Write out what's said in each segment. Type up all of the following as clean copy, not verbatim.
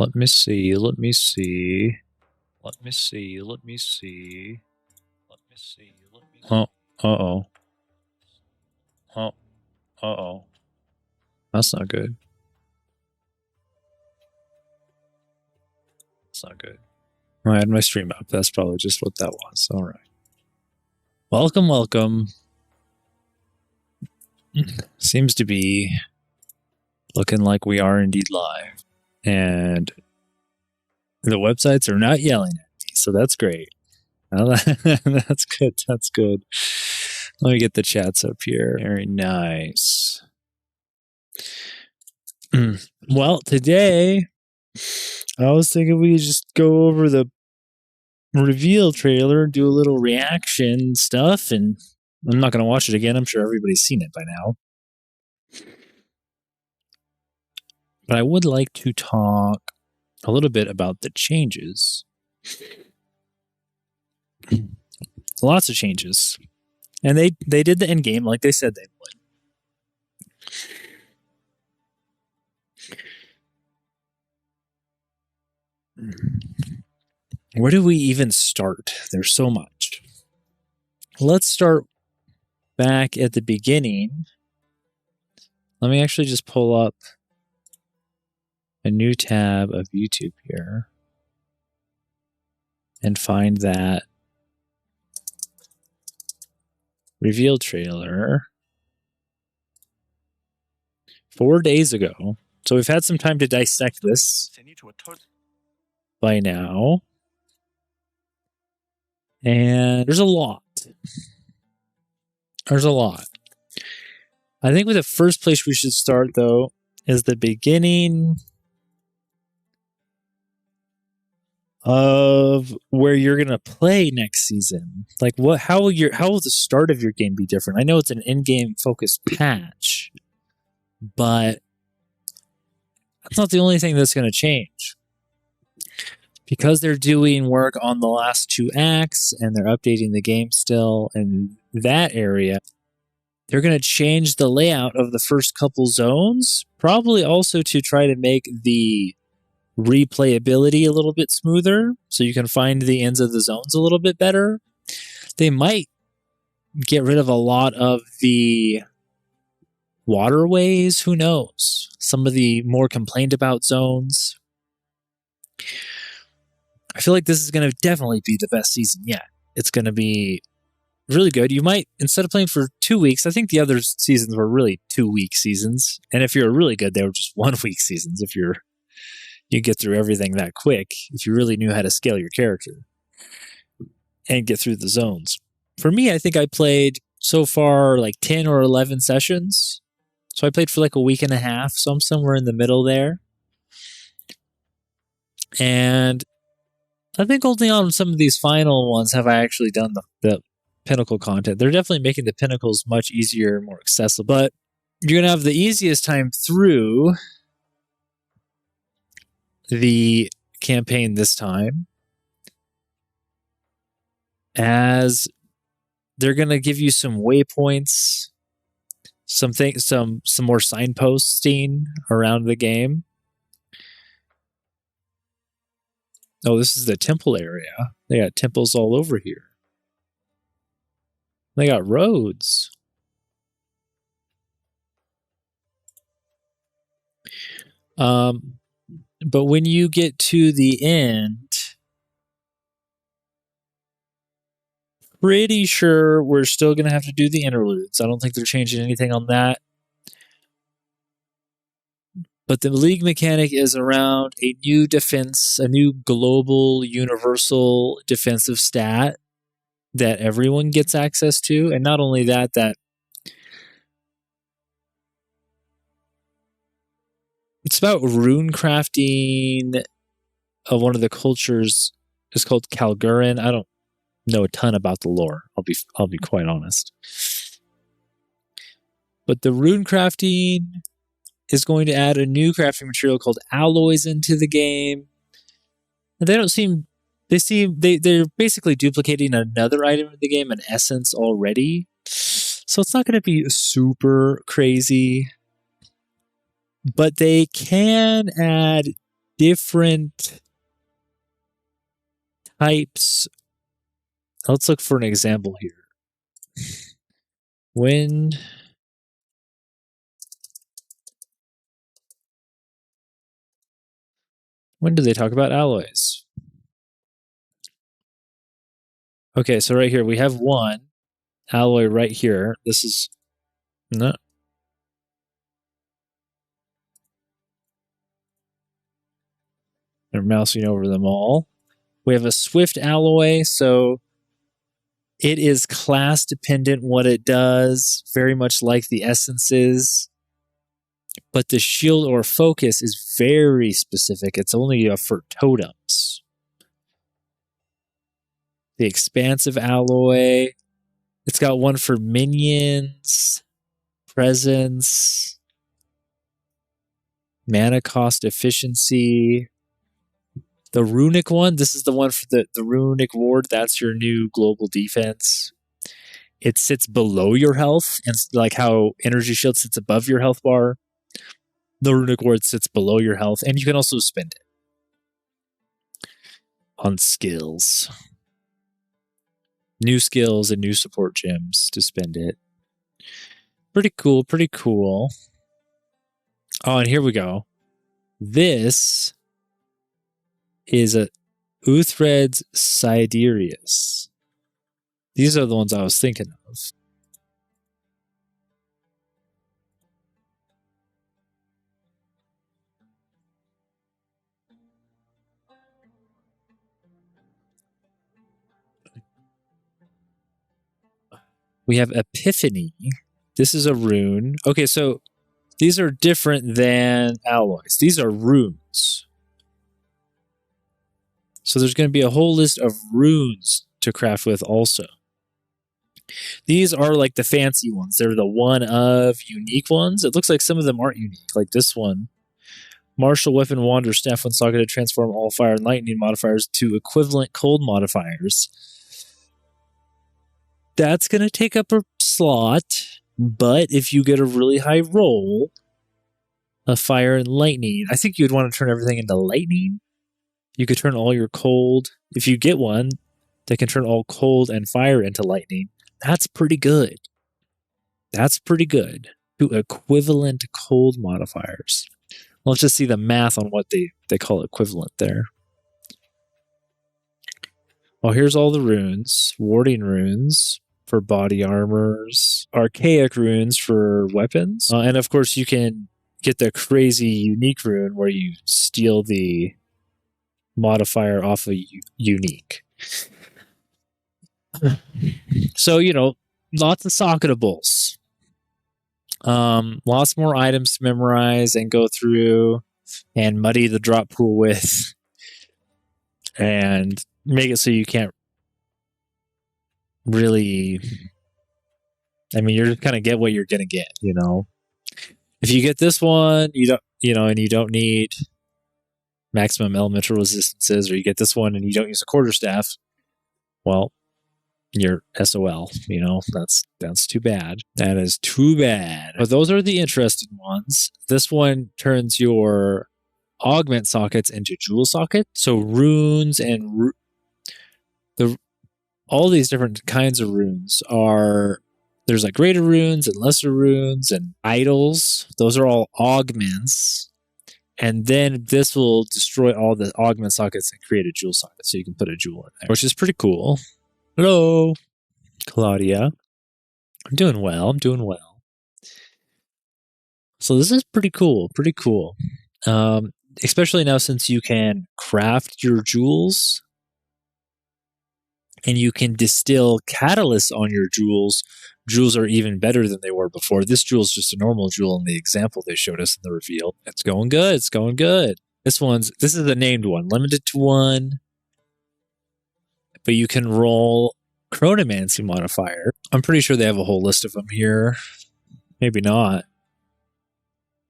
Let me see. Let me see. Let me see. Let me see. Let me see. Let me see. Oh. Uh-oh. Oh. Uh-oh. That's not good. That's not good. I had my stream up. That's probably just what that was. All right. Welcome, welcome. Seems to be looking like we are indeed live. And the websites are not yelling at me, so that's great. That's good. That's good. Let me get the chats up here. Very nice. Well, today I was thinking we just go over the reveal trailer, do a little reaction stuff, and I'm not going to watch it again. I'm sure everybody's seen it by now. But I would like to talk a little bit about the changes. Lots of changes. And they did the end game like they said they would. Where do we even start? There's so much. Let's start back at the beginning. Let me actually just pull up a new tab of YouTube here and find that reveal trailer 4 days ago. So we've had some time to dissect this by now. And there's a lot. There's a lot. I think with the first place we should start, though, is the beginning of where you're gonna play next season. Like, how will the start of your game be different? I know it's an in-game focused patch, but that's not the only thing that's gonna change. Because they're doing work on the last 2 acts and they're updating the game still in that area, they're going to change the layout of the first couple zones, probably also to try to make the replayability a little bit smoother so you can find the ends of the zones a little bit better. They might get rid of a lot of the waterways, who knows? Some of the more complained about zones. I feel like this is going to definitely be the best season yet. It's going to be really good. You might, instead of playing for 2 weeks, I think the other seasons were really 2-week seasons. And if you're really good, they were just 1-week seasons. If you get through everything that quick, if you really knew how to scale your character and get through the zones. For me, I think I played so far like 10 or 11 sessions. So I played for like a week and a half. So I'm somewhere in the middle there. And I think only on some of these final ones have I actually done the pinnacle content. They're definitely making the pinnacles much easier and more accessible. But you're going to have the easiest time through the campaign this time, as they're going to give you some waypoints, some more signposting around the game. Oh, this is the temple area. They got temples all over here. They got roads. But when you get to the end, pretty sure we're still going to have to do the interludes. I don't think they're changing anything on that. But the league mechanic is around a new defense, a new global universal defensive stat that everyone gets access to. And not only that, it's about rune crafting of one of the cultures. It's called Kalgurin. I don't know a ton about the lore. I'll be quite honest. But the rune crafting is going to add a new crafting material called alloys into the game. And they're basically duplicating another item in the game, an essence already. So it's not going to be super crazy. But they can add different types. Let's look for an example here. When do they talk about alloys? Okay, so right here we have one alloy right here. This is no. They're mousing over them all. We have a swift alloy, so it is class dependent what it does, very much like the essences. But the shield or focus is very specific. It's only for totems. The expansive alloy. It's got one for minions, presence, mana cost efficiency. The runic one, this is the one for the runic ward. That's your new global defense. It sits below your health, and like how energy shield sits above your health bar, the runic ward sits below your health, and you can also spend it on skills. New skills and new support gems to spend it. Pretty cool, pretty cool. Oh, and here we go. This is a Uthred's Siderius. These are the ones I was thinking of. We have Epiphany. This is a rune. Okay, so these are different than alloys. These are runes. So there's going to be a whole list of runes to craft with also. These are like the fancy ones. They're the one of unique ones. It looks like some of them aren't unique, like this one. Martial Weapon Wander Staff when socketed transform all fire and lightning modifiers to equivalent cold modifiers. That's going to take up a slot, but if you get a really high roll of fire and lightning, I think you'd want to turn everything into lightning. You could turn all your cold. If you get one that can turn all cold and fire into lightning, that's pretty good. That's pretty good. To equivalent cold modifiers. Let's just see the math on what they call equivalent there. Well, here's all the runes. Warding runes for body armors. Archaic runes for weapons. And of course, you can get the crazy unique rune where you steal the modifier off of unique. So, you know, lots of socketables. Lots more items to memorize and go through and muddy the drop pool with and make it so you can't really, I mean, you're just going to get what you're going to get, you know. If you get this one, you don't, you know, and you don't need maximum elemental resistances, or you get this one and you don't use a quarterstaff, well, you're SOL, you know. That's too bad. That is too bad. But those are the interesting ones. This one turns your augment sockets into jewel sockets. So runes and all these different kinds of runes are, there's like greater runes and lesser runes and idols. Those are all augments. And then this will destroy all the augment sockets and create a jewel socket. So you can put a jewel in there, which is pretty cool. Hello, Claudia. I'm doing well. So this is pretty cool. Especially now since you can craft your jewels and you can distill catalysts on your jewels. Jewels are even better than they were before. This jewel is just a normal jewel in the example they showed us in the reveal. It's going good. This is a named one, limited to one. But you can roll Chronomancy modifier. I'm pretty sure they have a whole list of them here. Maybe not.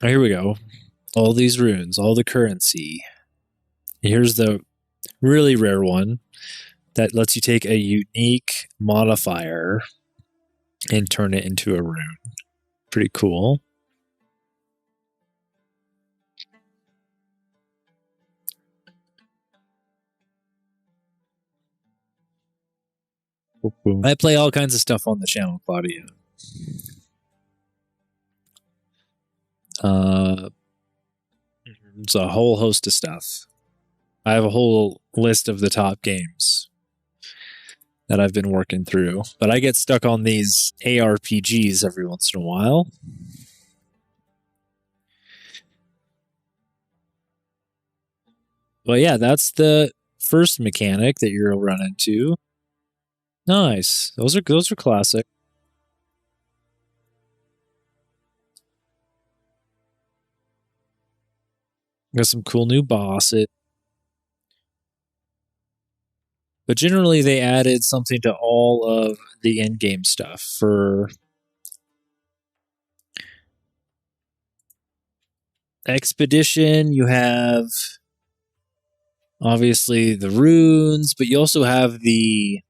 Oh, here we go. All these runes, all the currency. Here's the really rare one that lets you take a unique modifier and turn it into a rune. Pretty cool. I play all kinds of stuff on the channel, Claudia. It's a whole host of stuff. I have a whole list of the top games that I've been working through, but I get stuck on these ARPGs every once in a while. But yeah, that's the first mechanic that you'll run into. Nice. Those are classic. Got some cool new bosses. But generally, they added something to all of the endgame stuff. For Expedition, you have obviously the runes, but you also have the...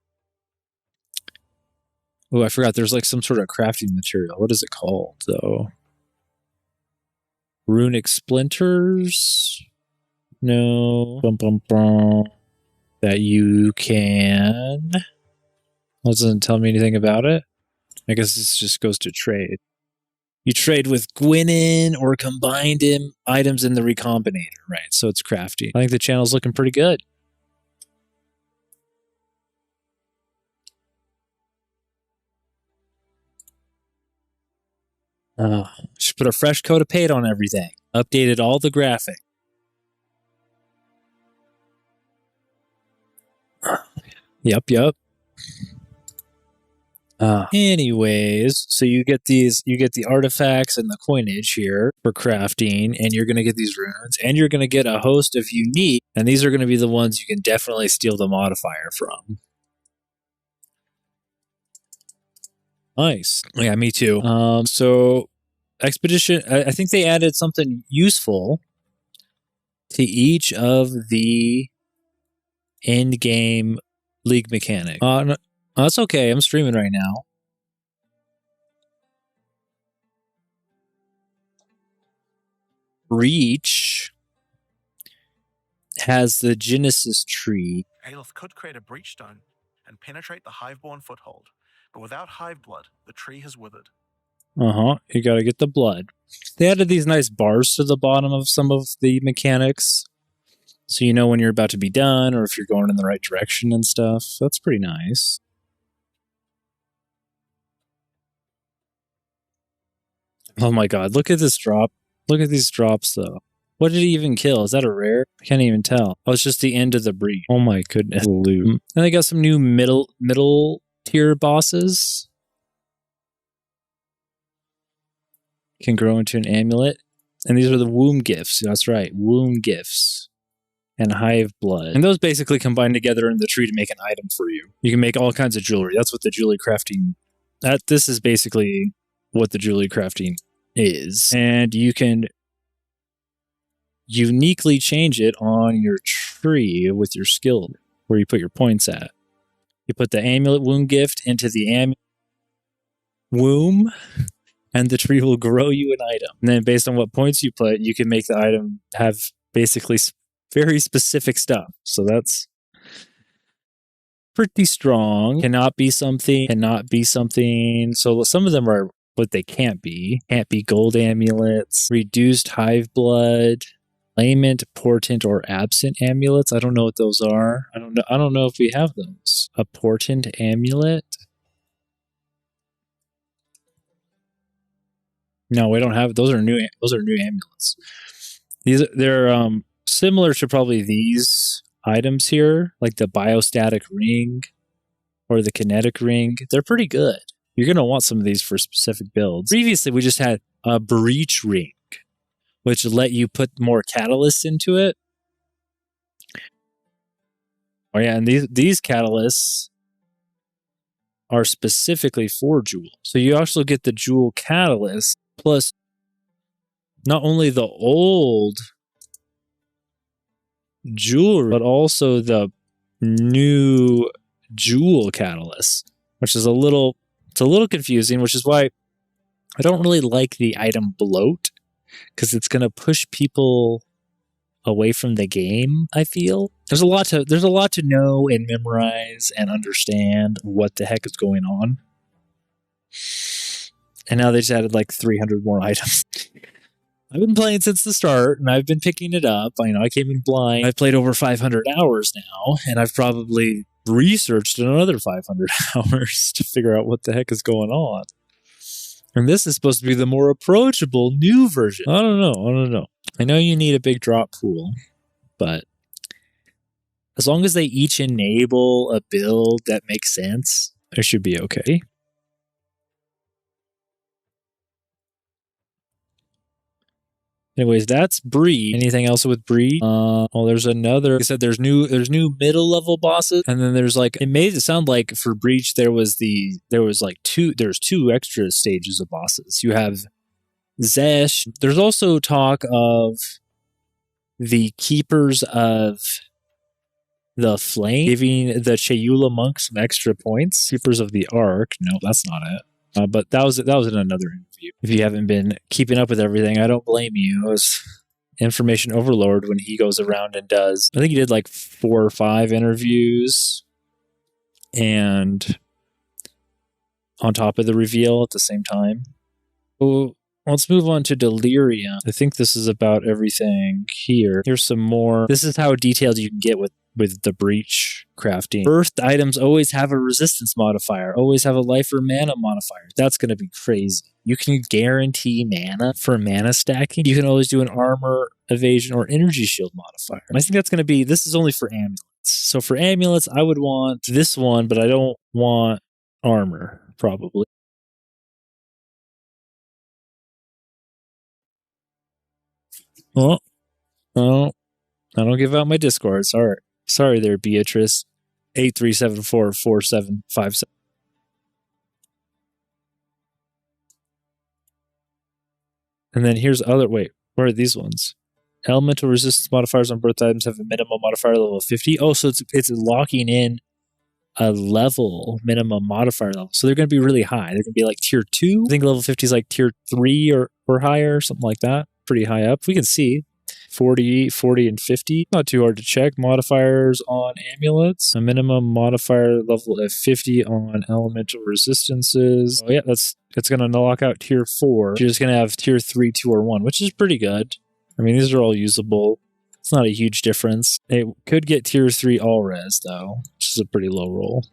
Oh, I forgot. There's like some sort of crafting material. What is it called, though? Runic splinters? No. That you can... That doesn't tell me anything about it. I guess this just goes to trade. You trade with Gwynn or combined items in the Recombinator, right? So it's crafty. I think the channel's looking pretty good. Should put a fresh coat of paint on everything. Updated all the graphics. Yep. Anyways, so you get the artifacts and the coinage here for crafting, and you're going to get these runes, and you're going to get a host of unique, and these are going to be the ones you can definitely steal the modifier from. Nice. Yeah, me too. So Expedition, I think they added something useful to each of the end game league mechanics. No, that's okay. I'm streaming right now. Reach has the Genesis tree. Aelith could create a breach stone and penetrate the hiveborn foothold, but without hive blood, the tree has withered. You gotta get the blood. They added these nice bars to the bottom of some of the mechanics, so you know when you're about to be done or if you're going in the right direction and stuff. That's pretty nice. Oh my god, look at this drop. Look at these drops, though. What did he even kill? Is that a rare? I can't even tell. Oh, it's just the end of the breach. Oh my goodness. Loot. And they got some new middle tier bosses. Can grow into an amulet. And these are the womb gifts. That's right, womb gifts. And hive blood. And those basically combine together in the tree to make an item for you. You can make all kinds of jewelry. That's what the jewelry crafting... This is basically what the jewelry crafting is. And you can uniquely change it on your tree with your skill, where you put your points at. You put the amulet womb gift into the womb, and the tree will grow you an item. And then based on what points you put, you can make the item have basically very specific stuff. So that's pretty strong. Cannot be something. So some of them are what they can't be. Can't be gold amulets, reduced hive blood, lament, portent, or absent amulets. I don't know what those are. I don't know if we have those. A portent amulet? No, we don't have. Those are new amulets. They're similar to probably these items here, like the biostatic ring or the kinetic ring. They're pretty good. You're going to want some of these for specific builds. Previously, we just had a breach ring, which let you put more catalysts into it. Oh yeah, and these catalysts are specifically for jewel. So you also get the jewel catalyst, plus not only the old jewelry, but also the new jewel catalyst, which is a little confusing, which is why I don't really like the item bloat, because it's going to push people away from the game. I feel there's a lot to know and memorize and understand what the heck is going on. And now they just added like 300 more items. I've been playing since the start, and I've been picking it up. I came in blind. I've played over 500 hours now, and I've probably researched another 500 hours to figure out what the heck is going on. And this is supposed to be the more approachable new version. I don't know. I know you need a big drop pool, but as long as they each enable a build that makes sense, it should be okay. Anyways, that's Breed. Anything else with Breed? Well, there's another. Like I said, there's new middle level bosses, and then there's like, it made it sound like for Breach there's two extra stages of bosses. You have Zesh. There's also talk of the Keepers of the Flame giving the Chayula monk some extra points. Keepers of the Ark. No, that's not it. But that was in another interview. If you haven't been keeping up with everything, I don't blame you. It was information overload when he goes around and does. I think he did like 4 or 5 interviews, and on top of the reveal at the same time. So let's move on to Delirium. I think this is about everything here. Here's some more. This is how detailed you can get with the Breach crafting. Birthed items always have a resistance modifier, always have a life or mana modifier. That's going to be crazy. You can guarantee mana for mana stacking. You can always do an armor, evasion, or energy shield modifier. I think that's going to be, this is only for amulets. So for amulets, I would want this one, but I don't want armor, probably. Oh, I don't give out my Discord. Sorry there, Beatrice. 83744757. And then here's other. Wait, where are these ones? Elemental resistance modifiers on birth items have a minimum modifier level of 50. Oh, so it's locking in a level minimum modifier level. So they're going to be really high. They're going to be like tier 2. I think level 50 is like tier 3 or higher, something like that. Pretty high up. We can see 40, 40, and 50. Not too hard to check. Modifiers on amulets. A minimum modifier level of 50 on elemental resistances. Oh yeah, it's going to knock out tier 4. You're just going to have tier 3, 2, or 1, which is pretty good. I mean, these are all usable. It's not a huge difference. It could get tier 3 all res, though, which is a pretty low roll.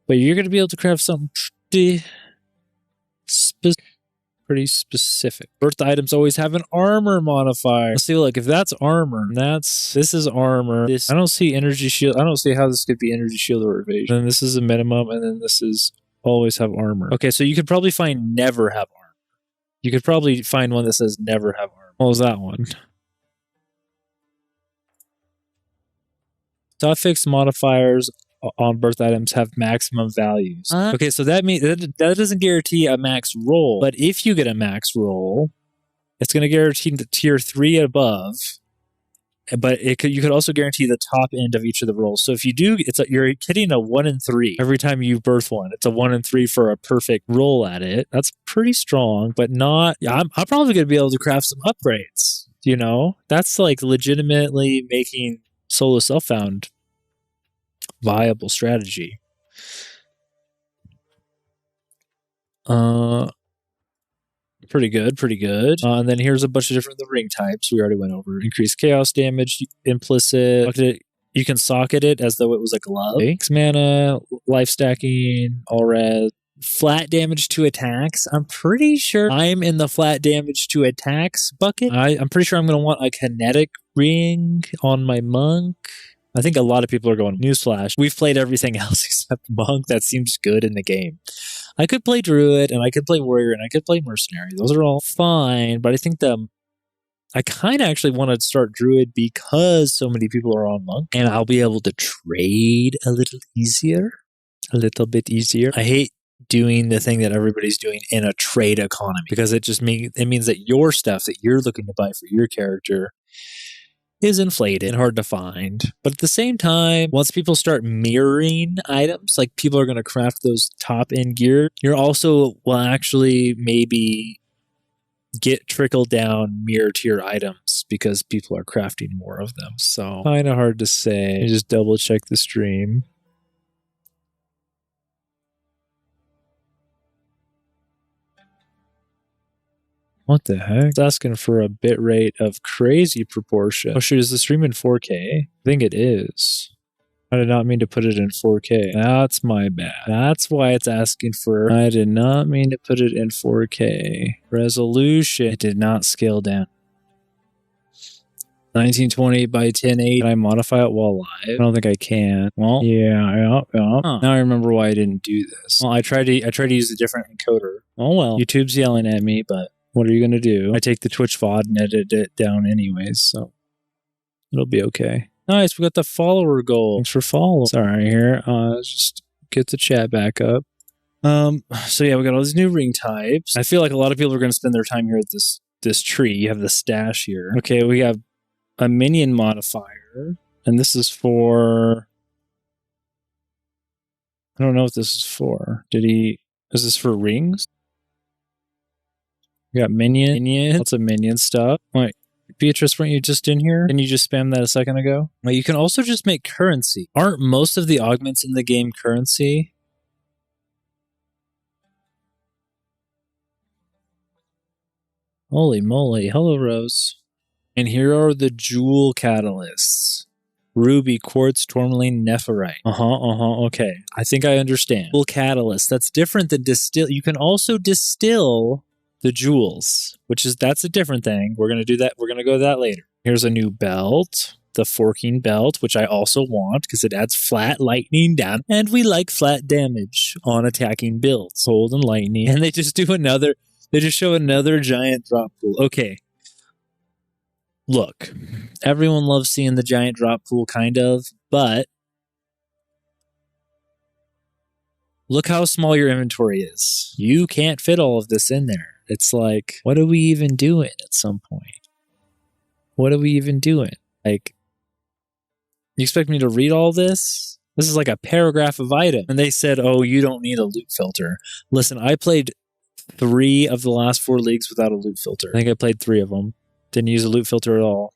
But you're going to be able to craft something pretty specific. Birth items always have an armor modifier. Let's see, look, if that's armor, this is armor. I don't see energy shield. I don't see how this could be energy shield or evasion. And this is a minimum, and then this is always have armor. Okay, so you could probably find never have armor. You could probably find one that says never have armor. What was that one? Suffix modifiers on birth items have maximum values. Okay, so that means that doesn't guarantee a max roll, but if you get a max roll, it's going to guarantee the tier 3 above. But you could also guarantee the top end of each of the rolls. So if you do, you're hitting a 1 in 3 every time you birth one. It's a 1 in 3 for a perfect roll at it. That's pretty strong, but not. I'm probably going to be able to craft some upgrades. That's like legitimately making Solo Self-Found viable strategy. Pretty good. And then here's a bunch of different ring types we already went over. Increased chaos damage, implicit. You can socket it as though it was a glove. X mana, life stacking, all res. Flat damage to attacks. I'm pretty sure I'm in the flat damage to attacks bucket. I'm pretty sure I'm going to want a kinetic ring on my monk. I think a lot of people are going, newsflash, we've played everything else except monk. That seems good in the game. I could play druid, and I could play warrior, and I could play mercenary. Those are all fine, but I think I kind of actually want to start druid because so many people are on monk, and I'll be able to trade a little bit easier. I hate doing the thing that everybody's doing in a trade economy, because it means that your stuff that you're looking to buy for your character is inflated and hard to find. But at the same time, once people start mirroring items, like people are going to craft those top end gear, you're also will actually maybe get trickled down mirror tier items because people are crafting more of them. So kind of hard to say. Just double check the stream. What the heck? It's asking for a bit rate of crazy proportion. Oh shoot, is the stream in 4K? I think it is. I did not mean to put it in 4K. That's my bad. That's why it's asking for... I did not mean to put it in 4K. Resolution. It did not scale down. 1920 by 1080. Can I modify it while live? I don't think I can. Well, yeah. Huh. Now I remember why I didn't do this. Well, I tried to use a different encoder. Oh well. YouTube's yelling at me, but what are you going to do? I take the Twitch VOD and edit it down anyways, so it'll be okay. Nice, we got the follower goal. Thanks for following. Sorry here. Just get the chat back up. So yeah, we got all these new ring types. I feel like a lot of people are going to spend their time here at this tree. You have the stash here. Okay, we have a minion modifier, and this is for... I don't know what this is for. Is this for rings? We got minion, lots of minion stuff. Wait, Beatrice, weren't you just in here? Didn't you just spam that a second ago? Wait, you can also just make currency. Aren't most of the augments in the game currency? Holy moly. Hello, Rose. And here are the jewel catalysts. Ruby, quartz, tourmaline, nephrite. Okay. I think I understand. Jewel catalyst. That's different than distill. You can also distill the jewels, that's a different thing. We're going to do that. We're going to go to that later. Here's a new belt, the forking belt, which I also want because it adds flat lightning down. And we like flat damage on attacking builds. Cold and lightning. And they just show another giant drop pool. Okay. Look, everyone loves seeing the giant drop pool, kind of, but look how small your inventory is. You can't fit all of this in there. It's like, what are we even doing at some point? What are we even doing? Like, you expect me to read all this? This is like a paragraph of item. And they said, oh, you don't need a loot filter. Listen, I played 3 of the last 4 leagues without a loot filter. I think I played 3 of them. Didn't use a loot filter at all.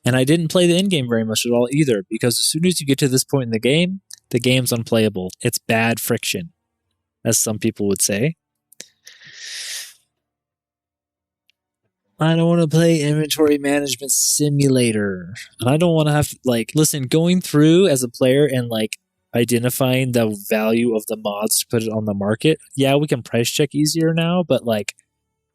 And I didn't play the endgame very much at all either, because as soon as you get to this point in the game's unplayable. It's bad friction, as some people would say. I don't want to play inventory management simulator. And I don't want to have to, listen, going through as a player and, identifying the value of the mods to put it on the market. Yeah, we can price check easier now, but,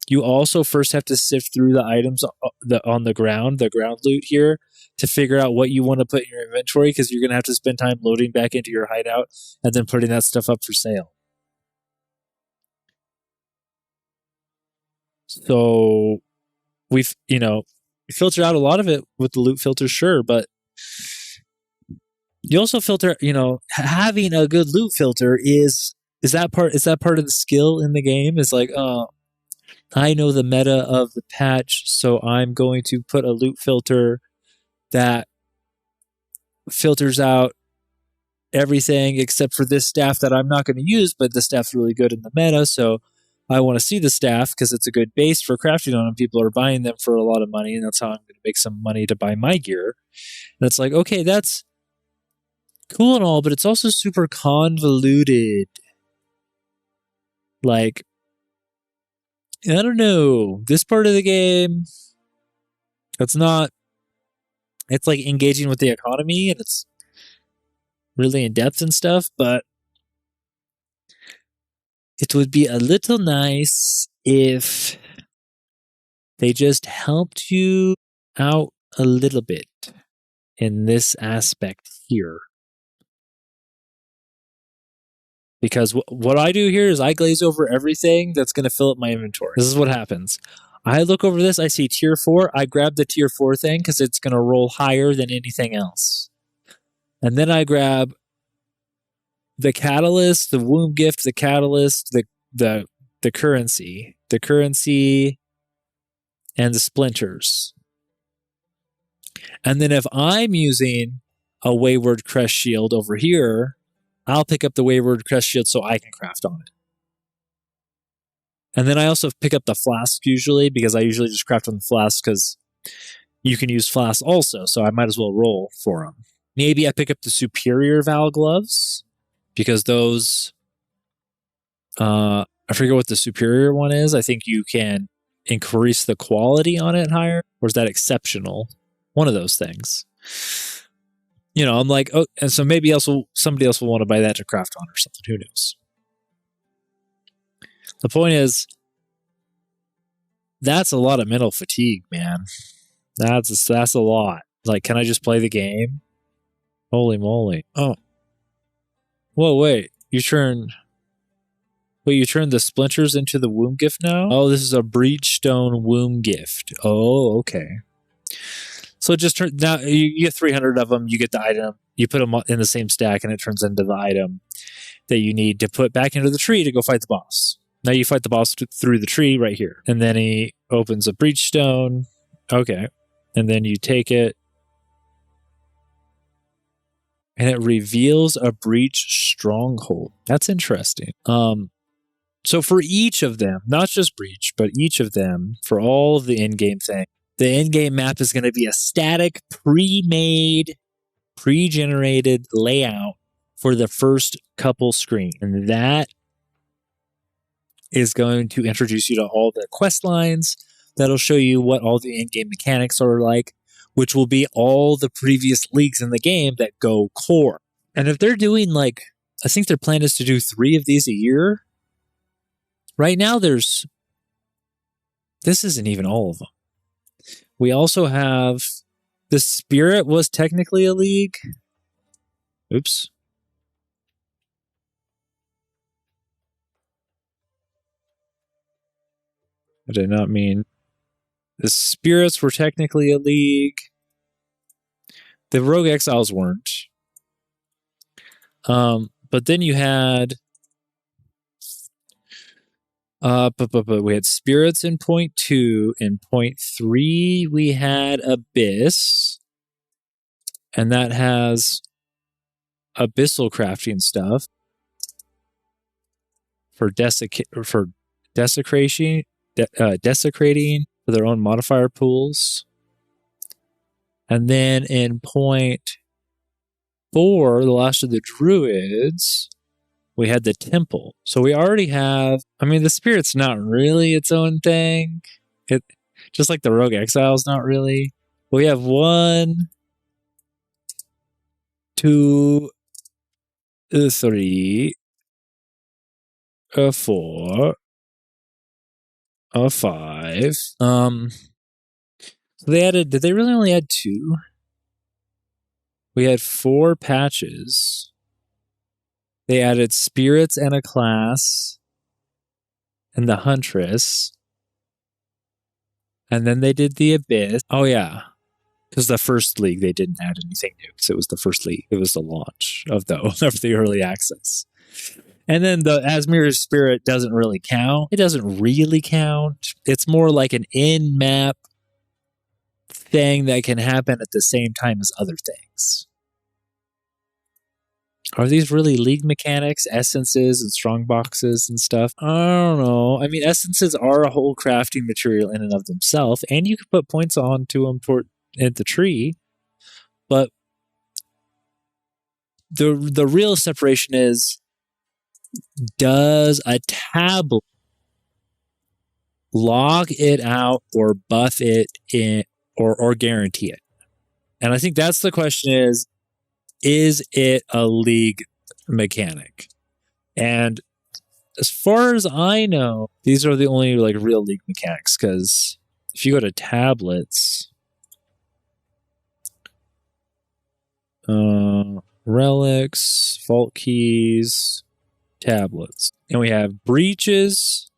you also first have to sift through the items on the ground loot here, to figure out what you want to put in your inventory, because you're going to have to spend time loading back into your hideout and then putting that stuff up for sale. So we filter out a lot of it with the loot filter, sure, but you also filter, having a good loot filter is that part of the skill in the game? Is like, I know the meta of the patch, so I'm going to put a loot filter that filters out everything except for this staff that I'm not going to use, but the staff's really good in the meta, so I want to see the staff because it's a good base for crafting on, and people are buying them for a lot of money, and that's how I'm going to make some money to buy my gear. And it's like, okay, that's cool and all, but it's also super convoluted. I don't know. This part of the game, it's engaging with the economy, and it's really in depth and stuff, but it would be a little nice if they just helped you out a little bit in this aspect here. Because what I do here is I glaze over everything that's going to fill up my inventory. This is what happens. I look over this, I see tier 4, I grab the tier 4 thing because it's going to roll higher than anything else. And then I grab the catalyst, the womb gift, the catalyst, the currency, and the splinters. And then if I'm using a wayward crest shield over here, I'll pick up the wayward crest shield so I can craft on it. And then I also pick up the flask usually, because I usually just craft on the flask because you can use Flask also, so I might as well roll for them. Maybe I pick up the superior Val gloves because those, I forget what the superior one is. I think you can increase the quality on it higher, or is that exceptional? One of those things. You know, I'm like, oh, and so maybe somebody else will want to buy that to craft on or something. Who knows? The point is, that's a lot of mental fatigue, man. That's a lot. Like, can I just play the game? Holy moly! Oh, whoa, wait! You turn the splinters into the womb gift now? Oh, this is a breachstone womb gift. Oh, okay. So just turn now. You get 300 of them. You get the item. You put them in the same stack, and it turns into the item that you need to put back into the tree to go fight the boss. Now you fight the boss through the tree right here, and then he opens a breachstone. Okay, and then you take it, and it reveals a breach stronghold. That's interesting. So for each of them, not just breach, but each of them, for all of the in-game thing, the in-game map is going to be a static, pre-made, pre-generated layout for the first couple screens. And that is going to introduce you to all the quest lines. That'll show you what all the in-game mechanics are like, which will be all the previous leagues in the game that go core. And if they're doing like, I think their plan is to do 3 of these a year. Right now, this isn't even all of them. We also have the Spirit was technically a league. Oops. I did not mean. The Spirits were technically a league. The Rogue Exiles weren't. But then you had but we had Spirits in 0.2. In 0.3 we had Abyss. And that has abyssal crafting stuff for desecrating for their own modifier pools. And then in 0.4, the last of the druids, we had the temple. So we already have, I mean, the Spirit's not really its own thing. It just like the Rogue Exile's not really. We have 1, 2, 3, 4, 5. So they added, did they really only add 2? We had 4 patches. They added Spirits and a class and the Huntress. And then they did the Abyss. Oh, yeah. Because the first league, they didn't add anything new. Because it was the first league. It was the launch of the early access. And then the Asmir's Spirit doesn't really count. It doesn't really count. It's more like an in-map thing that can happen at the same time as other things. Are these really league mechanics, essences, and strong boxes and stuff? I don't know. I mean, essences are a whole crafting material in and of themselves, and you can put points onto them at the tree. But the real separation is, does a tablet log it out or buff it in or guarantee it? And I think that's the question is it a league mechanic? And as far as I know, these are the only like real league mechanics, because if you go to tablets, relics, vault keys, tablets, and we have breaches,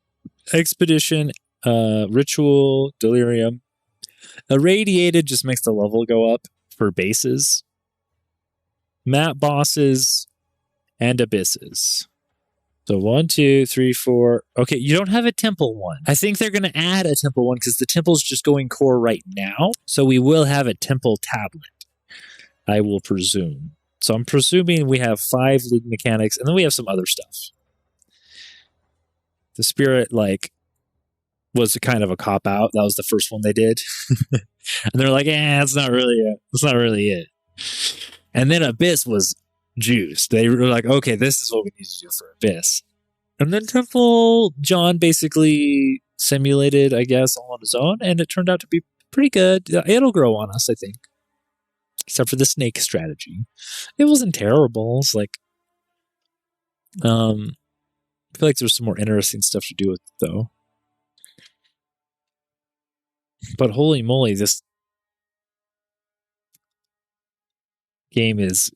expedition, ritual, delirium. Irradiated just makes the level go up for bases. Map bosses and abysses. So 1, 2, 3, 4. Okay, you don't have a temple one. I think they're going to add a temple one because the temple's just going core right now. So we will have a temple tablet, I will presume. So I'm presuming we have 5 league mechanics, and then we have some other stuff. The Spirit, like, was kind of a cop out. That was the first one they did. And they're like, that's not really it. That's not really it. And then Abyss was juiced. They were like, okay, this is what we need to do for Abyss. And then Temple, John basically simulated, I guess, all on his own, and it turned out to be pretty good. It'll grow on us, I think. Except for the snake strategy. It wasn't terrible. It's like, I feel like there's some more interesting stuff to do with it, though. But holy moly, this game is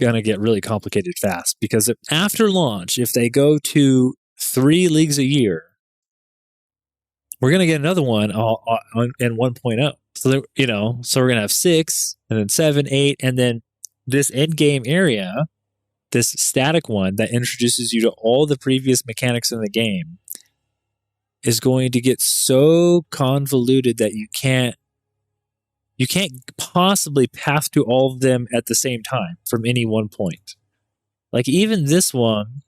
gonna get really complicated fast, because after launch, if they go to 3 leagues a year, we're gonna get another one in 1.0. So so we're gonna have 6, and then 7, 8, and then this end game area, this static one that introduces you to all the previous mechanics in the game, is going to get so convoluted that you can't possibly path to all of them at the same time from any one point. Like, even this one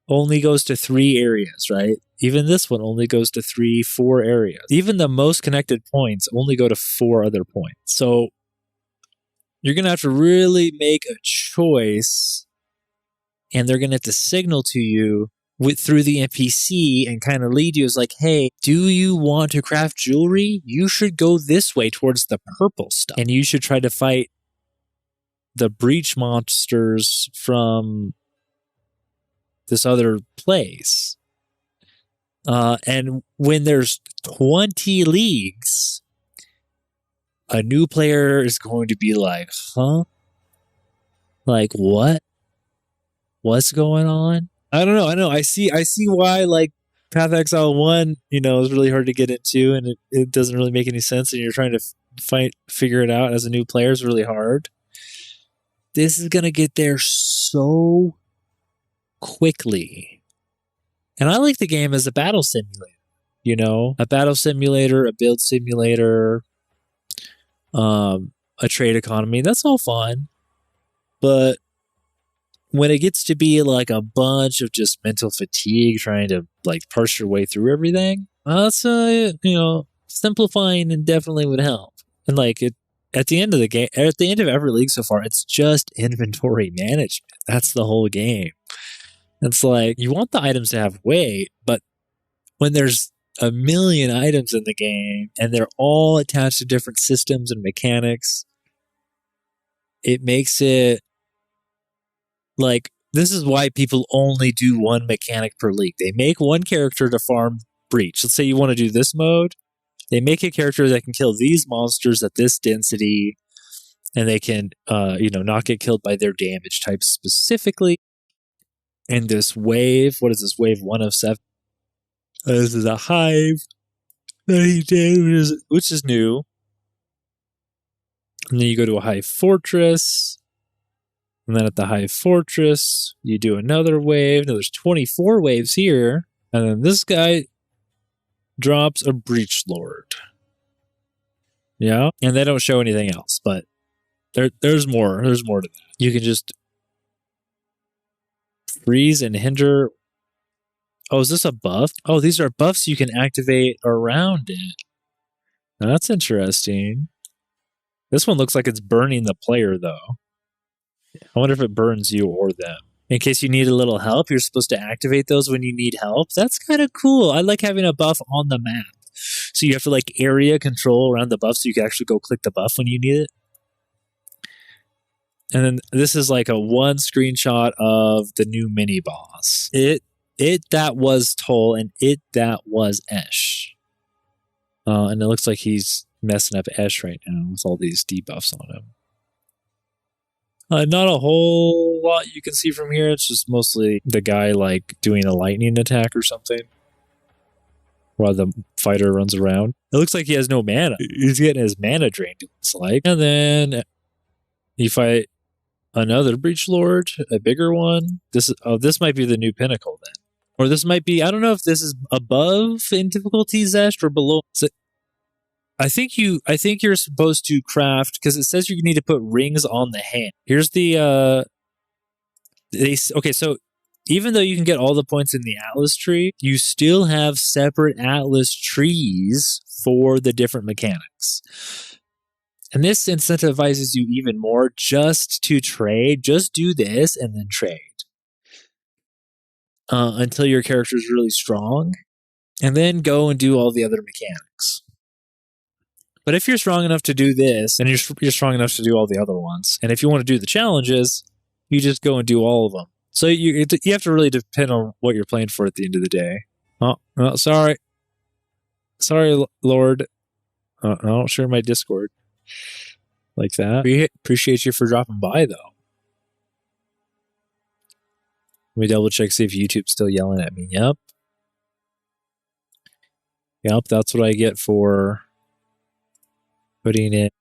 only goes to 3 areas, right? Even this one only goes to 4 areas. Even the most connected points only go to 4 other points. So you're going to have to really make a choice, and they're going to have to signal to you through the NPC and kind of lead you as like, hey, do you want to craft jewelry? You should go this way towards the purple stuff. And you should try to fight the breach monsters from this other place. And when there's 20 leagues, a new player is going to be like, huh? Like, what? What's going on? I don't know. I see why, like, Path of Exile 1, is really hard to get into, and it doesn't really make any sense, and you're trying to figure it out as a new player is really hard. This is going to get there so quickly. And I like the game as a battle simulator, a battle simulator, a build simulator, a trade economy. That's all fun. But when it gets to be like a bunch of just mental fatigue trying to like parse your way through everything, that's simplifying and definitely would help. And like at the end of the game, at the end of every league so far, it's just inventory management. That's the whole game. It's like, you want the items to have weight, but when there's a million items in the game and they're all attached to different systems and mechanics, it makes it like, this is why people only do one mechanic per league. They make one character to farm breach. Let's say you want to do this mode. They make a character that can kill these monsters at this density, and they can, not get killed by their damage type specifically. And this wave, what is this, wave 1 of 7? This is a hive that he did, which is new. And then you go to a hive fortress. And then at the hive fortress, you do another wave. Now there's 24 waves here. And then this guy drops a breach lord. Yeah. And they don't show anything else, but there's more. There's more to that. You can just freeze and hinder. Oh, is this a buff? Oh, these are buffs you can activate around it. Now, that's interesting. This one looks like it's burning the player, though. I wonder if it burns you or them. In case you need a little help, you're supposed to activate those when you need help. That's kind of cool. I like having a buff on the map. So you have to like area control around the buff so you can actually go click the buff when you need it. And then this is like a one screenshot of the new mini boss. It that was Toll, and that was Esh. And it looks like he's messing up Esh right now with all these debuffs on him. Not a whole lot you can see from here. It's just mostly the guy like doing a lightning attack or something while the fighter runs around. It looks like he has no mana. He's getting his mana drained, it looks like. And then you fight another Breach Lord, a bigger one. This might be the new pinnacle then. Or this might be, I don't know if this is above in difficulty Zest or below. So I think you're supposed to craft, because it says you need to put rings on the hand. Here's the so even though you can get all the points in the Atlas tree, you still have separate Atlas trees for the different mechanics. And this incentivizes you even more just to trade. Just do this and then trade until your character is really strong. And then go and do all the other mechanics. But if you're strong enough to do this, and you're strong enough to do all the other ones, and if you want to do the challenges, you just go and do all of them. So you have to really depend on what you're playing for at the end of the day. Oh, sorry, Lord. I don't share my Discord like that. Appreciate you for dropping by, though. Let me double check, see if YouTube's still yelling at me. Yep, that's what I get for putting it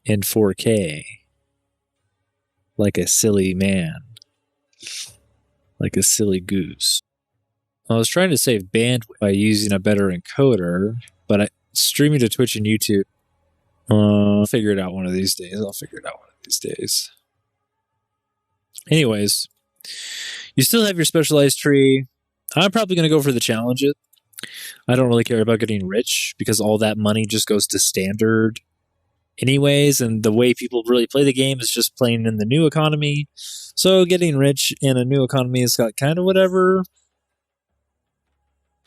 in 4K. Like a silly man. Like a silly goose. I was trying to save bandwidth by using a better encoder, but streaming to Twitch and YouTube, I'll figure it out one of these days. Anyways, you still have your specialized tree. I'm probably going to go for the challenges. I don't really care about getting rich because all that money just goes to standard anyways, and the way people really play the game is just playing in the new economy. So getting rich in a new economy is kind of whatever.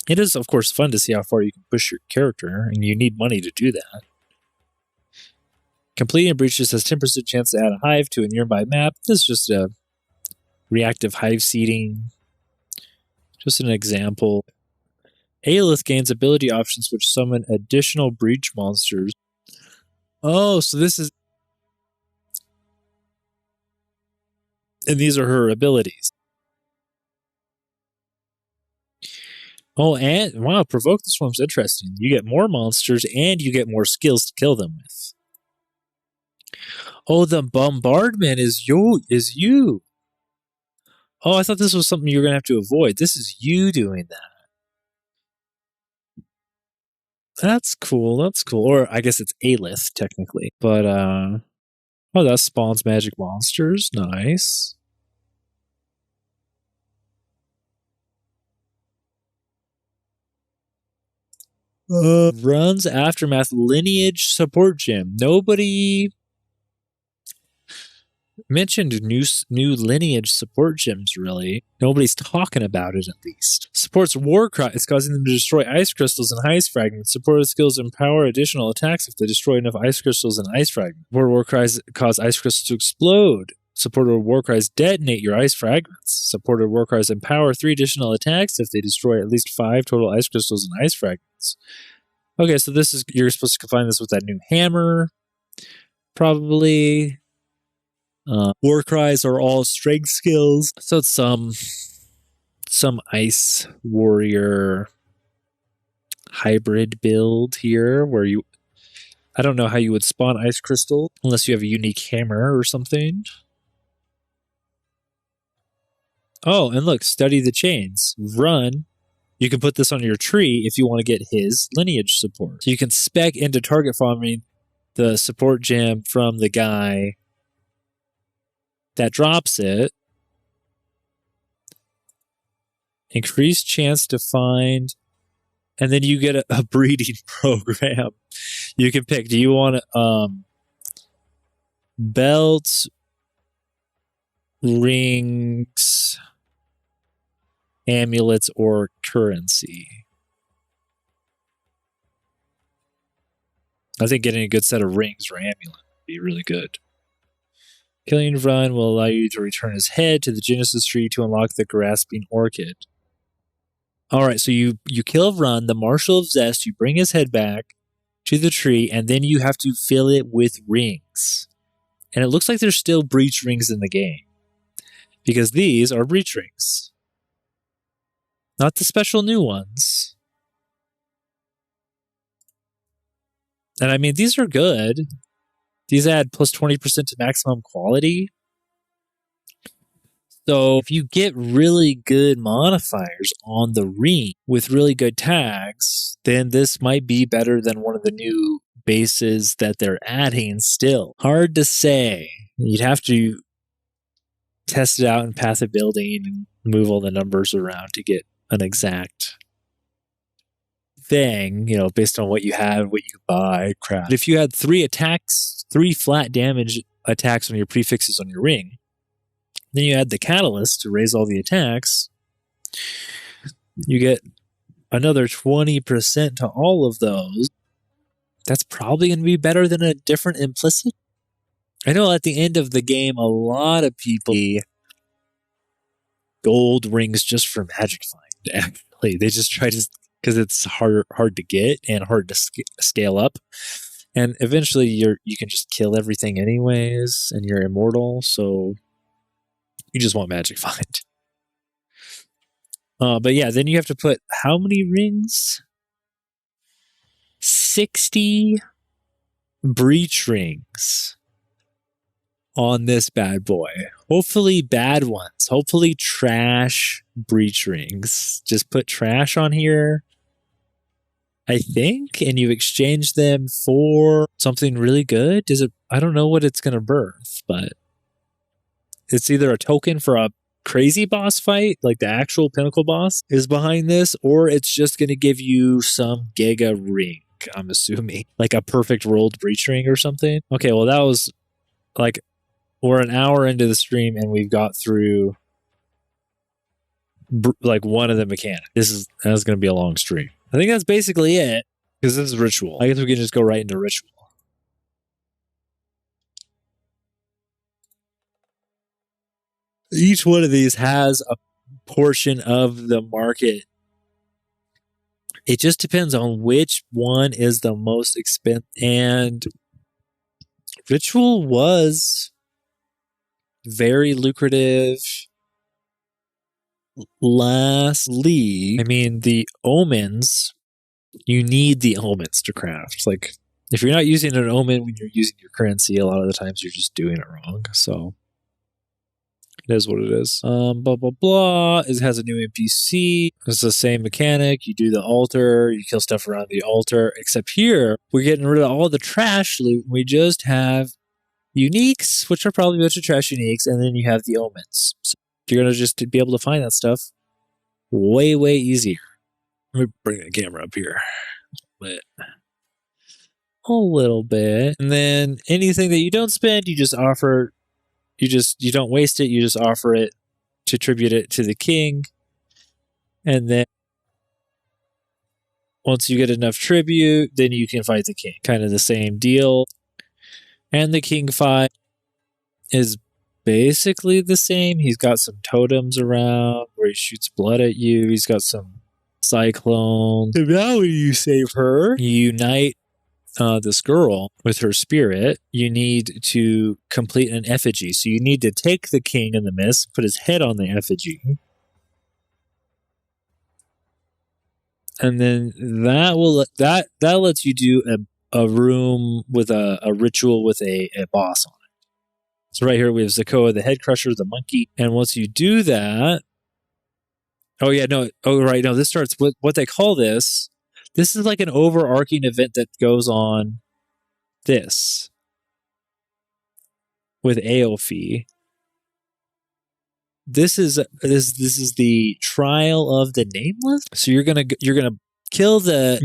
It is, of course, fun to see how far you can push your character, and you need money to do that. Completing a breach just has 10% chance to add a hive to a nearby map. This is just a reactive hive seeding. Just an example. Aelith gains ability options which summon additional breach monsters. Oh, so this is... And these are her abilities. Oh, and wow, Provoke the Swarm's interesting. You get more monsters and you get more skills to kill them with. Oh, the bombardment is you. Oh, I thought this was something you were going to have to avoid. This is you doing that. That's cool. Or I guess it's Aelith, technically. But, oh, that spawns magic monsters. Nice. Runs Aftermath Lineage Support Gym. Nobody mentioned new Lineage support gems, really. Nobody's talking about it, at least. Supports Warcry. It's causing them to destroy ice crystals and ice fragments. Supported skills empower additional attacks if they destroy enough ice crystals and ice fragments. Supported Warcries cause ice crystals to explode. Supported Warcries detonate your ice fragments. Supported Warcries empower 3 additional attacks if they destroy at least 5 total ice crystals and ice fragments. Okay, so this is, you're supposed to combine this with that new hammer, probably. Warcries are all strength skills, so it's some ice warrior hybrid build here where I don't know how you would spawn ice crystal unless you have a unique hammer or something. Oh, and look, study the chains. Run. You can put this on your tree if you want to get his lineage support. So you can spec into target farming the support gem from the guy that drops it. Increased chance to find, and then you get a breeding program. You can pick, do you want belts, rings, amulets, or currency? I think getting a good set of rings or amulet would be really good. Killing Run will allow you to return his head to the Genesis tree to unlock the Grasping Orchid. Alright, so you kill Run, the Marshal of Zest, you bring his head back to the tree, and then you have to fill it with rings. And it looks like there's still breach rings in the game. Because these are breach rings. Not the special new ones. And I mean, these are good. These add plus 20% to maximum quality. So if you get really good modifiers on the ring with really good tags, then this might be better than one of the new bases that they're adding still. Hard to say. You'd have to test it out in path of building and move all the numbers around to get an exact thing, based on what you have, what you can buy, crap. But if you had 3 flat damage attacks on your prefixes on your ring, then you add the catalyst to raise all the attacks, you get another 20% to all of those. That's probably going to be better than a different implicit. I know at the end of the game, a lot of people gold rings just for magic find. Actually, they just try to, because it's hard to get and hard to scale up, and eventually you can just kill everything anyways, and you're immortal. So you just want magic find. But yeah, then you have to put how many rings? 60 breach rings on this bad boy. Hopefully bad ones. Hopefully trash breach rings. Just put trash on here, I think, and you exchange them for something really good. I don't know what it's going to birth, but it's either a token for a crazy boss fight, like the actual pinnacle boss is behind this, or it's just going to give you some giga ring, I'm assuming. Like a perfect rolled breach ring or something. Okay, well that was like, we're an hour into the stream and we've got through like one of the mechanics. That's going to be a long stream. I think that's basically it, because this is ritual. I guess we can just go right into ritual. Each one of these has a portion of the market. It just depends on which one is the most expensive. And ritual was very lucrative last league. I mean, the omens, you need the omens to craft. Like, if you're not using an omen when you're using your currency, a lot of the times you're just doing it wrong. So it is what it is. Blah, blah, blah. It has a new NPC. It's the same mechanic. You do the altar. You kill stuff around the altar. Except here, we're getting rid of all the trash loot. We just have uniques, which are probably a bunch of trash uniques, and then you have the omens. So you're going to just be able to find that stuff way, way easier. Let me bring the camera up here a little bit. And then anything that you don't spend, you just offer. You don't waste it. You just offer it to tribute it to the king. And then once you get enough tribute, then you can fight the king. Kind of the same deal. And the king fight is basically the same. He's got some totems around where he shoots blood at you. He's got some cyclones. And now when you save her, you unite this girl with her spirit. You need to complete an effigy. So you need to take the king in the mist, put his head on the effigy. And then that lets you do a room with a ritual with a boss on it. So right here we have Zakoa, the head crusher, the monkey. And once you do that, this starts with what they call this. This is like an overarching event that goes on this with Aofi. This is the trial of the Nameless. So you're gonna kill the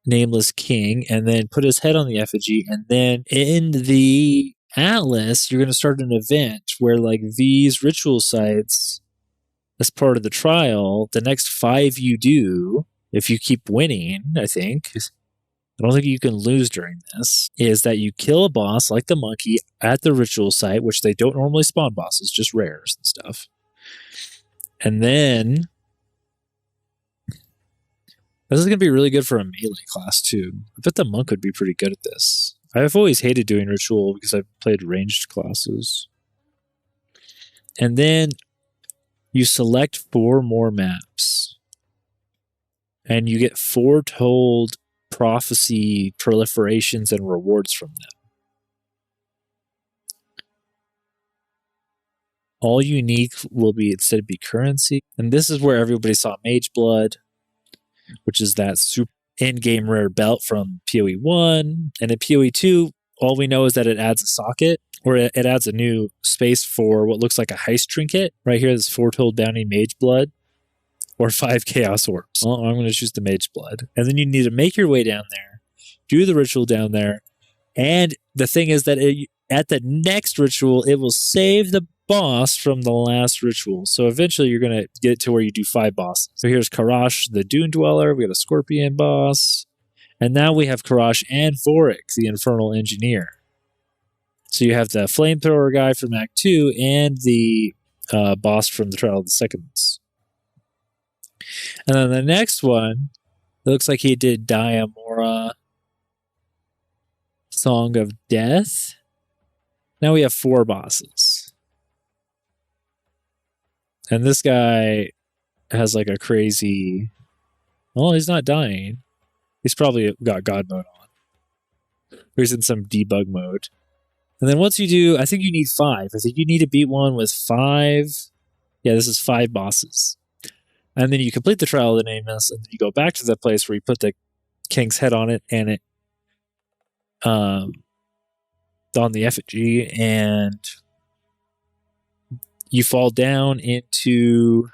Nameless king and then put his head on the effigy, and then in the Atlas you're gonna start an event where like these ritual sites, as part of the trial, the next 5 you do, if you keep winning, I don't think you can lose during this, is that you kill a boss like the monkey at the ritual site, which they don't normally spawn bosses, just rares and stuff. And then this is going to be really good for a melee class too. I bet the monk would be pretty good at this. I've always hated doing ritual because I've played ranged classes. And then you select 4 more maps. And you get foretold prophecy proliferations and rewards from them. All unique will be instead be currency. And this is where everybody saw Mage Blood, which is that super endgame rare belt from PoE 1. And in PoE 2, all we know is that it adds a socket, or it adds a new space for what looks like a heist trinket. Right here, this foretold bounty mage blood, or 5 chaos orbs. Well, I'm going to choose the mage blood. And then you need to make your way down there, do the ritual down there, and the thing is that at the next ritual, it will save the boss from the last ritual. So eventually you're going to get to where you do 5 bosses. So here's Karash, the Dune Dweller. We got a Scorpion boss. And now we have Karash and Vorik, the Infernal Engineer. So you have the Flamethrower guy from Act 2 and the boss from the Trial of the Seconds. And then the next one, it looks like he did Diamora, Song of Death. Now we have 4 bosses. And this guy has like a crazy... Well, he's not dying. He's probably got God mode on. Or he's in some debug mode. And then once you do, I think you need 5. I think you need to beat one with 5. Yeah, this is 5 bosses. And then you complete the Trial of the Nameless, and then you go back to the place where you put the king's head on it, and it on the effigy, and you fall down into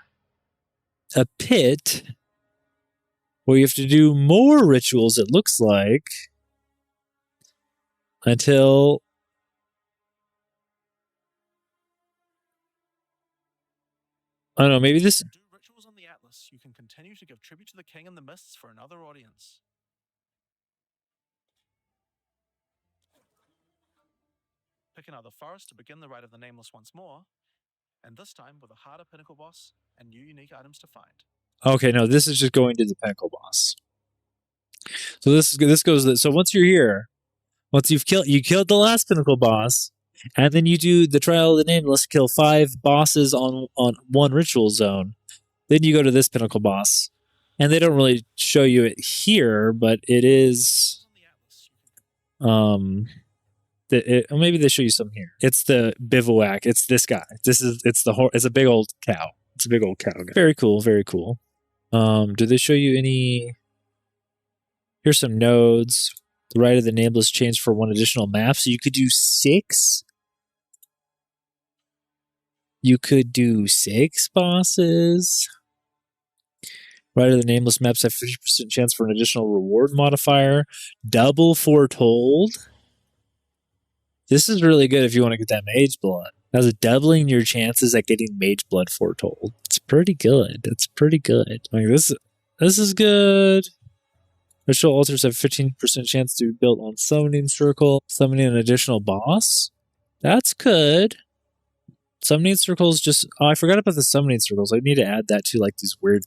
a pit where you have to do more rituals, it looks like, until... I don't know, maybe this... Do rituals on the Atlas, you can continue to give tribute to the king in the mists for another audience. Pick another forest to begin the rite of the Nameless once more, and this time with a harder pinnacle boss and new unique items to find. Okay, no, this is just going to the pinnacle boss. So this goes... So once you're here, once you killed the last pinnacle boss, and then you do the Trial of the Nameless, kill 5 bosses on one ritual zone. Then you go to this pinnacle boss. And they don't really show you it here, but it is... maybe they show you some here. It's the bivouac. It's this guy. It's a big old cow. It's a big old cow guy. Very cool, very cool. Do they show you any... Here's some nodes. The Rite of the Nameless changed for 1 additional map, so you could do 6. You could do 6 bosses. Rite of the Nameless maps have 50% chance for an additional reward modifier. Double foretold. This is really good if you want to get that mage blood. That's doubling your chances at getting mage blood foretold. It's pretty good. It's pretty good. Like this is good. Ritual altars have 15% chance to be built on Summoning Circle. Summoning an additional boss. That's good. Summoning Circles just... Oh, I forgot about the Summoning Circles. I need to add that to like these weird...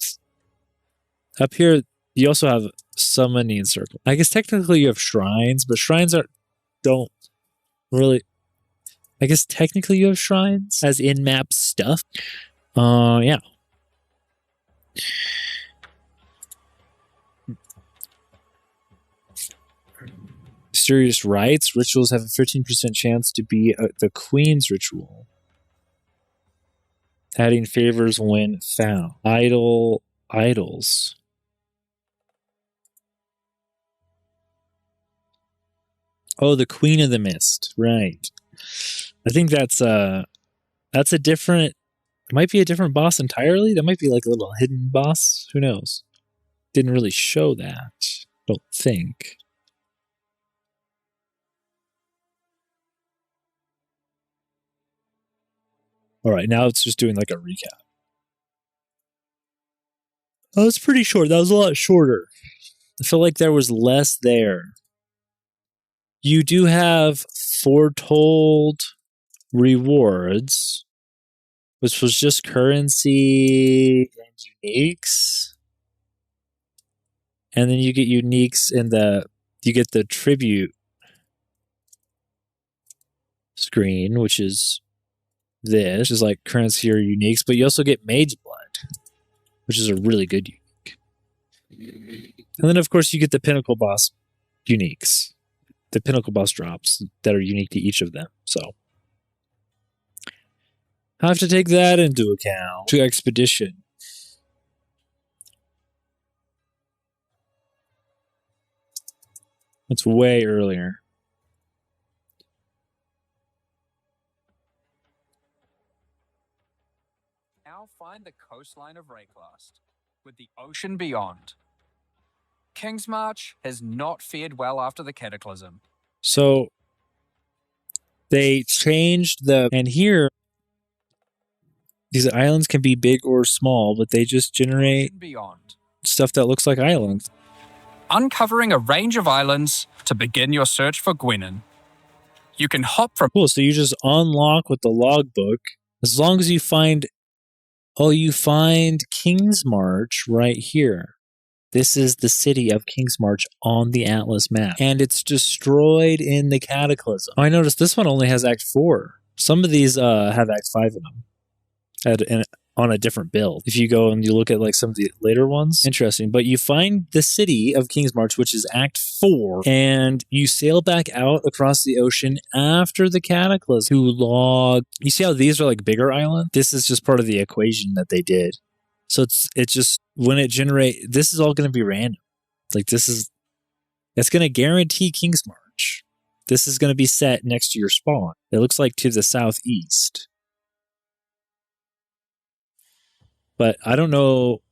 Up here, you also have Summoning Circle. I guess technically you have shrines, but shrines don't really... I guess technically you have shrines as in-map stuff. Yeah. Mysterious rites. Rituals have a 13% chance to be the Queen's ritual. Adding favors when found. Idols. Oh, the Queen of the Mist. Right. I think that's a different... It might be a different boss entirely. That might be like a little hidden boss. Who knows? Didn't really show that. Don't think. All right, now it's just doing like a recap. Oh, it's pretty short. That was a lot shorter. I feel like there was less there. You do have foretold rewards, which was just currency and uniques. And then you get uniques in you get the tribute screen, which is this, which is like currency or uniques, but you also get mage blood, which is a really good unique. And then of course you get the pinnacle boss uniques, the pinnacle boss drops that are unique to each of them. So I have to take that into account. To expedition. It's way earlier. combine the coastline of Rayclast with the ocean beyond, Kingsmarch has not fared well after the Cataclysm. So they changed and here these islands can be big or small, but they just generate Beyond. Stuff that looks like islands. Uncovering a range of islands to begin your search for Gwenin. You can hop from... Cool, so you just unlock with the logbook. As long as you find... Oh, you find Kingsmarch right here. This is the city of Kingsmarch on the Atlas map. And it's destroyed in the Cataclysm. Oh, I noticed this one only has Act 4. Some of these have Act 5 in them. On a different build. If you go and you look at like some of the later ones, interesting. But you find the city of Kingsmarch, which is Act 4, and you sail back out across the ocean after the Cataclysm to log. You see how these are like bigger islands? This is just part of the equation that they did. So it's just when it this is all going to be random. Like it's going to guarantee Kingsmarch. This is going to be set next to your spawn. It looks like to the southeast. But I don't know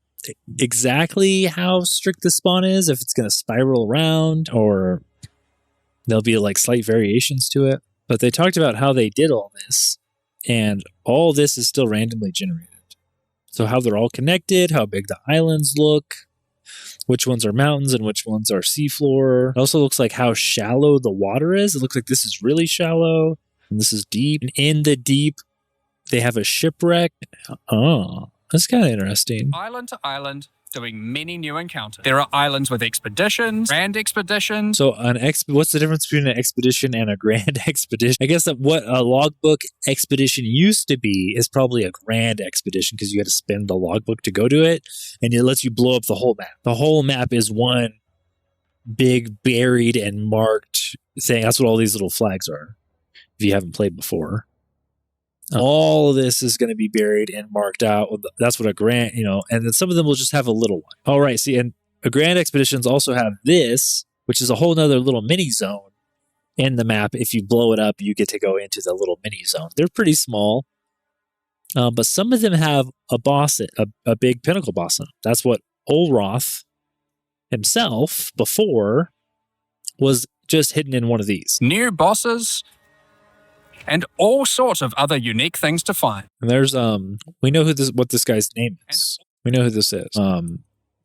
exactly how strict the spawn is, if it's going to spiral around or there'll be like slight variations to it. But they talked about how they did all this, and all this is still randomly generated. So how they're all connected, how big the islands look, which ones are mountains and which ones are seafloor. It also looks like how shallow the water is. It looks like this is really shallow and this is deep. And in the deep, they have a shipwreck. Oh. That's kind of interesting. Island to island, doing many new encounters. There are islands with expeditions, grand expeditions. So what's the difference between an expedition and a grand expedition? I guess that what a logbook expedition used to be is probably a grand expedition because you had to spend the logbook to go to it, and it lets you blow up the whole map. The whole map is one big buried and marked thing. That's what all these little flags are, if you haven't played before. All of this is going to be buried and marked out. That's what a grand, and then some of them will just have a little one. All right, see, and a grand expeditions also have this, which is a whole nother little mini zone in the map. If you blow it up, you get to go into the little mini zone. They're pretty small, but some of them have a boss, a big pinnacle boss in them. That's what Olroth himself before was just hidden in one of these. New bosses and all sorts of other unique things to find. And there's we know what this guy's name is. We know who this is.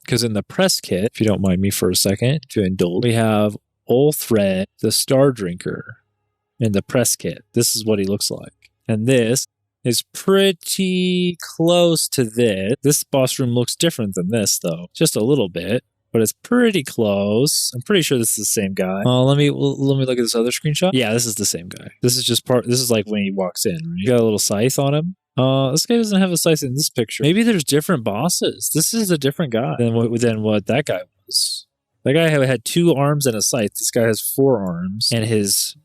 Because in the press kit, if you don't mind me for a second to indulge, we have Ulthred, the Star Drinker, in the press kit. This is what he looks like. And this is pretty close to this. This boss room looks different than this, though. Just a little bit. But it's pretty close. I'm pretty sure this is the same guy. Let me look at this other screenshot. Yeah, this is the same guy. This is like when he walks in. Right? You got a little scythe on him. This guy doesn't have a scythe in this picture. Maybe there's different bosses. This is a different guy than what that guy was. That guy had 2 arms and a scythe. This guy has 4 arms, and his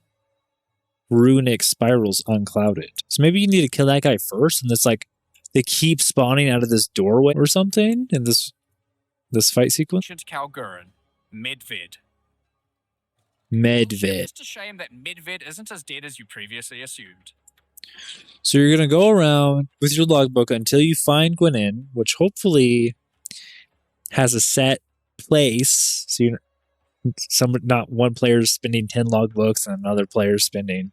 runic spiral's unclouded. So maybe you need to kill that guy first, and it's like they keep spawning out of this doorway or something in this fight sequence. Kalgurin, Medved. Medved. It's just a shame that Medved isn't as dead as you previously assumed. So you're going to go around with your logbook until you find Gwenin, which hopefully has a set place. So not one player's spending 10 logbooks and another player's spending,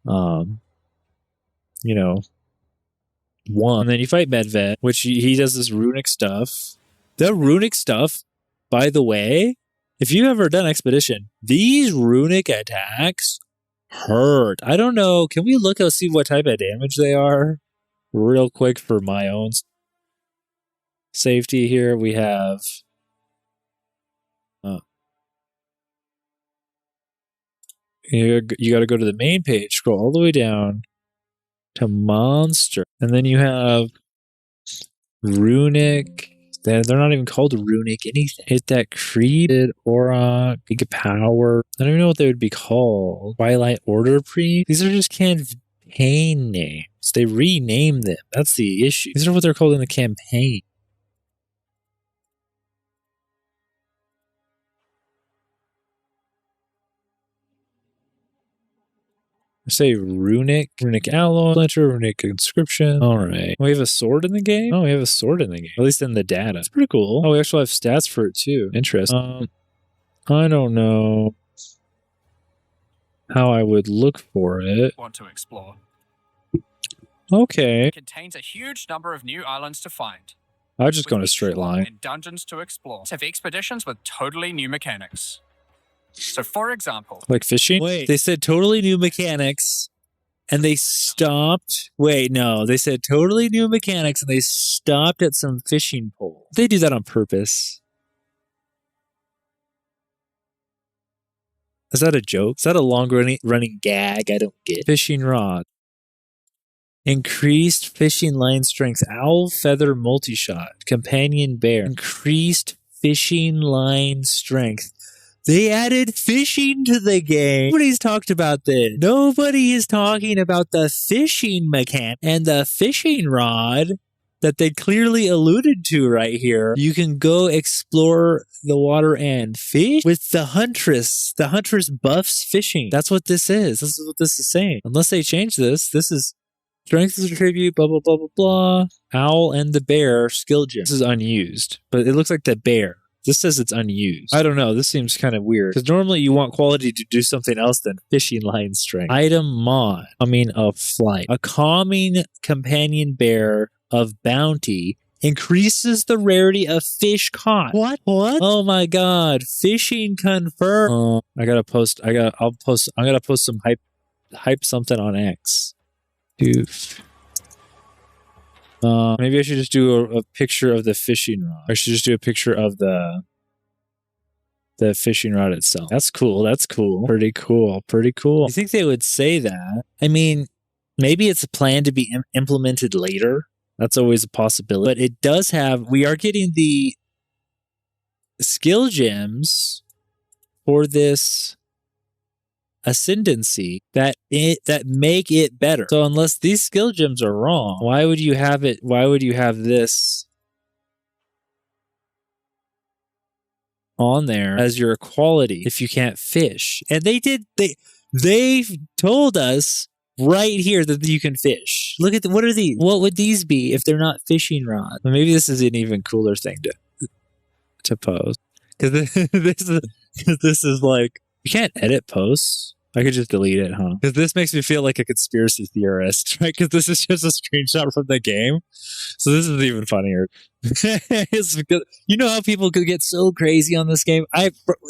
one. And then you fight Medved, which he does this runic stuff. The runic stuff, by the way, if you've ever done Expedition, these runic attacks hurt. I don't know. Can we look and see what type of damage they are real quick for my own safety here? We have you got to go to the main page, scroll all the way down to monster, and then you have runic. They're not even called runic anything. Hit that creed, aura, big power. I don't even know what they would be called. Twilight Order Pre. These are just campaign names. They rename them. That's the issue. These are what they're called in the campaign. Say runic alloy, splinter, runic inscription. All right. We have a sword in the game? Oh, we have a sword in the game. At least in the data. It's pretty cool. Oh, we actually have stats for it too. Interesting. I don't know how I would look for it. Want to explore. Okay. It contains a huge number of new islands to find. I'll just go in a with straight each one line. And dungeons to explore. Have expeditions with totally new mechanics. So, for example, Like fishing? Wait, they said totally new mechanics and they stopped. Wait, no, they said totally new mechanics and they stopped at some fishing pole. They do that on purpose. Is that a joke? Is that a long running gag? I don't get. Fishing rod. Increased fishing line strength. Owl feather multi-shot. Companion bear. Increased fishing line strength. They added fishing to the game. Nobody's talked about this. Nobody is talking about the fishing mechanic and the fishing rod that they clearly alluded to right here. You can go explore the water and fish with the huntress. The huntress buffs fishing. That's what this is. This is what this is saying. Unless they change this, this is strength is a tribute, blah, blah, blah, blah, blah. Owl and the bear skill gem. This is unused, but it looks like the bear. This says it's unused. I don't know. This seems kind of weird. Because normally you want quality to do something else than fishing line strength. Item mod. Coming of flight. A calming companion bear of bounty increases the rarity of fish caught. What? Oh my god. Fishing confirmed. I'm gonna post some hype something on X. Doof. Maybe I should just do a picture of the fishing rod. I should just do a picture of the fishing rod itself. That's cool. That's cool. Pretty cool. Pretty cool. You think they would say that? I mean, maybe it's a plan to be implemented later. That's always a possibility. But it does have, we are getting the skill gems for this ascendancy that make it better. So unless these skill gems are wrong, why would you have it? Why would you have this on there as your quality if you can't fish? And they told us right here that you can fish. Look at what are these? What would these be if they're not fishing rods? Well, maybe this is an even cooler thing to post because this is like you can't edit posts. I could just delete it, huh? Because this makes me feel like a conspiracy theorist, right? Because this is just a screenshot from the game. So this is even funnier. It's because, you know how people could get so crazy on this game?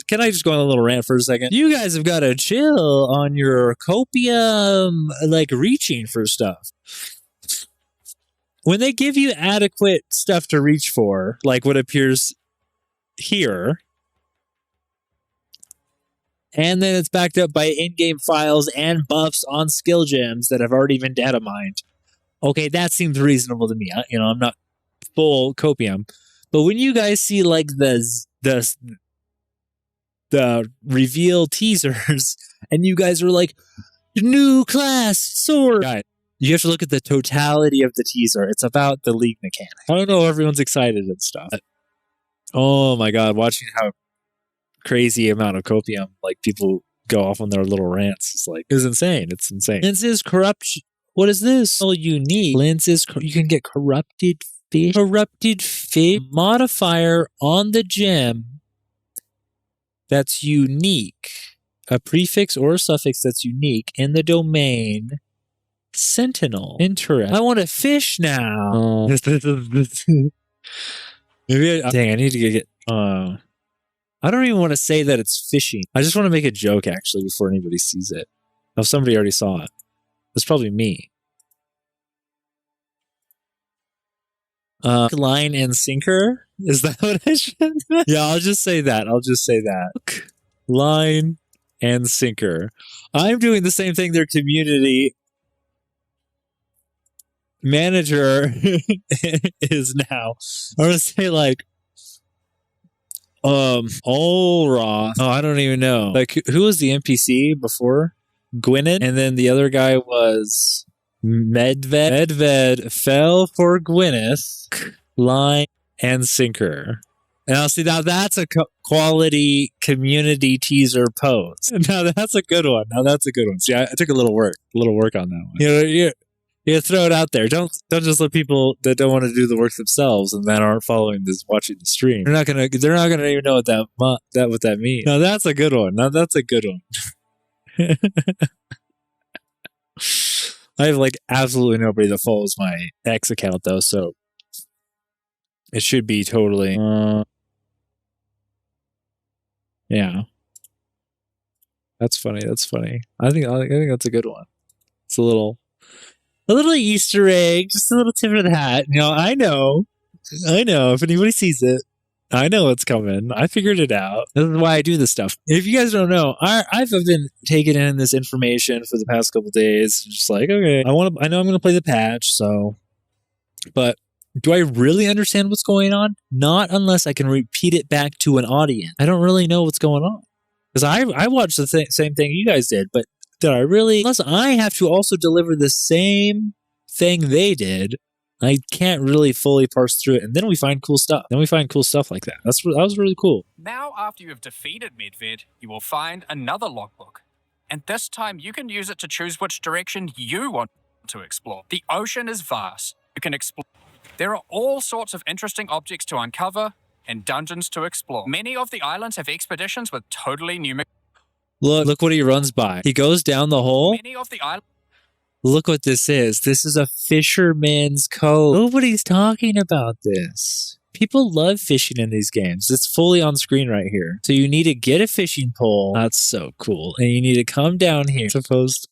Can I just go on a little rant for a second? You guys have got to chill on your copium, like reaching for stuff. When they give you adequate stuff to reach for, like what appears here, and then it's backed up by in-game files and buffs on skill gems that have already been data mined. Okay, that seems reasonable to me. I'm not full copium. But when you guys see like the reveal teasers and you guys are like, new class, sword. Guys, you have to look at the totality of the teaser. It's about the league mechanic. I don't know, everyone's excited and stuff. Oh my god, watching how crazy amount of copium like people go off on their little rants is insane. It's insane. Lens is corruption. What is this? Oh, unique. Lens is you can get corrupted fish. Corrupted fish modifier on the gem that's unique. A prefix or a suffix that's unique in the domain Sentinel. Interesting. I want to fish now. Maybe dang, I need to get I don't even want to say that it's fishing. I just want to make a joke, actually, before anybody sees it. If somebody already saw it. It's probably me. Line and sinker? Is that what I should? Yeah, I'll just say that. Line and sinker. I'm doing the same thing their community manager is now. I'm going to say Olroth. Oh, I don't even know. Like, who was the NPC before? Gwyneth? And then the other guy was Medved. Medved fell for Gwyneth, line, and sinker. Now, see, now that's a quality community teaser post. Now that's a good one. Now that's a good one. See, I took a little work on that one. You throw it out there. Don't just let people that don't want to do the work themselves and that aren't following this, watching the stream. They're not gonna even know what that means. Now that's a good one. Now that's a good one. I have like absolutely nobody that follows my X account though, so it should be totally. Yeah, that's funny. That's funny. I think that's a good one. It's a little Easter egg, just a little tip of the hat. You know, I know. If anybody sees it, I know it's coming. I figured it out. This is why I do this stuff. If you guys don't know, I've been taking in this information for the past couple days. Just like, okay, I know I'm going to play the patch. So, but do I really understand what's going on? Not unless I can repeat it back to an audience. I don't really know what's going on because I watched the same thing you guys did, but did I really? Unless I have to also deliver the same thing they did, I can't really fully parse through it. And then we find cool stuff. Like that. That was really cool. Now, after you have defeated Medved, you will find another logbook. And this time, you can use it to choose which direction you want to explore. The ocean is vast. You can explore. There are all sorts of interesting objects to uncover and dungeons to explore. Many of the islands have expeditions with totally new... Look what he runs by. He goes down the hole. Many of the islands... Look what this is. This is a fisherman's cove. Nobody's talking about this. People love fishing in these games. It's fully on screen right here. So you need to get a fishing pole. That's so cool. And you need to come down here to post.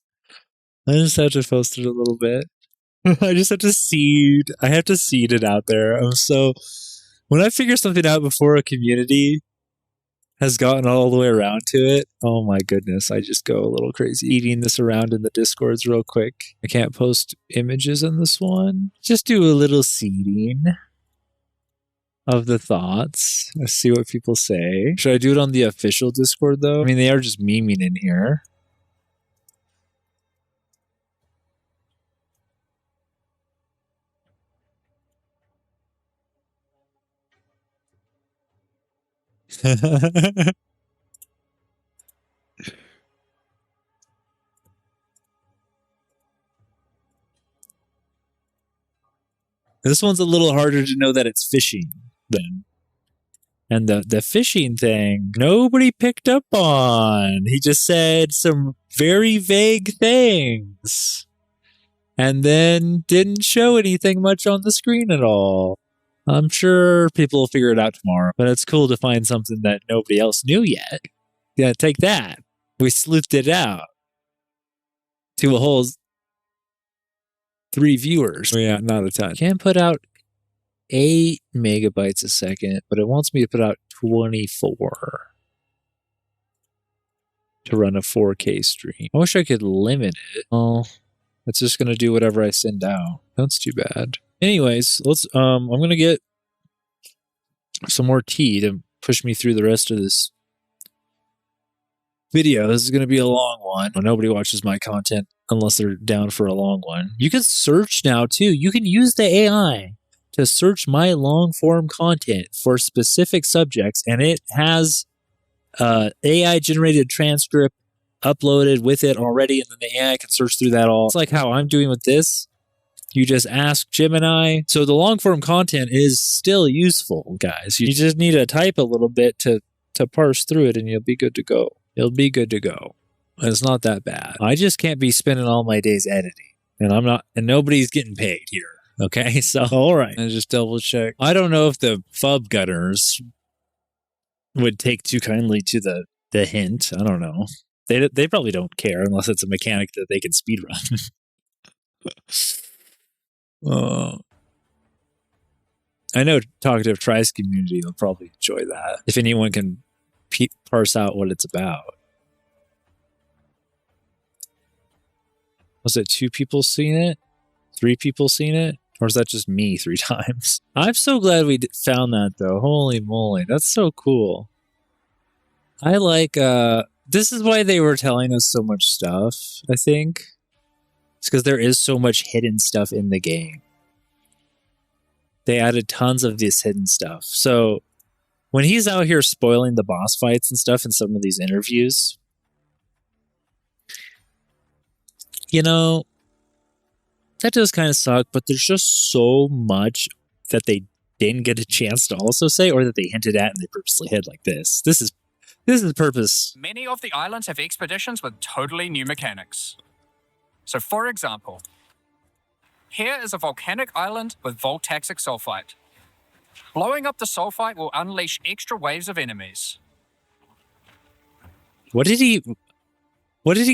I just have to post it a little bit. I just have to seed. I have to seed it out there. When I figure something out before a community has gotten all the way around to it, oh my goodness, I just go a little crazy. Eating this around in the Discords real quick. I can't post images in this one. Just do a little seeding of the thoughts. Let's see what people say. Should I do it on the official Discord though? I mean, they are just memeing in here. This one's a little harder to know that it's fishing then. And the fishing thing, nobody picked up on. He just said some very vague things. And then didn't show anything much on the screen at all. I'm sure people will figure it out tomorrow. But it's cool to find something that nobody else knew yet. Yeah, take that. We sleuthed it out to a whole 3 viewers. Oh, yeah, not a ton. Can put out 8 megabytes a second, but it wants me to put out 24 to run a 4K stream. I wish I could limit it. Oh, it's just going to do whatever I send out. That's too bad. Anyways, I'm going to get some more tea to push me through the rest of this video. This is going to be a long one. Nobody watches my content unless they're down for a long one. You can search now too. You can use the AI to search my long form content for specific subjects, and it has AI generated transcript uploaded with it already, and then the AI can search through that all. It's like how I'm doing with this. You just ask Gemini. So the long form content is still useful, guys. You just need to type a little bit to parse through it, and you'll be good to go. It'll be good to go. It's not that bad. I just can't be spending all my days editing, and nobody's getting paid here. Okay, so all right. I just double check. I don't know if the FUB gunners would take too kindly to the hint. I don't know. They probably don't care unless it's a mechanic that they can speedrun. I know Talkative Tries community will probably enjoy that. If anyone can parse out what it's about. Was it 2 people seen it? 3 people seen it? Or is that just me 3 times? I'm so glad we found that though. Holy moly. That's so cool. I like, this is why they were telling us so much stuff, I think. It's because there is so much hidden stuff in the game. They added tons of this hidden stuff. So when he's out here spoiling the boss fights and stuff in some of these interviews, you know, that does kind of suck, but there's just so much that they didn't get a chance to also say, or that they hinted at and they purposely hid like this. This is the purpose. Many of the islands have expeditions with totally new mechanics. So for example, here is a volcanic island with voltaxic sulfite. Blowing up the sulfite will unleash extra waves of enemies. What did he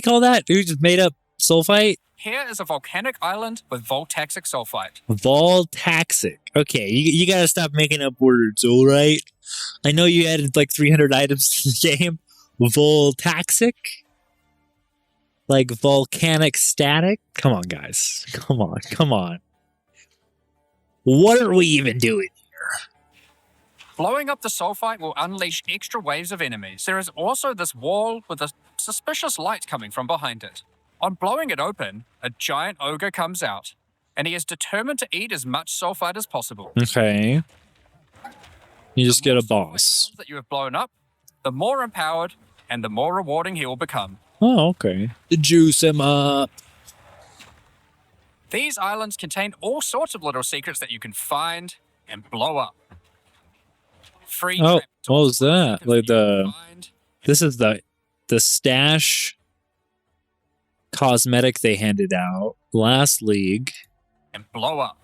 call that? He just made up sulfite? Here is a volcanic island with voltaxic sulfite. Voltaxic. Okay, you gotta stop making up words, alright? I know you added like 300 items to the game. Voltaxic? Like volcanic static? Come on, guys. Come on. What are we even doing here? Blowing up the sulfite will unleash extra waves of enemies. There is also this wall with a suspicious light coming from behind it. On blowing it open, a giant ogre comes out, and he is determined to eat as much sulfite as possible. Okay. You just get a The more sulfite boss. mounds that you have blown up, the more empowered and the more rewarding he will become. Oh, okay. Juice him up. These islands contain all sorts of little secrets that you can find and blow up. Free Oh, trap what was that? tokens Like that you can the find this is the stash cosmetic they handed out last league. and blow up.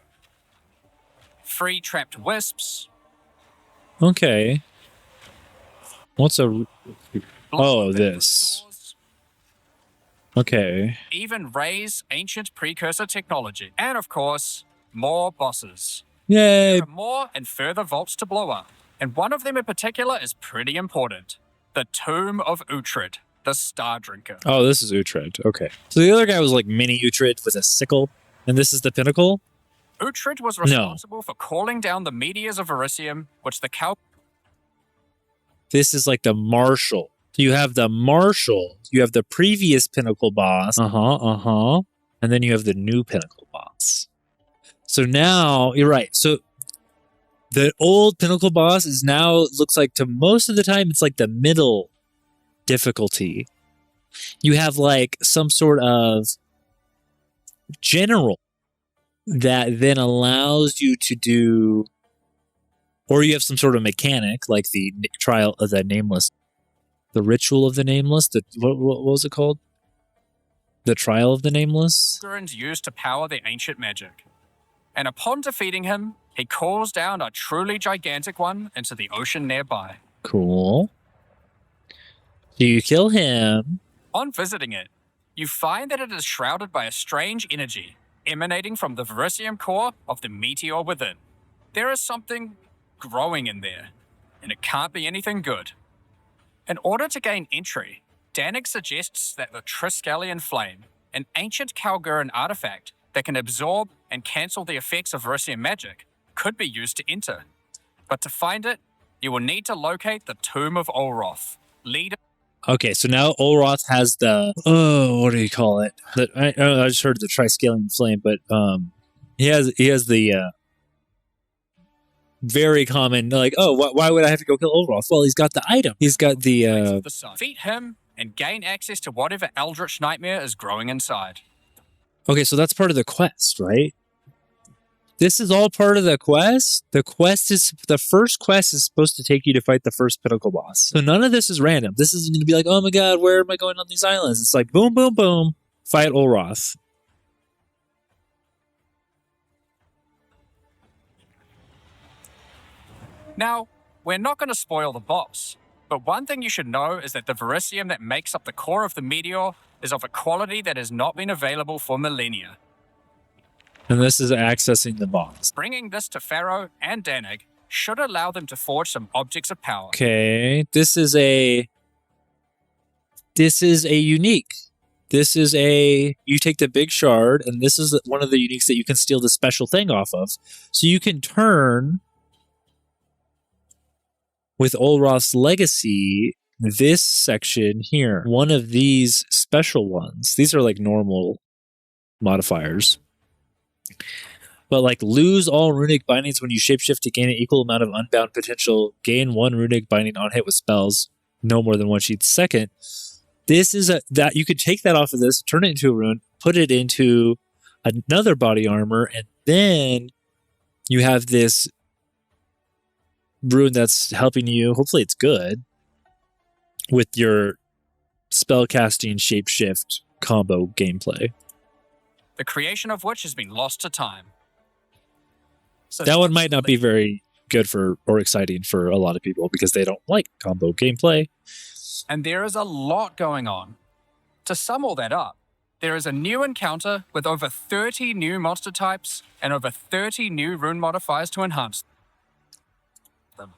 Free trapped wisps. Okay. What's a blow Oh, up this. doors, okay. even raise ancient precursor technology. And of course, more bosses. Yay. There are more and further vaults to blow up. And one of them in particular is pretty important. The Tomb of Uhtred, the Star Drinker. Oh, this is Uhtred. Okay. So the other guy was like mini Uhtred with a sickle, and this is the pinnacle? Uhtred was responsible for calling down the meteors of Verisium, which the Cal... This is like the marshal. You have the marshal, you have the previous pinnacle boss. And then you have the new pinnacle boss. So now, you're right. So the old pinnacle boss is now, looks like to most of the time, it's like the middle difficulty. You have like some sort of general that then allows you to do, or you have some sort of mechanic like the trial of the Nameless, the ritual of the Nameless. What was it called? The trial of the Nameless. Gurins used to power the ancient magic. And upon defeating him, he calls down a truly gigantic one into the ocean nearby. Cool. So you kill him. On visiting it, you find that it is shrouded by a strange energy emanating from the Verisium core of the meteor within. There is something growing in there, and it can't be anything good. In order to gain entry, Danig suggests that the Triskelion Flame, an ancient Kalgurin artifact that can absorb and cancel the effects of Verisium magic, could be used to enter. But to find it, you will need to locate the Tomb of Olroth, leader... Okay, so now Olroth has the, what do you call it? I just heard the Triskelion Flame, but he has the very common, like, why would I have to go kill Olroth? Well, he's got the item. He's got the Defeat him and gain access to whatever eldritch nightmare is growing inside. okay, so that's part of the quest, right? This is all part of the quest. The first quest is supposed to take you to fight the first pinnacle boss. So none of this is random. This isn't going to be like, oh my god, where am I going on these islands? It's like boom, boom, boom, fight Olroth. Now, we're not going to spoil the boss, but one thing you should know is that the Verisium that makes up the core of the meteor is of a quality that has not been available for millennia. And this is accessing the boss. Bringing this to Pharaoh and Danig should allow them to forge some objects of power. Okay, this is a unique. You take the big shard, and this is one of the uniques that you can steal the special thing off of. So you can turn, with Olroth's legacy, this section here, one of these special ones. These are like normal modifiers. But like lose all runic bindings when you shapeshift to gain an equal amount of unbound potential. Gain 1 runic binding on hit with spells, no more than 1 sheet second. This is that you could take that off of this, turn it into a rune, put it into another body armor, and then you have this rune that's helping you. Hopefully, it's good with your spellcasting shapeshift combo gameplay. The creation of which has been lost to time. So That one might not be very good for or exciting for a lot of people because they don't like combo gameplay. And there is a lot going on. To sum all that up, there is a new encounter with over 30 new monster types and over 30 new rune modifiers to enhance them.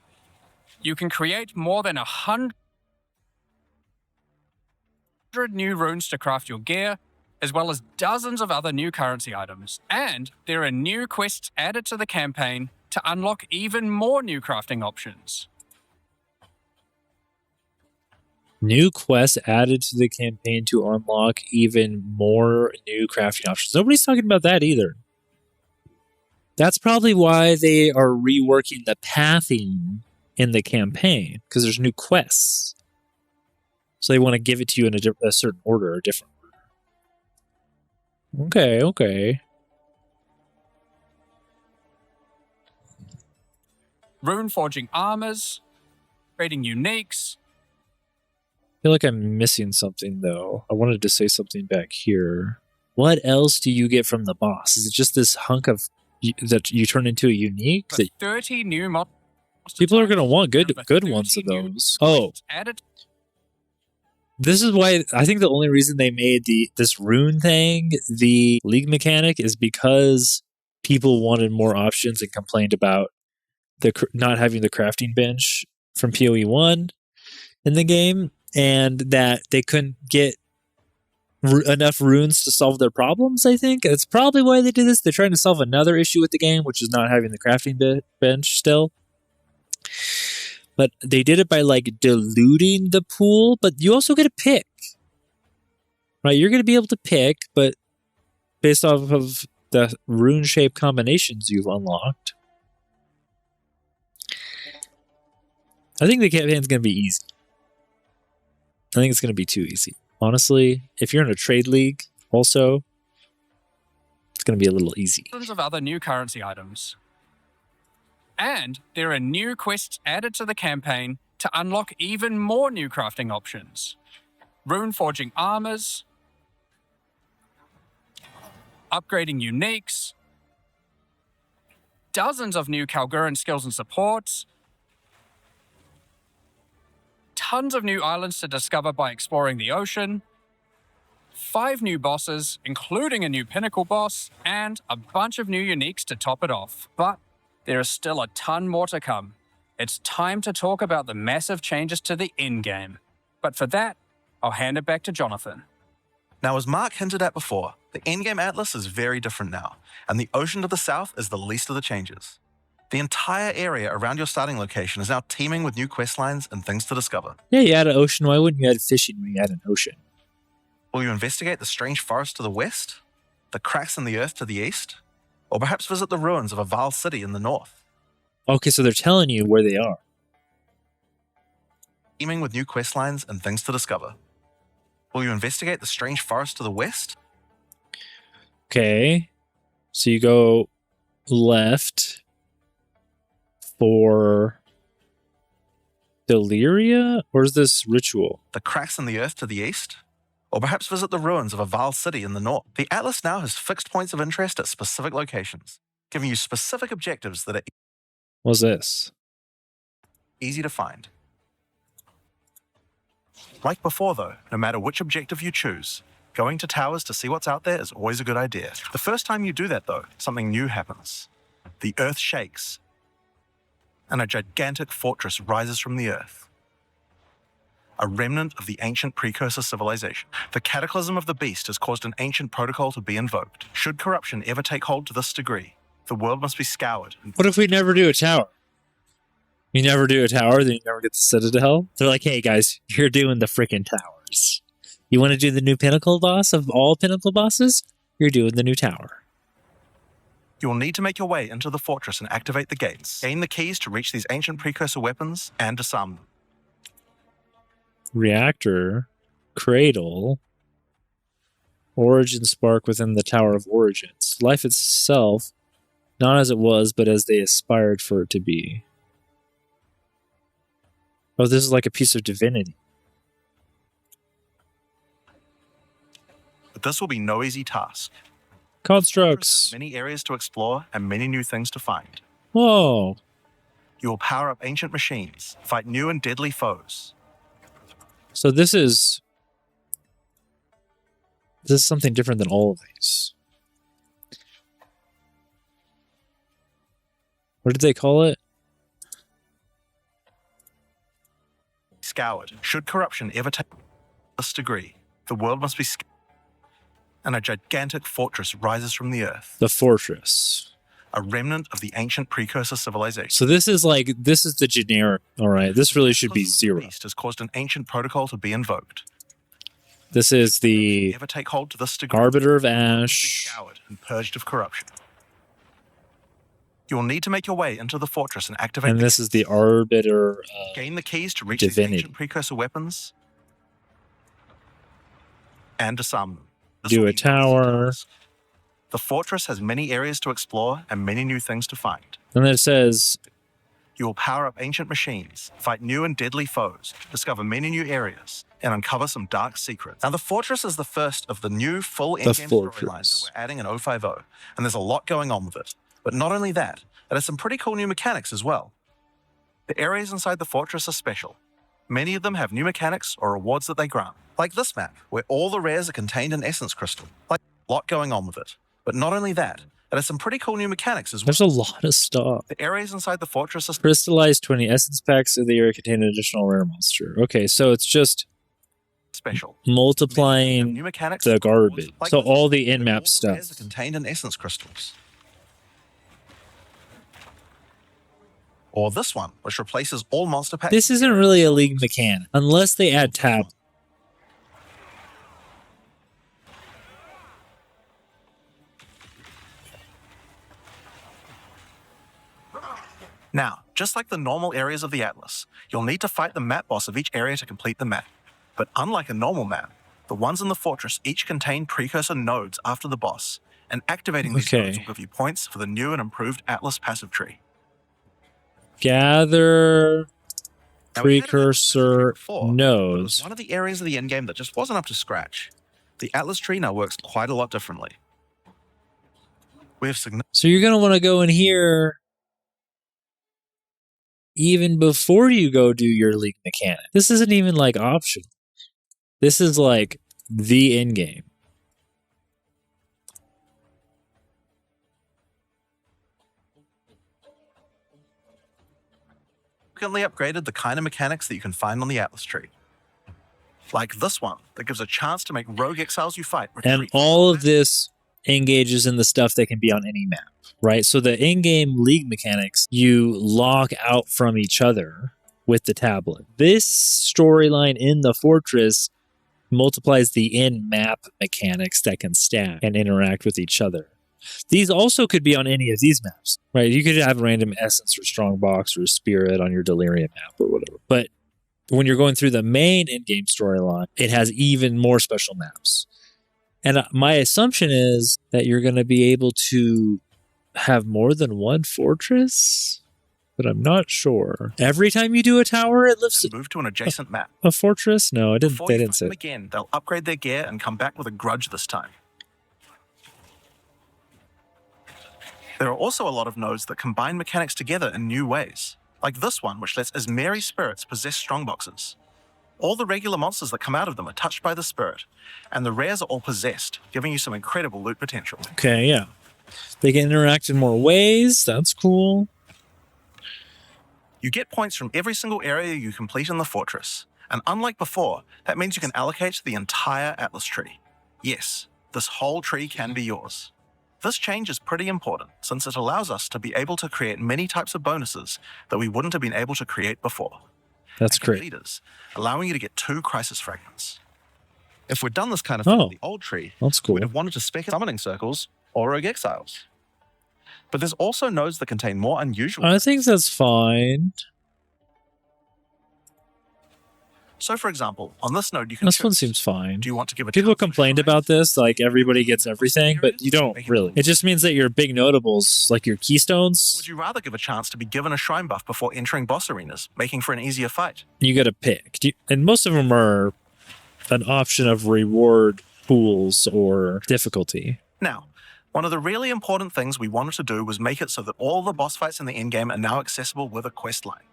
You can create more than 100 new runes to craft your gear, as well as dozens of other new currency items. And there are new quests added to the campaign to unlock even more new crafting options. New quests added to the campaign to unlock even more new crafting options. Nobody's talking about that either. That's probably why they are reworking the pathing in the campaign, because there's new quests. So they want to give it to you in a certain order or different order. Okay. Rune forging armors, creating uniques. I feel like I'm missing something, though. I wanted to say something back here. What else do you get from the boss? Is it just this hunk of that you turn into a unique? That 30 new monster people are going to types want and over good 30 ones of new those. Oh, quests added. this is why I think the only reason they made this rune thing the league mechanic is because people wanted more options and complained about not having the crafting bench from PoE1 in the game, and that they couldn't get enough runes to solve their problems. I think that's probably why they did this. They're trying to solve another issue with the game, which is not having the crafting bench still. But they did it by like diluting the pool, but you also get to pick. Right? You're going to be able to pick, but based off of the rune shape combinations you've unlocked. I think the campaign's going to be easy. I think it's going to be too easy. Honestly, if you're in a trade league also, it's going to be a little easy. Dozens of other new currency items. And there are new quests added to the campaign to unlock even more new crafting options. Rune forging armors, upgrading uniques, dozens of new Kalguran skills and supports, tons of new islands to discover by exploring the ocean, 5 new bosses, including a new pinnacle boss, and a bunch of new uniques to top it off. But there is still a ton more to come. It's time to talk about the massive changes to the endgame. But for that, I'll hand it back to Jonathan. Now, as Mark hinted at before, the endgame atlas is very different now, and the ocean to the south is the least of the changes. The entire area around your starting location is now teeming with new quest lines and things to discover. Yeah, you add an ocean. Why wouldn't you add fishing when you add an ocean? Will you investigate the strange forest to the west? The cracks in the earth to the east? Or perhaps visit the ruins of a vile city in the north? Okay, so they're telling you where they are. Teeming with new quest lines and things to discover. Will you investigate the strange forest to the west? Okay, so you go left for Delirium, or is this ritual? The cracks in the earth to the east? Or perhaps visit the ruins of a vile city in the north? The atlas now has fixed points of interest at specific locations, giving you specific objectives that are What's this? easy to find. Like before though, no matter which objective you choose, going to towers to see what's out there is always a good idea. The first time you do that though, something new happens. The earth shakes, and a gigantic fortress rises from the earth. A remnant of the ancient precursor civilization. The cataclysm of the beast has caused an ancient protocol to be invoked. Should corruption ever take hold to this degree, the world must be scoured. What if we never do a tower? You never do a tower, then you never get the Citadel? They're like, hey guys, you're doing the freaking towers. You want to do the new pinnacle boss of all pinnacle bosses? You're doing the new tower. You will need to make your way into the fortress and activate the gates. Gain the keys to reach these ancient precursor weapons and disarm them. Reactor, Cradle, Origin Spark within the Tower of Origins. Life itself, not as it was, but as they aspired for it to be. Oh, this is like a piece of divinity. But this will be no easy task. Constructs. Many areas to explore and many new things to find. Whoa. You will power up ancient machines, fight new and deadly foes. So this is something different than all of these. What did they call it? Scoured. Should corruption ever take this degree, the world must be scoured, and a gigantic fortress rises from the earth. The fortress. A remnant of the ancient precursor civilization. So this is the generic. All right, this really should be 0. The beast has caused an ancient protocol to be invoked. This is the ever take hold to this degree, Arbiter of be Ash. scoured and purged of corruption. You will need to make your way into the fortress and activate. And this is the Arbiter. Gain the keys to reach Divinity. these ancient precursor weapons and disarm them. This Do will a be no easy tower. task. The fortress has many areas to explore and many new things to find. And then it says You will power up ancient machines, fight new and deadly foes, discover many new areas, and uncover some dark secrets. Now, the fortress is the first of the new full endgame storylines that we're adding in 0.5, and there's a lot going on with it. But not only that, it has some pretty cool new mechanics as well. The areas inside the fortress are special. Many of them have new mechanics or rewards that they grant. Like this map, where all the rares are contained in Essence Crystal. Like a lot going on with it. But not only that, it has some pretty cool new mechanics as well. there's a lot of stuff. The areas inside the fortress are Crystallized 20 essence packs of the area contain an additional rare monster. Okay, so it's just special. multiplying New mechanics the garbage. like So this, all the where in-map all the stuff. rares are contained in Essence Crystals. Or this one, which replaces all monster packs. This isn't really a league mechanic, unless they add tab. Now, just like the normal areas of the Atlas, you'll need to fight the map boss of each area to complete the map. But unlike a normal map, the ones in the fortress each contain precursor nodes after the boss, and activating these nodes will give you points for the new and improved Atlas passive tree. Gather Now, we had an Atlas precursor passive tree before, but it nodes. was one of the areas of the endgame that just wasn't up to scratch. The Atlas tree now works quite a lot differently. We have So you're going to want to go in here even before you go do your league mechanic. This isn't even like optional. This is like the end game. significantly upgraded the kind of mechanics that you can find on the Atlas tree. Like this one, that gives a chance to make rogue exiles you fight. And all of this engages in the stuff that can be on any map, right? So the in-game league mechanics, you log out from each other with the tablet. This storyline in the fortress multiplies the in-map mechanics that can stack and interact with each other. These also could be on any of these maps, right? You could have random essence or strongbox or spirit on your Delirium map or whatever. But when you're going through the main in-game storyline, it has even more special maps. And my assumption is that you're going to be able to have more than one fortress, but I'm not sure. Every time you do a tower, it lifts and move to an adjacent map. A fortress? No, I didn't. Before They you didn't fight say. them again, they'll upgrade their gear and come back with a grudge this time. There are also a lot of nodes that combine mechanics together in new ways, like this one, which lets Asmeri spirits possess strongboxes. All the regular monsters that come out of them are touched by the spirit, and the rares are all possessed, giving you some incredible loot potential. Okay, yeah. They can interact in more ways. That's cool. You get points from every single area you complete in the fortress, and unlike before, that means you can allocate the entire Atlas tree. Yes, this whole tree can be yours. This change is pretty important, since it allows us to be able to create many types of bonuses that we wouldn't have been able to create before. That's great. Leaders, allowing you to get 2 crisis fragments. If we'd done this kind of thing in the old tree, That's cool. we'd have wanted to spec summoning circles or rogue exiles. But there's also nodes that contain more unusual I think that's fine. So, for example, on this node, you can This one choose. seems fine. Do you want to give a People chance to complained shrines, about this, like everybody gets everything, but you don't Make it really. cool. It just means that your big notables, like your keystones, Would you rather give a chance to be given a shrine buff before entering boss arenas, making for an easier fight? you got to pick. And most of them are an option of reward pools or difficulty. Now, one of the really important things we wanted to do was make it so that all the boss fights in the endgame are now accessible with a quest line.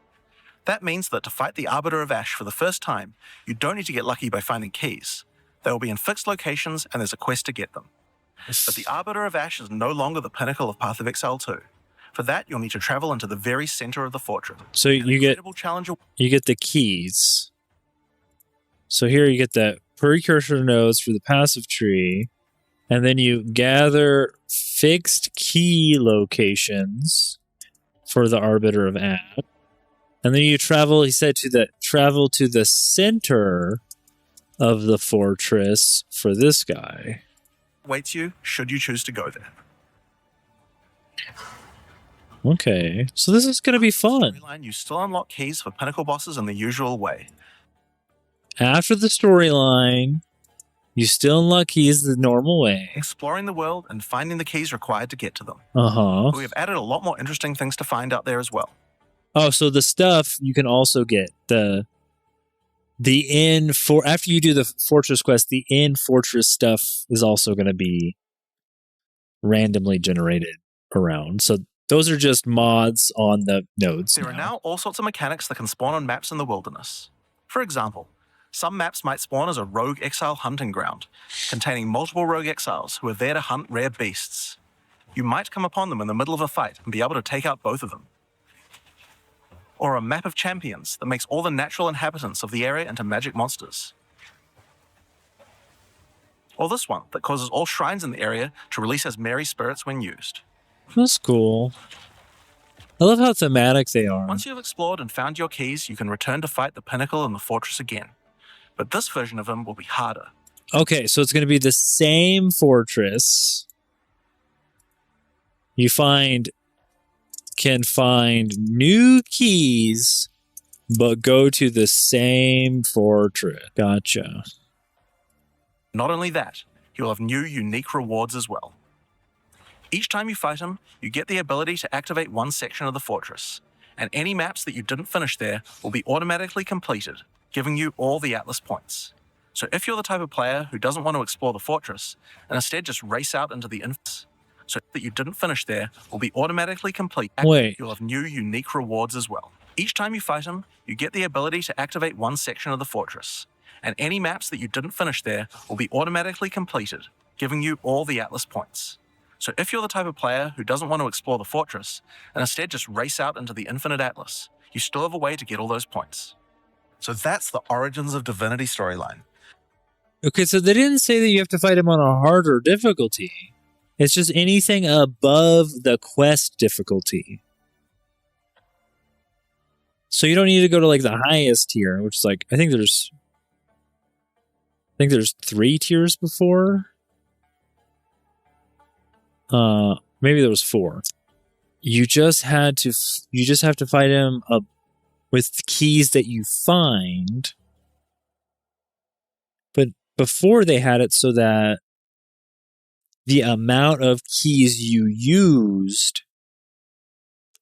That means that to fight the Arbiter of Ash for the first time, you don't need to get lucky by finding keys. They will be in fixed locations and there's a quest to get them. But the Arbiter of Ash is no longer the pinnacle of Path of Exile 2. For that, you'll need to travel into the very center of the fortress. So you get the keys. So here you get the precursor nodes for the passive tree, and then you gather fixed key locations for the Arbiter of Ash. And then you travel, he said, travel to the center of the fortress for this guy. Waits you should you choose to go there. Okay, so this is going to be fun. You still unlock keys for pinnacle bosses in the usual way. After the storyline, you still unlock keys the normal way. Exploring the world and finding the keys required to get to them. Uh-huh. We have added a lot more interesting things to find out there as well. Oh, so the stuff you can also get after you do the fortress quest, the in fortress stuff is also going to be randomly generated around. So those are just mods on the nodes. There are now all sorts of mechanics that can spawn on maps in the wilderness. For example, some maps might spawn as a rogue exile hunting ground, containing multiple rogue exiles who are there to hunt rare beasts. You might come upon them in the middle of a fight and be able to take out both of them. Or a map of champions that makes all the natural inhabitants of the area into magic monsters. Or this one that causes all shrines in the area to release as merry spirits when used. That's cool. I love how thematic they are. Once you have explored and found your keys, you can return to fight the pinnacle and the fortress again. But this version of them will be harder. Okay, so it's going to be the same fortress. You can find new keys, but go to the same fortress. Gotcha. Not only that, you will have new unique rewards as well. Each time you fight him, you get the ability to activate one section of the fortress, and any maps that you didn't finish there will be automatically completed, giving you all the Atlas points. So if you're the type of player who doesn't want to explore the fortress, and instead just race out into the so that you didn't finish there will be automatically complete. Wait. You'll have new unique rewards as well. Each time you fight him, you get the ability to activate one section of the fortress, and any maps that you didn't finish there will be automatically completed, giving you all the Atlas points. So if you're the type of player who doesn't want to explore the fortress, and instead just race out into the infinite Atlas, you still have a way to get all those points. So that's the Origins of Divinity storyline. Okay, so they didn't say that you have to fight him on a harder difficulty. It's just anything above the quest difficulty. So you don't need to go to like the highest tier, which is like I think there's 3 tiers before. Maybe there was 4. You just have to fight him with keys that you find. But before they had it so that the amount of keys you used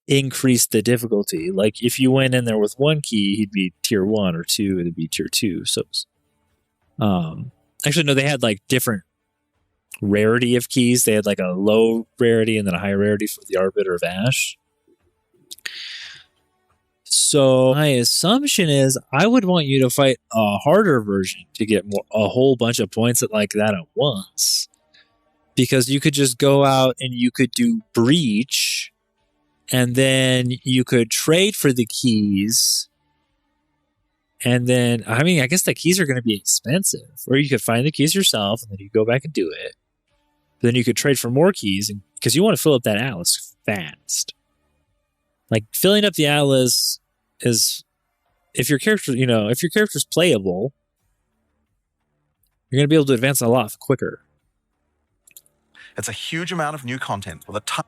increased the difficulty. Like if you went in there with 1 key, he'd be tier 1, or 2, it'd be tier 2. So, actually, no, they had like different rarity of keys. They had like a low rarity and then a high rarity for the Arbiter of Ash. So my assumption is I would want you to fight a harder version to get a whole bunch of points like that at once. Because you could just go out and you could do Breach, and then you could trade for the keys. And then, I mean, I guess the keys are going to be expensive. Or you could find the keys yourself, and then you go back and do it. Then you could trade for more keys, because you want to fill up that Atlas fast. Like, filling up the Atlas is, if your character's playable, you're going to be able to advance a lot quicker. It's a huge amount of new content with a ton.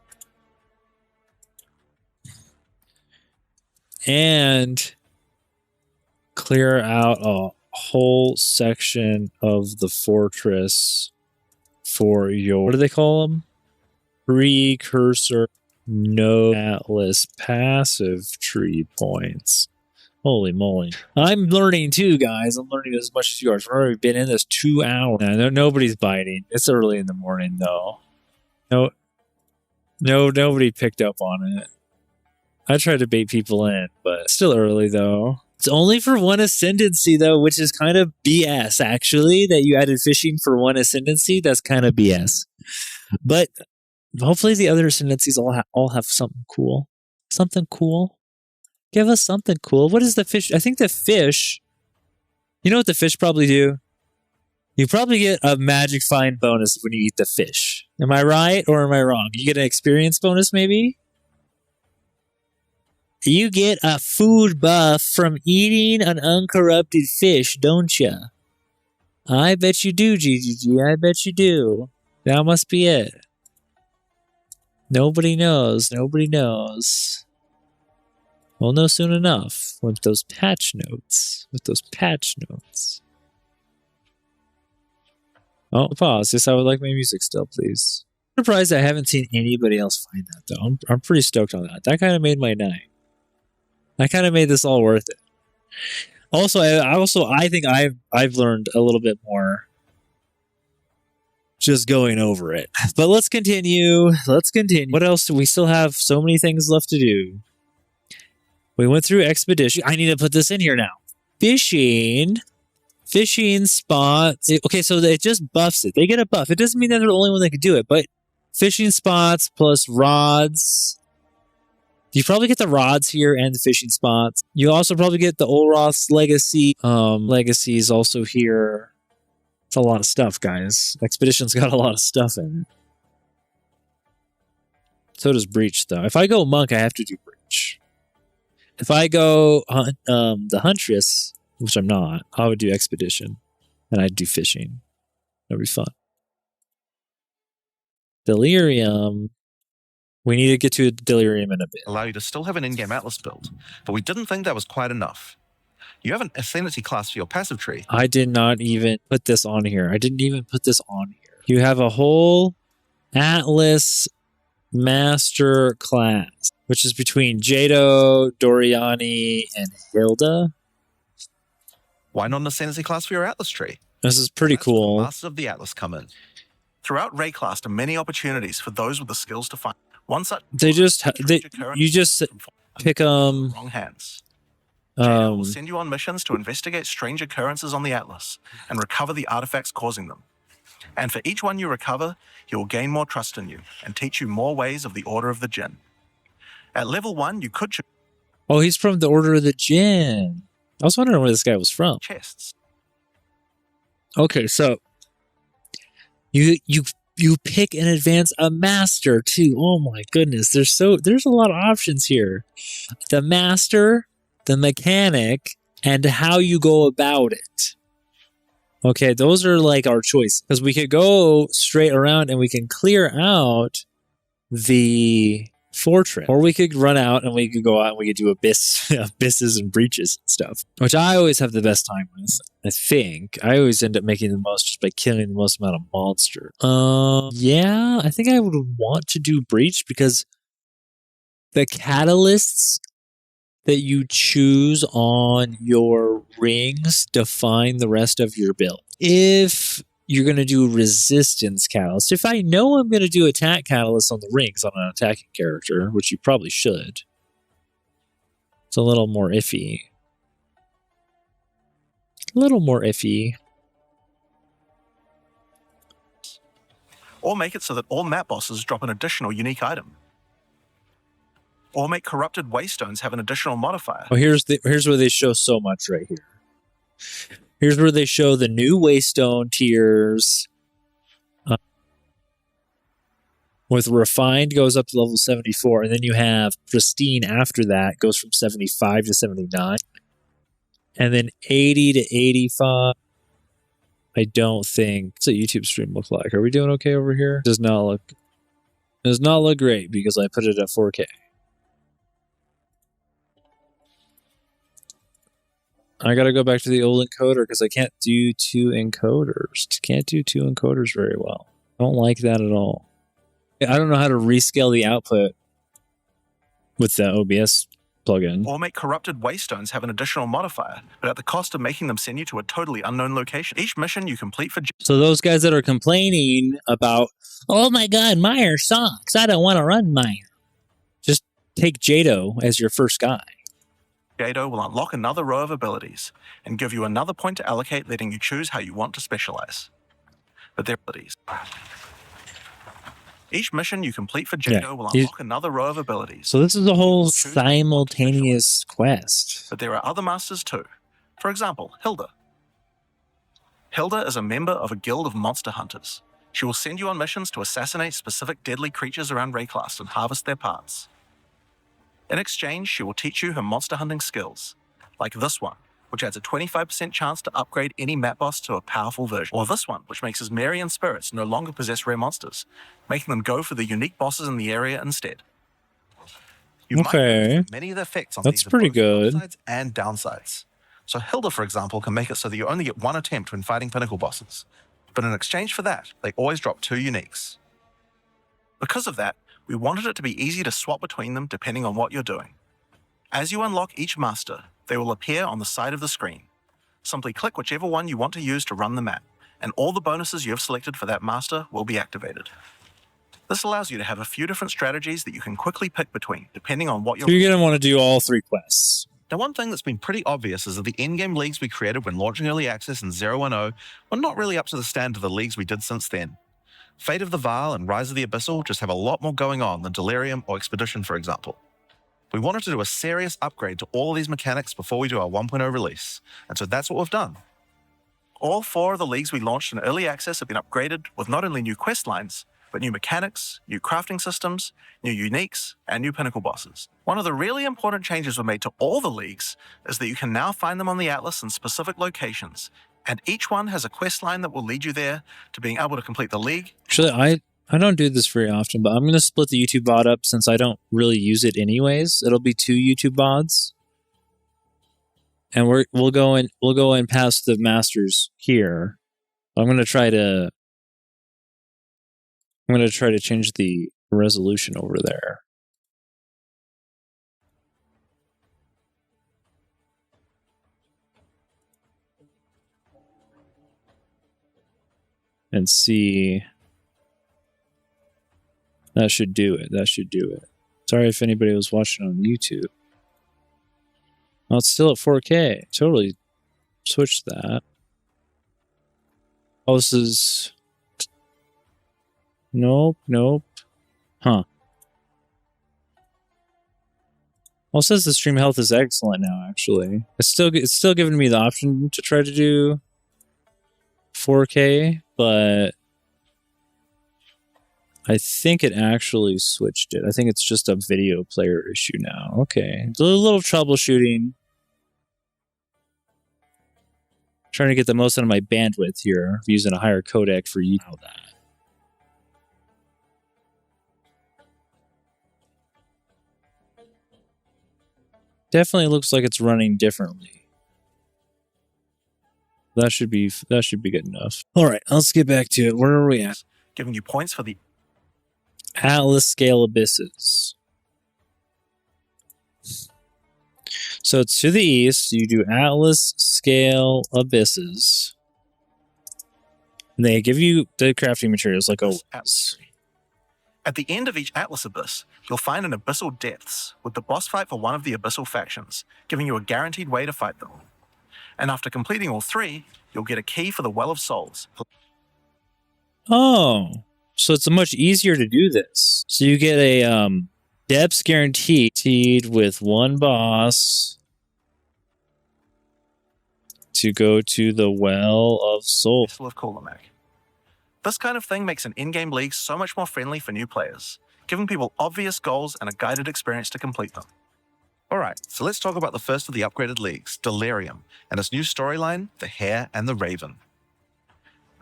and clear out a whole section of the fortress for your, what do they call them? Precursor no Atlas passive tree points. Holy moly. I'm learning too, guys. I'm learning as much as you are. I've already been in this 2 hours. Nobody's biting. It's early in the morning, though. Nobody picked up on it. I tried to bait people in, but still early, though. It's only for 1 ascendancy, though, which is kind of BS, actually, that you added fishing for 1 ascendancy. That's kind of BS. But hopefully the other ascendancies all have something cool. Something cool. Give us something cool. What is the fish? I think the fish, you know what the fish probably do? You probably get a magic find bonus when you eat the fish. Am I right or am I wrong? You get an experience bonus maybe? You get a food buff from eating an uncorrupted fish, don't you? I bet you do, GGG. I bet you do. That must be it. Nobody knows. Nobody knows. We'll know soon enough with those patch notes. Oh, pause. Yes, I would like my music still, please. I'm surprised I haven't seen anybody else find that, though. I'm pretty stoked on that. That kind of made my night. That kind of made this all worth it. Also, I think I've learned a little bit more just going over it. But let's continue. What else? We still have so many things left to do. We went through expedition. I need to put this in here now. Fishing spots. Okay, so it just buffs it. They get a buff. It doesn't mean that they're the only one that can do it, but fishing spots plus rods. You probably get the rods here and the fishing spots. You also probably get the Olroth's legacy. Legacy is also here. It's a lot of stuff, guys. Expedition's got a lot of stuff in it. So does Breach, though. If I go Monk, I have to do Breach. If I go the Huntress, which I'm not, I would do Expedition. And I'd do Fishing. That'd be fun. Delirium. We need to get to Delirium in a bit. Allow you to still have an in-game Atlas build, but we didn't think that was quite enough. You have an Affinity class for your passive tree. I did not even put this on here. You have a whole Atlas Master class, which is between Jado, Doriani, and Hilda. Why not an Ascendancy class for your Atlas tree? This is pretty cool. Masters of the Atlas come in. Throughout Rayclast are many opportunities for those with the skills to find. One such you just pick wrong hands. Jada will send you on missions to investigate strange occurrences on the Atlas and recover the artifacts causing them. And for each one you recover, he will gain more trust in you and teach you more ways of the Order of the Jinn. At level 1, you could choose. Oh, he's from the Order of the Jinn. I was wondering where this guy was from. Chests. Okay, so you pick and advance a master too. Oh my goodness, there's a lot of options here. The master, the mechanic, and how you go about it. Okay, those are like our choice because we could go straight around and we can clear out the fortress, or we could run out and we could go out and we could do abysses and breaches and stuff, which I always have the best time with. I think I always end up making the most just by killing the most amount of monster. Yeah, I think I would want to do breach because the catalysts that you choose on your rings define the rest of your build. If you're going to do resistance catalyst, if I know I'm going to do attack catalyst on the rings on an attacking character, which you probably should, it's a little more iffy. Or make it so that all map bosses drop an additional unique item. Or make corrupted waystones have an additional modifier. Oh, here's where they show so much right here. Here's where they show the new waystone tiers. With refined goes up to level 74, and then you have pristine after that goes from 75 to 79. And then 80 to 85. I don't think. What's a YouTube stream look like? Are we doing okay over here? Does not look great because I put it at 4K. I gotta go back to the old encoder because I can't do two encoders. Can't do two encoders very well. Don't like that at all. I don't know how to rescale the output with the OBS plugin. Or make corrupted waystones have an additional modifier, but at the cost of making them send you to a totally unknown location. Each mission you complete for So those guys that are complaining about, oh my god, Meyer sucks, I don't want to run Meyer. Just take Jado as your first guy. Jado will unlock another row of abilities and give you another point to allocate, letting you choose how you want to specialize. But their abilities. Each mission you complete for Jado will unlock another row of abilities. So this is a whole simultaneous quest. But there are other masters too. For example, Hilda. Hilda is a member of a guild of monster hunters. She will send you on missions to assassinate specific deadly creatures around Rayclast and harvest their parts. In exchange, she will teach you her monster hunting skills, like this one, which adds a 25% chance to upgrade any map boss to a powerful version, or this one, which makes Asmerian spirits no longer possess rare monsters, making them go for the unique bosses in the area instead. You might notice that many of the effects on these are pretty both good. upsides and downsides. So Hilda, for example, can make it so that you only get one attempt when fighting pinnacle bosses. But in exchange for that, they always drop 2 uniques. Because of that, we wanted it to be easy to swap between them depending on what you're doing. As you unlock each master, they will appear on the side of the screen. Simply click whichever one you want to use to run the map, and all the bonuses you have selected for that master will be activated. This allows you to have a few different strategies that you can quickly pick between, depending on what you're... So you're going to want to do all 3 quests. Now, one thing that's been pretty obvious is that the endgame leagues we created when launching Early Access in 0.10 were not really up to the standard of the leagues we did since then. Fate of the Vaal and Rise of the Abyssal just have a lot more going on than Delirium or Expedition, for example. We wanted to do a serious upgrade to all of these mechanics before we do our 1.0 release, and so that's what we've done. All 4 of the leagues we launched in Early Access have been upgraded with not only new quest lines, but new mechanics, new crafting systems, new uniques, and new pinnacle bosses. One of the really important changes we made to all the leagues is that you can now find them on the Atlas in specific locations, and each one has a quest line that will lead you there to being able to complete the league. Actually, I don't do this very often, but I'm going to split the YouTube bot up since I don't really use it anyways. It'll be 2 YouTube bots. And we'll go in past the masters here. I'm going to try to change the resolution over there. And see. That should do it. That should do it. Sorry if anybody was watching on YouTube. Oh, it's still at 4K. Totally switched that. Oh, this is... Nope, nope. Huh. Well, it says the stream health is excellent now, actually. It's still giving me the option to try to do 4K, but I think it actually switched it. I think it's just a video player issue now. Okay. A little troubleshooting. Trying to get the most out of my bandwidth here, using a higher codec for you. That. Definitely looks like it's running differently. That should be good enough. All right, let's get back to it. Where are we at? Giving you points for the Atlas scale abysses. So to the east, you do Atlas scale abysses. And they give you the crafting materials like Atlas. At the end of each Atlas Abyss, you'll find an Abyssal Depths with the boss fight for one of the Abyssal factions, giving you a guaranteed way to fight them. And after completing all 3, you'll get a key for the Well of Souls. Oh, so it's much easier to do this. So you get a depths guaranteed with 1 boss to go to the Well of Souls. Of Kulamak. This kind of thing makes an in-game league so much more friendly for new players, giving people obvious goals and a guided experience to complete them. Alright, so let's talk about the first of the upgraded leagues, Delirium, and its new storyline, The Hare and the Raven.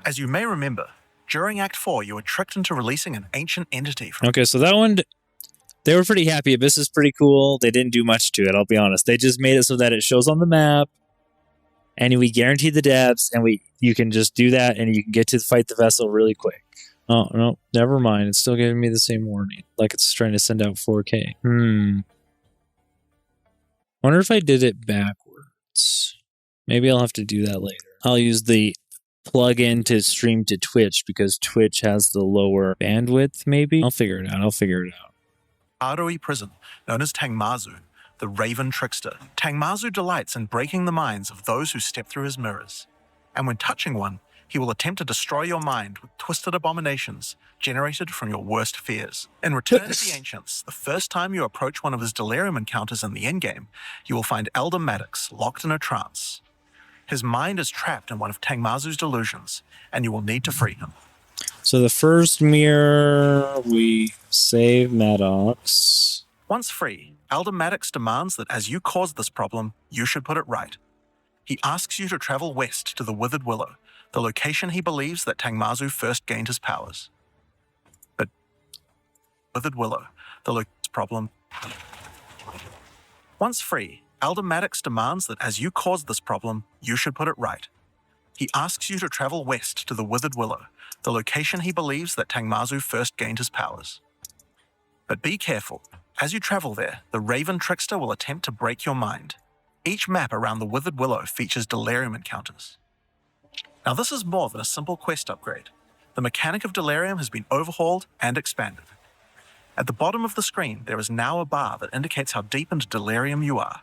As you may remember, during Act 4 you were tricked into releasing an ancient entity from... Okay, so that one, they were pretty happy. Abyss is pretty cool. They didn't do much to it, I'll be honest. They just made it so that it shows on the map. and we guarantee the depths, and you can just do that, and you can get to fight the vessel really quick. Oh, no, never mind. It's still giving me the same warning. Like it's trying to send out 4K. Wonder if I did it backwards. Maybe I'll have to do that later. I'll use the plug-in to stream to Twitch because Twitch has the lower bandwidth, maybe? I'll figure it out. Ardoe prison, known as Tangazu, the Raven Trickster. Tangazu delights in breaking the minds of those who step through his mirrors. And when touching one, he will attempt to destroy your mind with twisted abominations generated from your worst fears. In Return of the Ancients, the first time you approach one of his Delirium encounters in the endgame, you will find Elder Maddox locked in a trance. His mind is trapped in one of Tangazu's delusions, and you will need to free him. So the first mirror, we save Maddox. Once free, Elder Maddox demands that as you caused this problem, you should put it right. He asks you to travel west to the Withered Willow, the location he believes that Tangazu first gained his powers. But Withered Willow, the problem. Once free, Elder Maddox demands that as you caused this problem, you should put it right. He asks you to travel west to the Withered Willow, the location he believes that Tangazu first gained his powers. But be careful. As you travel there, the Raven Trickster will attempt to break your mind. Each map around the Withered Willow features Delirium encounters. Now this is more than a simple quest upgrade. The mechanic of Delirium has been overhauled and expanded. At the bottom of the screen, there is now a bar that indicates how deep into Delirium you are.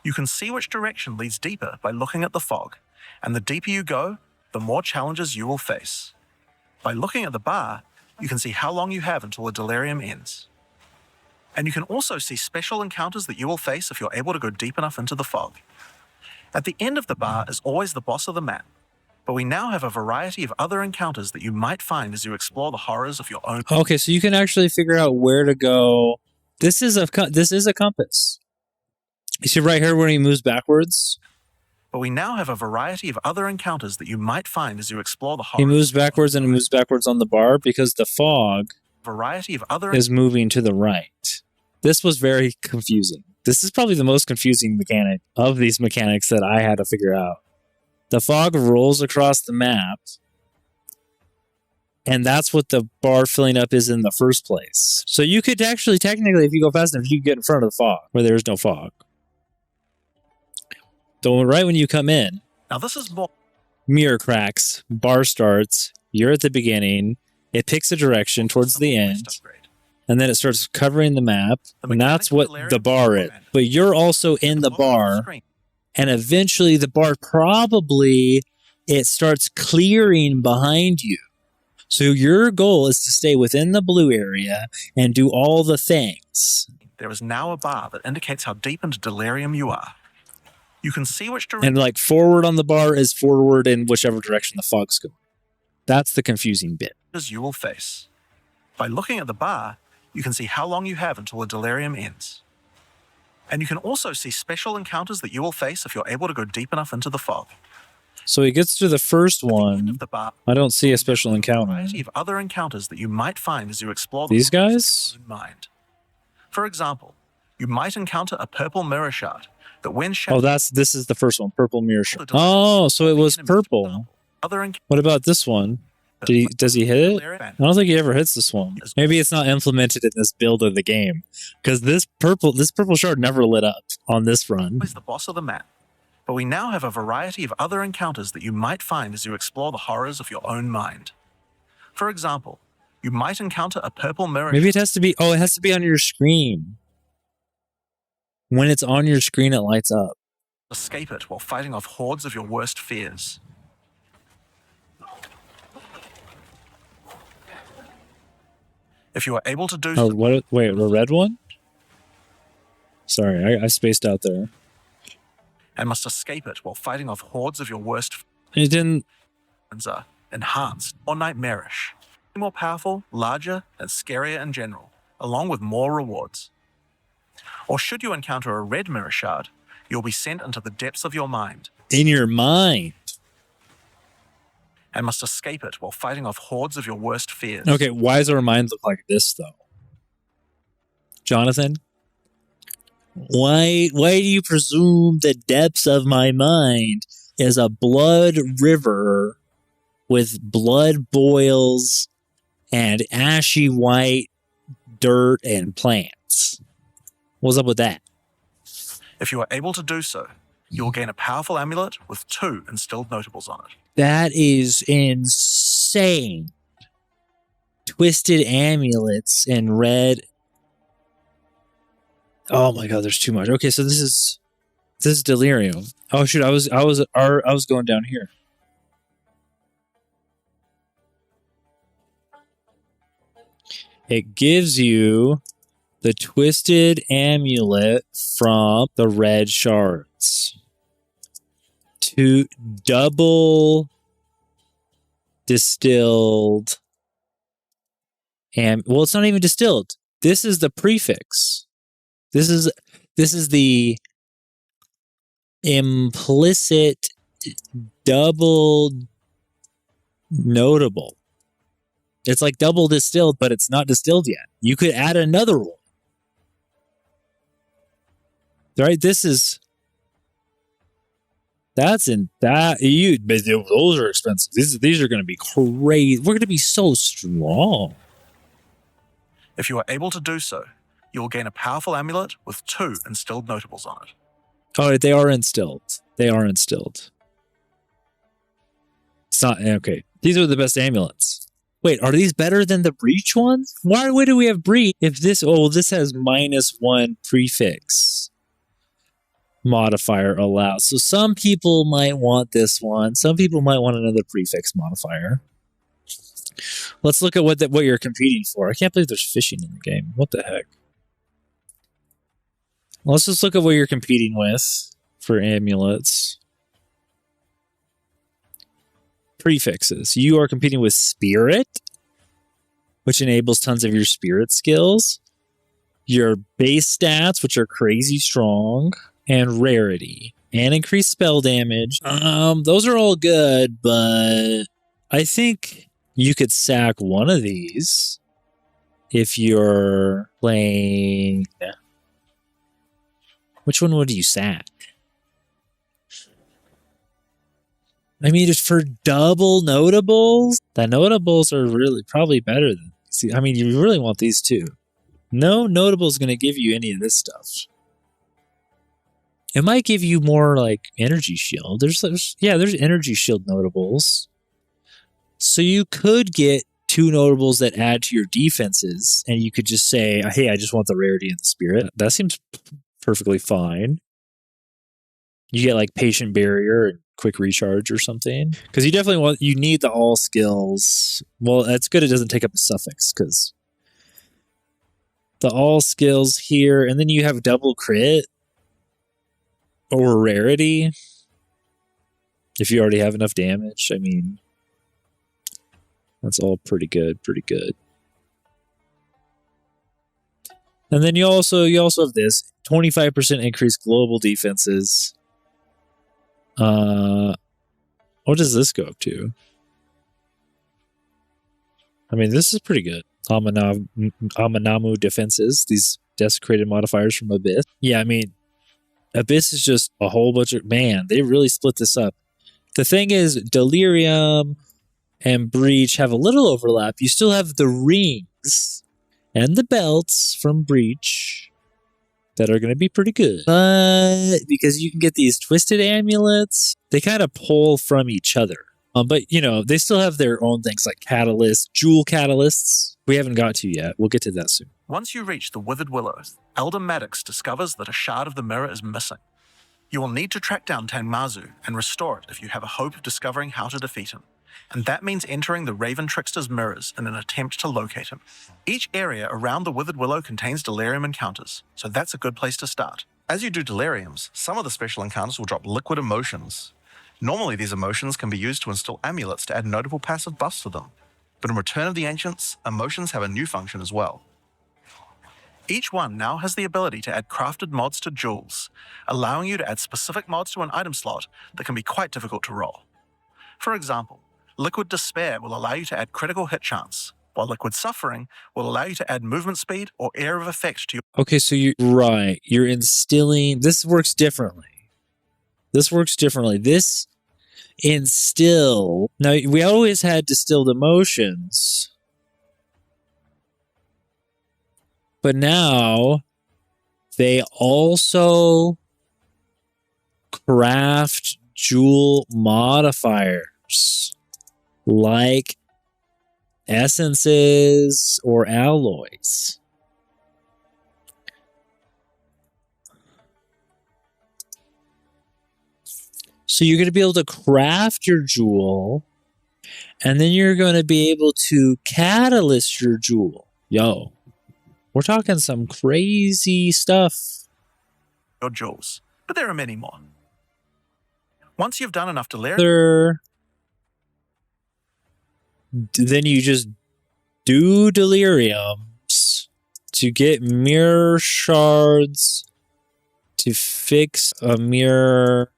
You can see which direction leads deeper by looking at the fog, and the deeper you go, the more challenges you will face. By looking at the bar, you can see how long you have until the Delirium ends. And you can also see special encounters that you will face if you're able to go deep enough into the fog. At the end of the bar is always the boss of the map, but we now have a variety of other encounters that you might find as you explore the horrors of your own. Okay, so you can actually figure out where to go. This is a compass. You see right here when he moves backwards? But we now have a variety of other encounters that you might find as you explore the horrors. He moves backwards and he moves backwards on the bar because the fog is moving to the right. This was very confusing. This is probably the most confusing mechanic of these mechanics that I had to figure out. The fog rolls across the map, and that's what the bar filling up is in the first place. So you could actually, technically, if you go fast enough, you can get in front of the fog where there's no fog. So right when you come in, now this is more mirror cracks, bar starts, you're at the beginning, it picks a direction towards the end, and then it starts covering the map, and that's what the bar is. But you're also in the bar, and eventually the bar it starts clearing behind you. So your goal is to stay within the blue area and do all the things. There is now a bar that indicates how deep into Delirium you are. You can see which direction. And like forward on the bar is forward in whichever direction the fog's going. That's the confusing bit. You will face. By looking at the bar, you can see how long you have until the Delirium ends. And you can also see special encounters that you will face if you're able to go deep enough into the fog. So he gets to the first one. I don't see a special encounter. A variety of other encounters that you might find as you explore these guys. Mind. For example, you might encounter a purple mirror shard that when this is the first one, purple mirror shard. Oh, so it was purple. What about this one? Does he hit it? I don't think he ever hits this one. Maybe it's not implemented in this build of the game, because this purple shard never lit up on this run. Is the boss of the map, but we now have a variety of other encounters that you might find as you explore the horrors of your own mind. For example, you might encounter a purple mirror. Maybe it has to be. Oh, it has to be on your screen. When it's on your screen, it lights up. Escape it while fighting off hordes of your worst fears. If you are able to do so. What? Wait, a red one? Sorry, I spaced out there. And must escape it while fighting off hordes of your worst fears. It didn't. Are enhanced or nightmarish. More powerful, larger, and scarier in general, along with more rewards. Or should you encounter a red mirror shard, you'll be sent into the depths of your mind. In your mind. And must escape it while fighting off hordes of your worst fears. Okay, why does our mind look like this, though? Jonathan? Why do you presume the depths of my mind is a blood river with blood boils and ashy white dirt and plants? What's up with that? If you are able to do so, you will gain a powerful amulet with 2 instilled notables on it. That is insane. Twisted amulets in red. Oh my god, there's too much. Okay, so this is Delirium. Oh shoot, I was going down here. It gives you the twisted amulet from the red shards. 2 double distilled and well, it's not even distilled. This is the prefix. This is the implicit double notable. It's like double distilled, but it's not distilled yet. You could add another one. Right? Those are expensive. These are going to be crazy. We're going to be so strong. If you are able to do so, you will gain a powerful amulet with 2 instilled notables on it. Oh, they are instilled. They are instilled. It's not okay. These are the best amulets. Wait, are these better than the breach ones? Why do we have breach if this has -1 prefix modifier allowed? So some people might want this one. Some people might want another prefix modifier. Let's look at what you're competing for. I can't believe there's fishing in the game. What the heck? Let's just look at what you're competing with for amulets. Prefixes. You are competing with Spirit, which enables tons of your spirit skills. Your base stats, which are crazy strong, and rarity, and increased spell damage. Those are all good, but I think you could sack one of these if you're playing. Which one would you sack? I mean, just for double notables, the notables are really probably better than. See, I mean, you really want these two. No notable is going to give you any of this stuff. It might give you more like energy shield. There's energy shield notables. So you could get 2 notables that add to your defenses, and you could just say, "Hey, I just want the rarity and the spirit." That seems perfectly fine. You get like patient barrier and quick recharge or something, because you need the all skills. Well, that's good. It doesn't take up a suffix because the all skills here, and then you have double crit or rarity if you already have enough damage. I mean, that's all pretty good. And then you also have this 25% increased global defenses. What does this go up to? I mean, this is pretty good. Amanamu defenses, these desecrated modifiers from Abyss. Yeah, I mean, Abyss is just a whole bunch of... Man, they really split this up. The thing is, Delirium and Breach have a little overlap. You still have the rings and the belts from Breach that are going to be pretty good. But because you can get these twisted amulets, they kind of pull from each other. But, you know, they still have their own things like catalysts, jewel catalysts. We haven't got to yet. We'll get to that soon. Once you reach the Withered Willow, Elder Maddox discovers that a shard of the mirror is missing. You will need to track down Tangazu and restore it if you have a hope of discovering how to defeat him. And that means entering the Raven Trickster's mirrors in an attempt to locate him. Each area around the Withered Willow contains Delirium encounters, so that's a good place to start. As you do Deliriums, some of the special encounters will drop liquid emotions. Normally, these emotions can be used to install amulets to add notable passive buffs to them. But in Return of the Ancients, emotions have a new function as well. Each one now has the ability to add crafted mods to jewels, allowing you to add specific mods to an item slot that can be quite difficult to roll. For example, Liquid Despair will allow you to add critical hit chance, while Liquid Suffering will allow you to add movement speed or area of effect to your... Okay, so you're instilling. This works differently. This instill. Now, we always had distilled emotions, but now they also craft jewel modifiers like essences or alloys. So you're going to be able to craft your jewel, and then you're going to be able to catalyst your jewel. Yo, we're talking some crazy stuff. Your jewels, but there are many more. Once you've done enough Delirium, then you just do Deliriums to get mirror shards to fix a mirror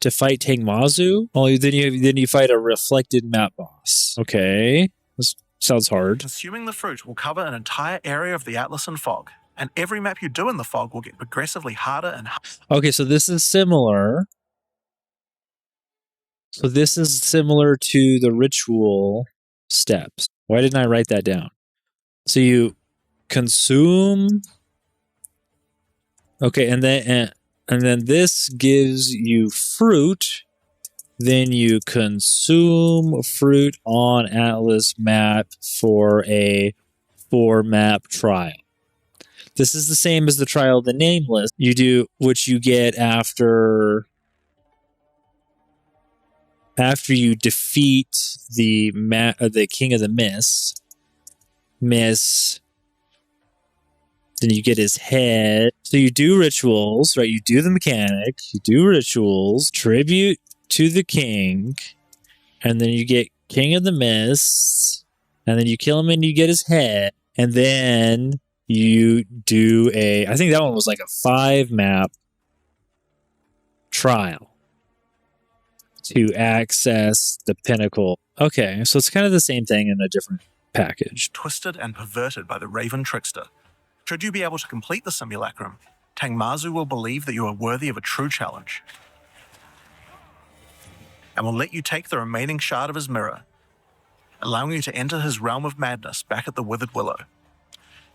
to fight Tangazu. Oh, then you fight a reflected map boss. Okay, this sounds hard. consuming the fruit will cover an entire area of the Atlas and fog, and every map you do in the fog will get progressively harder and harder. Okay, so this is similar. So this is similar to the ritual steps. Why didn't I write that down? So you consume. Okay, and then this gives you fruit. Then you consume fruit on Atlas map for a 4-map trial. This is the same as the trial of the Nameless. You do, which you get after you defeat the King of the Miss. Then you get his head. So you do rituals, right? You do the mechanic. You do rituals, tribute to the king, and then you get King of the Mists, and then you kill him and you get his head, and then you do I think that one was like a 5-map trial to access the pinnacle. Okay, so it's kind of the same thing in a different package. Twisted and perverted by the Raven Trickster. Should you be able to complete the simulacrum, Tangazu will believe that you are worthy of a true challenge, and will let you take the remaining shard of his mirror, allowing you to enter his realm of madness back at the Withered Willow.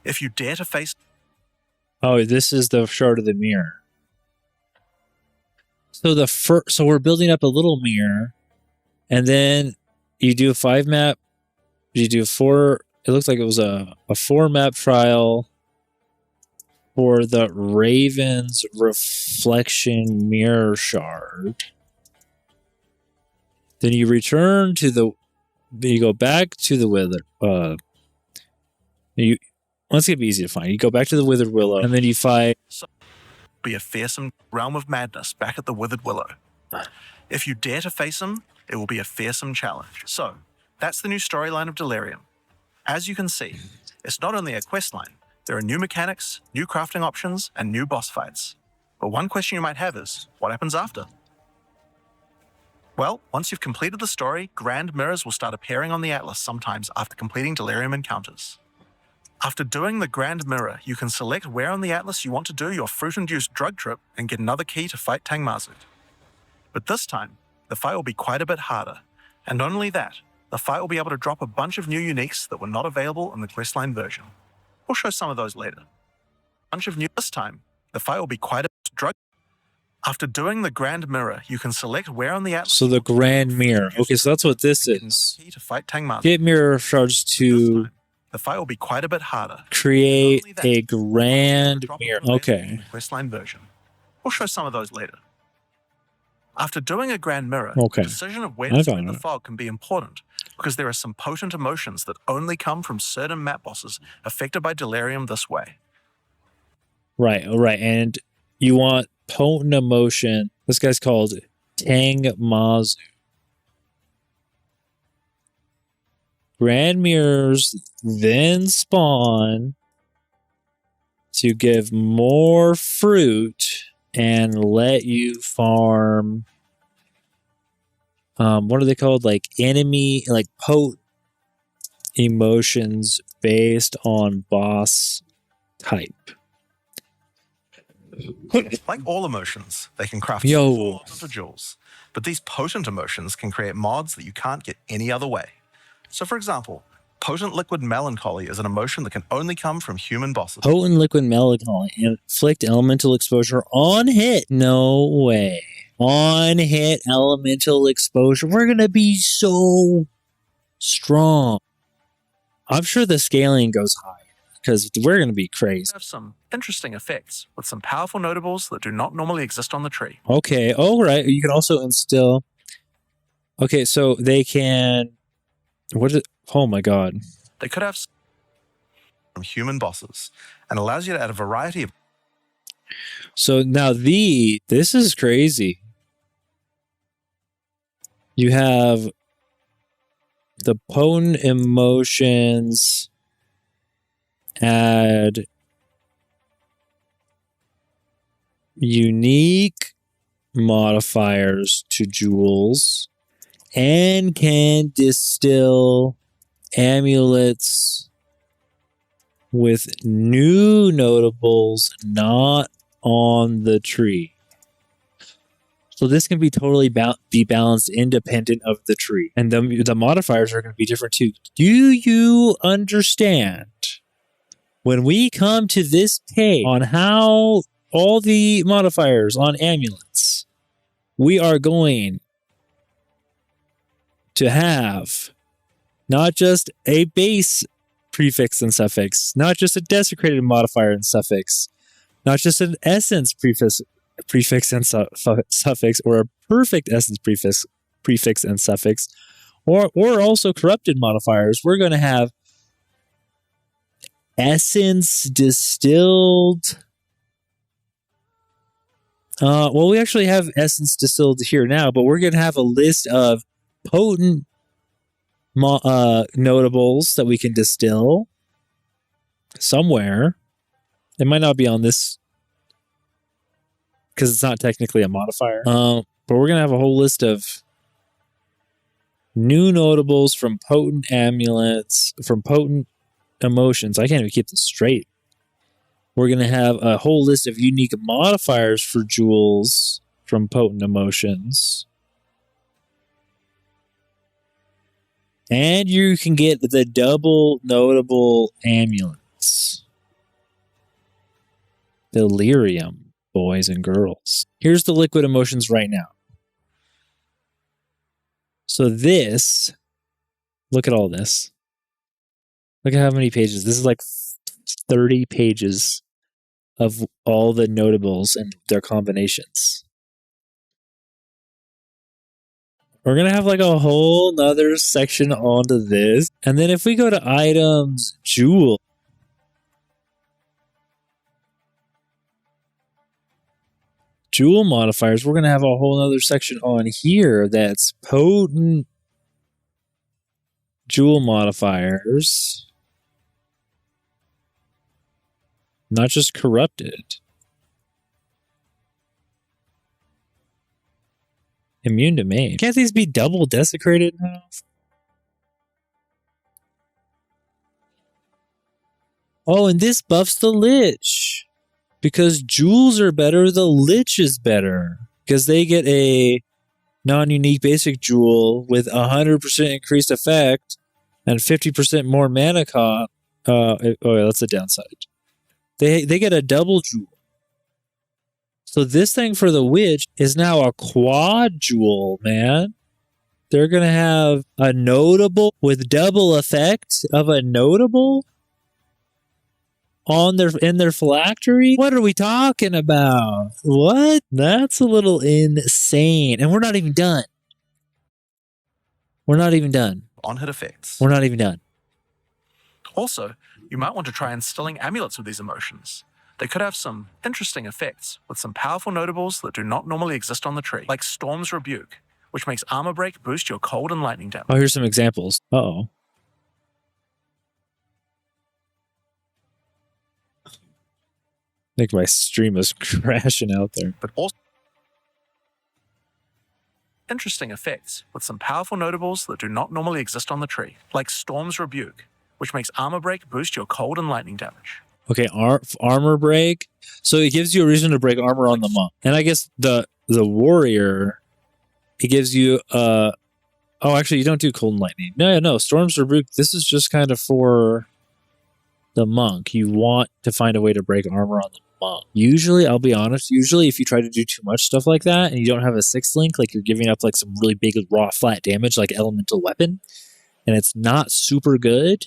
If you dare to face... Oh, this is the shard of the mirror. So so we're building up a little mirror, and then you do a 5-map. You do 4. It looks like it was a 4-map trial for the Raven's Reflection Mirror Shard. Then you return to you go back to the Wither. Let's get easy to find. You go back to the Withered Willow, and then you fight. Be a fearsome realm of madness back at the Withered Willow. If you dare to face him, it will be a fearsome challenge. So, that's the new storyline of Delirium. As you can see, it's not only a quest line. There are new mechanics, new crafting options, and new boss fights. But one question you might have is, what happens after? Well, once you've completed the story, grand mirrors will start appearing on the Atlas sometimes after completing Delirium encounters. After doing the grand mirror, you can select where on the Atlas you want to do your fruit-induced drug trip and get another key to fight Tangazu. But this time, the fight will be quite a bit harder. And not only that, the fight will be able to drop a bunch of new uniques that were not available in the questline version. We'll show some of those later. This time, the fight will be quite a bit drug. After doing the grand mirror, you can select where on the Atlas. So the grand mirror. Okay, so that's what this is. Key to fight Tangazu. Get mirror shards to the fight will be quite a bit harder. Create a grand mirror. Okay. Questline version. We'll show some of those later. After doing a grand mirror, okay, the decision of where to spend the fog can be important because there are some potent emotions that only come from certain map bosses affected by Delirium this way. Right, and you want potent emotion. This guy's called Tangazu. Grand mirrors then spawn to give more fruit and let you farm. What are they called? Like enemy, like emotions based on boss type. Like all emotions, they can craft Yo. simple mods into jewels, but these potent emotions can create mods that you can't get any other way. So for example, potent liquid melancholy is an emotion that can only come from human bosses. Potent liquid melancholy. Inflict elemental exposure on hit. No way. On hit elemental exposure. We're going to be so strong. I'm sure the scaling goes higher because we're going to be crazy. Have some interesting effects with some powerful notables that do not normally exist on the tree. Okay. Oh, right. You can also instill. Okay. So they can. What is it? Oh my God. They could have from human bosses and allows you to add a variety of. So now this is crazy. You have the potent emotions add unique modifiers to jewels and can distill amulets with new notables not on the tree. So this can be totally be balanced independent of the tree. And the modifiers are going to be different too. Do you understand? When we come to this page on how all the modifiers on amulets, we are going to have not just a base prefix and suffix, not just a desecrated modifier and suffix, not just an essence prefix and suffix, or a perfect essence prefix and suffix, or also corrupted modifiers. We're going to have essence distilled. Well, we actually have essence distilled here now, but we're going to have a list of potent notables that we can distill somewhere. It might not be on this because it's not technically a modifier. But we're going to have a whole list of new notables from potent amulets, from potent emotions. I can't even keep this straight. We're going to have a whole list of unique modifiers for jewels from potent emotions. And you can get the double notable amulets. Delirium, boys and girls. Here's the liquid emotions right now. So this, look at all this. Look at how many pages. This is like 30 pages of all the notables and their combinations. We're going to have like a whole nother section onto this. And then if we go to items, jewel modifiers, we're going to have a whole nother section on here that's potent jewel modifiers. Not just corrupted. Immune to main. Can't these be double desecrated now? Oh, and this buffs the Lich. Because jewels are better, the Lich is better. Because they get a non-unique basic jewel with 100% increased effect and 50% more mana cost. Oh, yeah, that's a downside. They get a double jewel. So this thing for the Witch is now a quad jewel, man. They're going to have a notable with double effect of a notable on in their phylactery. What are we talking about? What? That's a little insane. And we're not even done. We're not even done. On-hit effects. We're not even done. Also, you might want to try instilling amulets with these emotions. They could have some interesting effects with some powerful notables that do not normally exist on the tree, like Storm's Rebuke, which makes armor break boost your cold and lightning damage. Oh, here's some examples. Uh-oh. I think my stream is crashing out there. But also interesting effects with some powerful notables that do not normally exist on the tree, like Storm's Rebuke, which makes armor break boost your cold and lightning damage. Okay, armor break. So it gives you a reason to break armor on the monk. And I guess the warrior, it gives you oh, actually you don't do cold and lightning. No, Storm's Rebuke, this is just kind of for the monk. You want to find a way to break armor on the monk. Usually, I'll be honest, if you try to do too much stuff like that and you don't have a 6th link, like you're giving up like some really big raw flat damage like elemental weapon, and it's not super good,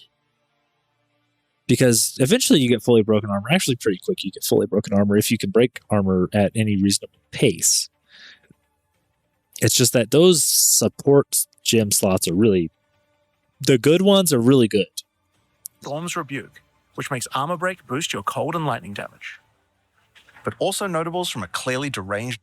because eventually you get fully broken armor. Actually, pretty quick you get fully broken armor if you can break armor at any reasonable pace. It's just that those support gem slots are really, the good ones are really good. Storm's Rebuke, which makes armor break boost your cold and lightning damage. But also notables from a clearly deranged.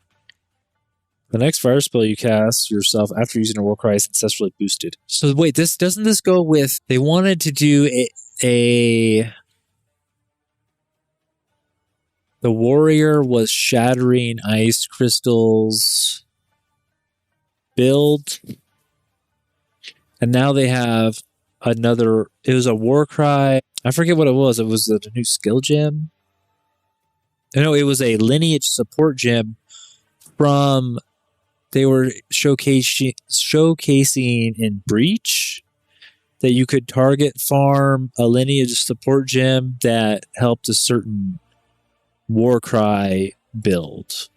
The next fire spell you cast yourself after using a Warcry is ancestrally boosted. So wait, doesn't this go with, they wanted to do the warrior was shattering ice crystals build, and now they have another, it was a Warcry, I forget what it was. It was a new skill gem. No, it was a lineage support gem from, they were showcasing in Breach that you could target farm a lineage support gem that helped a certain Warcry build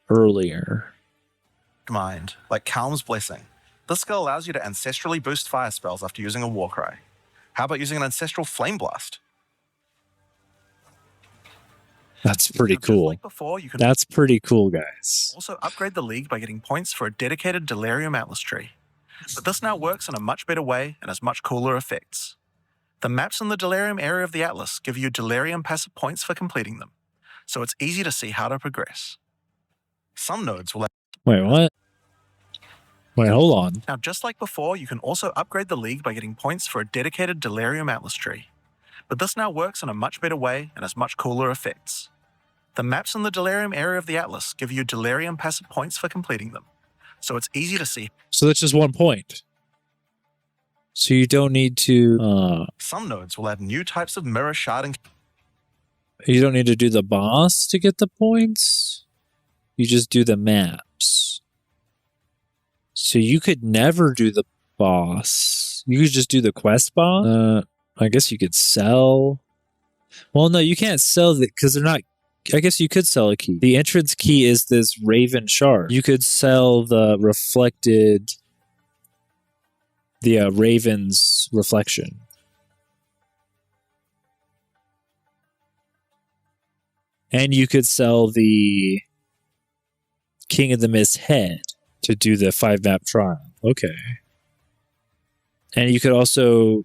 earlier. Mind, like Calm's Blessing. This skill allows you to ancestrally boost fire spells after using a Warcry. How about using an Ancestral Flame Blast? That's pretty cool. Like before, you can That's pretty cool, guys. also upgrade the League by getting points for a dedicated Delirium Atlas tree. But this now works in a much better way and has much cooler effects. The maps in the Delirium area of the Atlas give you Delirium passive points for completing them, so it's easy to see how to progress. Some nodes will... Wait, what? Wait, hold on. Now, just like before, you can also upgrade the League by getting points for a dedicated Delirium Atlas tree. But this now works in a much better way and has much cooler effects. The maps in the Delirium area of the Atlas give you Delirium passive points for completing them, so it's easy to see. So that's just 1 point. So you don't need to... Some nodes will add new types of mirror sharding. You don't need to do the boss to get the points. You just do the maps. So you could never do the boss. You could just do the quest boss. I guess you could sell. Well, no, you can't sell it because they're not. I guess you could sell a key. The entrance key is this Raven shard. You could sell the reflected, the Raven's reflection. And you could sell the King of the Mist head to do the 5-map trial. Okay. And you could also,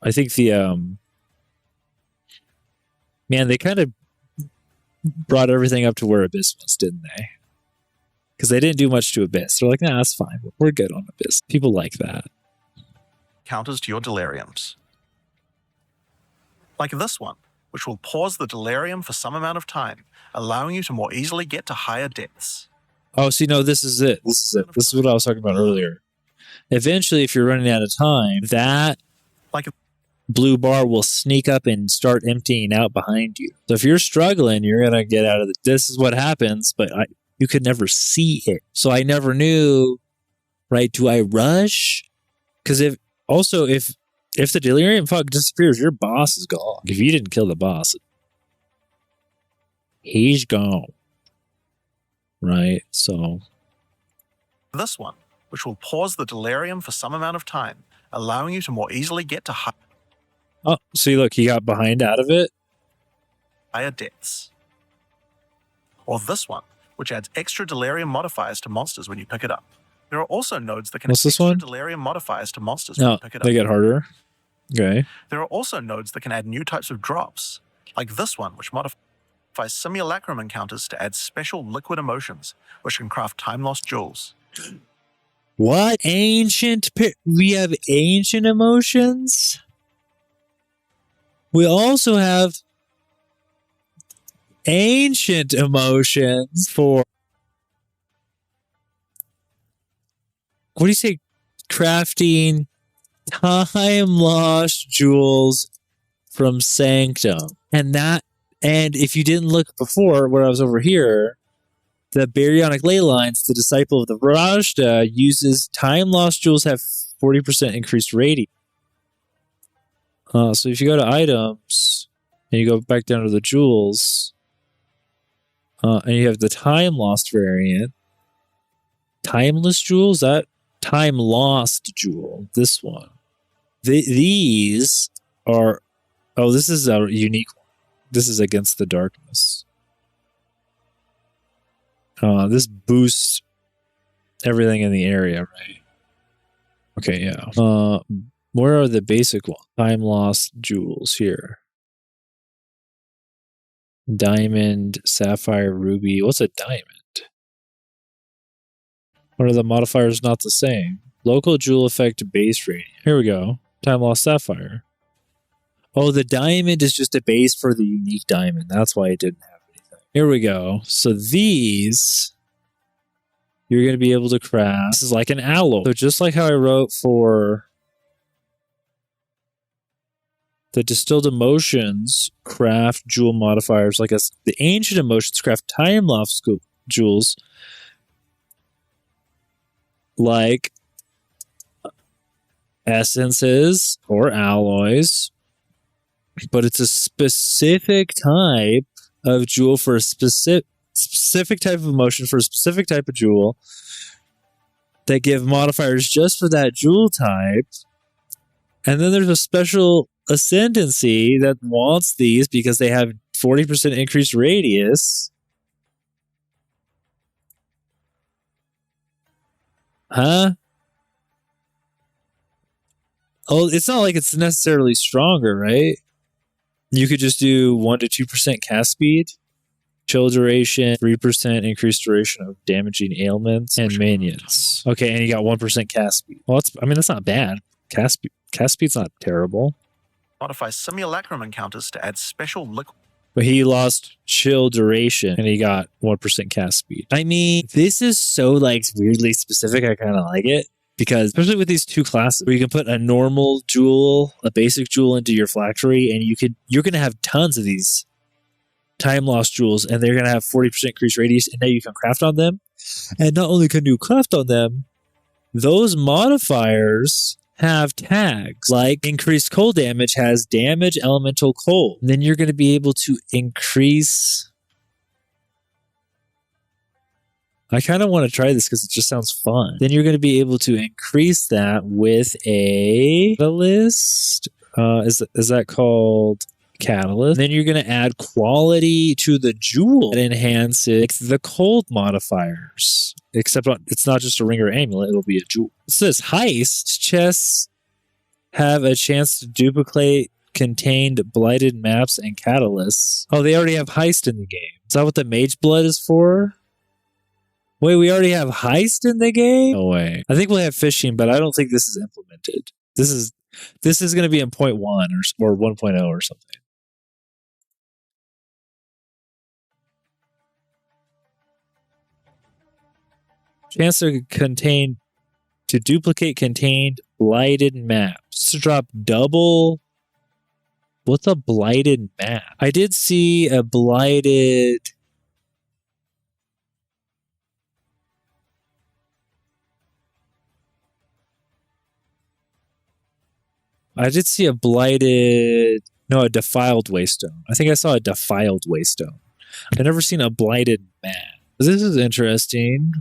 I think the, man, they kind of brought everything up to where Abyss was, didn't they? Because they didn't do much to Abyss. They're like, nah, that's fine. We're good on Abyss. People like that. Counters to your Deliriums. Like this one, which will pause the Delirium for some amount of time, allowing you to more easily get to higher depths. Oh, see, no, this is it. This is it. This is what I was talking about earlier. Eventually, if you're running out of time, that blue bar will sneak up and start emptying out behind you. So if you're struggling, you're going to get out of the... This is what happens, but you could never see it. So I never knew, right, do I rush? Because if the Delirium fog disappears, your boss is gone. If you didn't kill the boss, he's gone. Right? So this one, which will pause the Delirium for some amount of time, allowing you to more easily get to oh, see, look, he got behind out of it. higher depths. Or this one, which adds extra Delirium modifiers to monsters when you pick it up. There are also nodes that can What's add this extra one? Delirium modifiers to monsters when No, you pick it up. they get harder. Okay. There are also nodes that can add new types of drops, like this one, which modifies simulacrum encounters to add special liquid emotions, which can craft time-lost jewels. What? We have ancient emotions? We also have ancient emotions for, what do you say, crafting time lost jewels from Sanctum. And if you didn't look before where I was over here, the Baryonic Ley Lines, the disciple of the Rajda, uses time lost jewels have 40% increased radius. So if you go to items and you go back down to the jewels, and you have the time lost variant, timeless jewels, that time lost jewel, this one. These are, this is a unique one. This is against the darkness. This boosts everything in the area, right? Okay, yeah. Where are the basic ones? Time lost jewels here. Diamond, sapphire, ruby. What's a diamond? What are the modifiers not the same? Local jewel effect base rating. Here we go. Time lost sapphire. Oh, the diamond is just a base for the unique diamond. That's why it didn't have anything. Here we go. So these, you're going to be able to craft. This is like an alloy. So just like how I wrote for the distilled emotions, craft jewel modifiers. Like the ancient emotions, craft time lost jewels. Like essences or alloys. But it's a specific type of jewel for a specific type of emotion for a specific type of jewel that give modifiers just for that jewel type. And then there's a special ascendancy that wants these because they have 40% increased radius. Huh? Oh, it's not like it's necessarily stronger, right? You could just do 1 to 2% cast speed, chill duration, 3% increased duration of damaging ailments and minions. Okay, and you got 1% cast speed. Well, that's not bad. Cast speed's not terrible. Modify simulacrum encounters to add special liquid. But he lost chill duration and he got 1% cast speed. I mean, this is so weirdly specific. I kind of like it. Because especially with these two classes, where you can put a normal jewel, a basic jewel into your factory, and you're going to have tons of these time lost jewels, and they're going to have 40% increased radius, and now you can craft on them. And not only can you craft on them, those modifiers have tags. Like increased cold damage has damage elemental cold. And then you're going to be able to increase. I kind of want to try this because it just sounds fun. Then you're going to be able to increase that with a catalyst. Is that called catalyst? Then you're going to add quality to the jewel that enhances the cold modifiers. Except it's not just a ring or amulet, it'll be a jewel. It says heist chests have a chance to duplicate contained blighted maps and catalysts. Oh, they already have heist in the game. Is that what the mage blood is for? Wait, we already have heist in the game? No way. I think we'll have fishing, but I don't think this is implemented. This is going to be in 0.1 or 1.0 or something. Chance to duplicate contained blighted maps. To drop double. What's a blighted map? I did see a blighted. I did see a defiled waystone. I think I saw a defiled waystone. I've never seen a blighted map. This is interesting.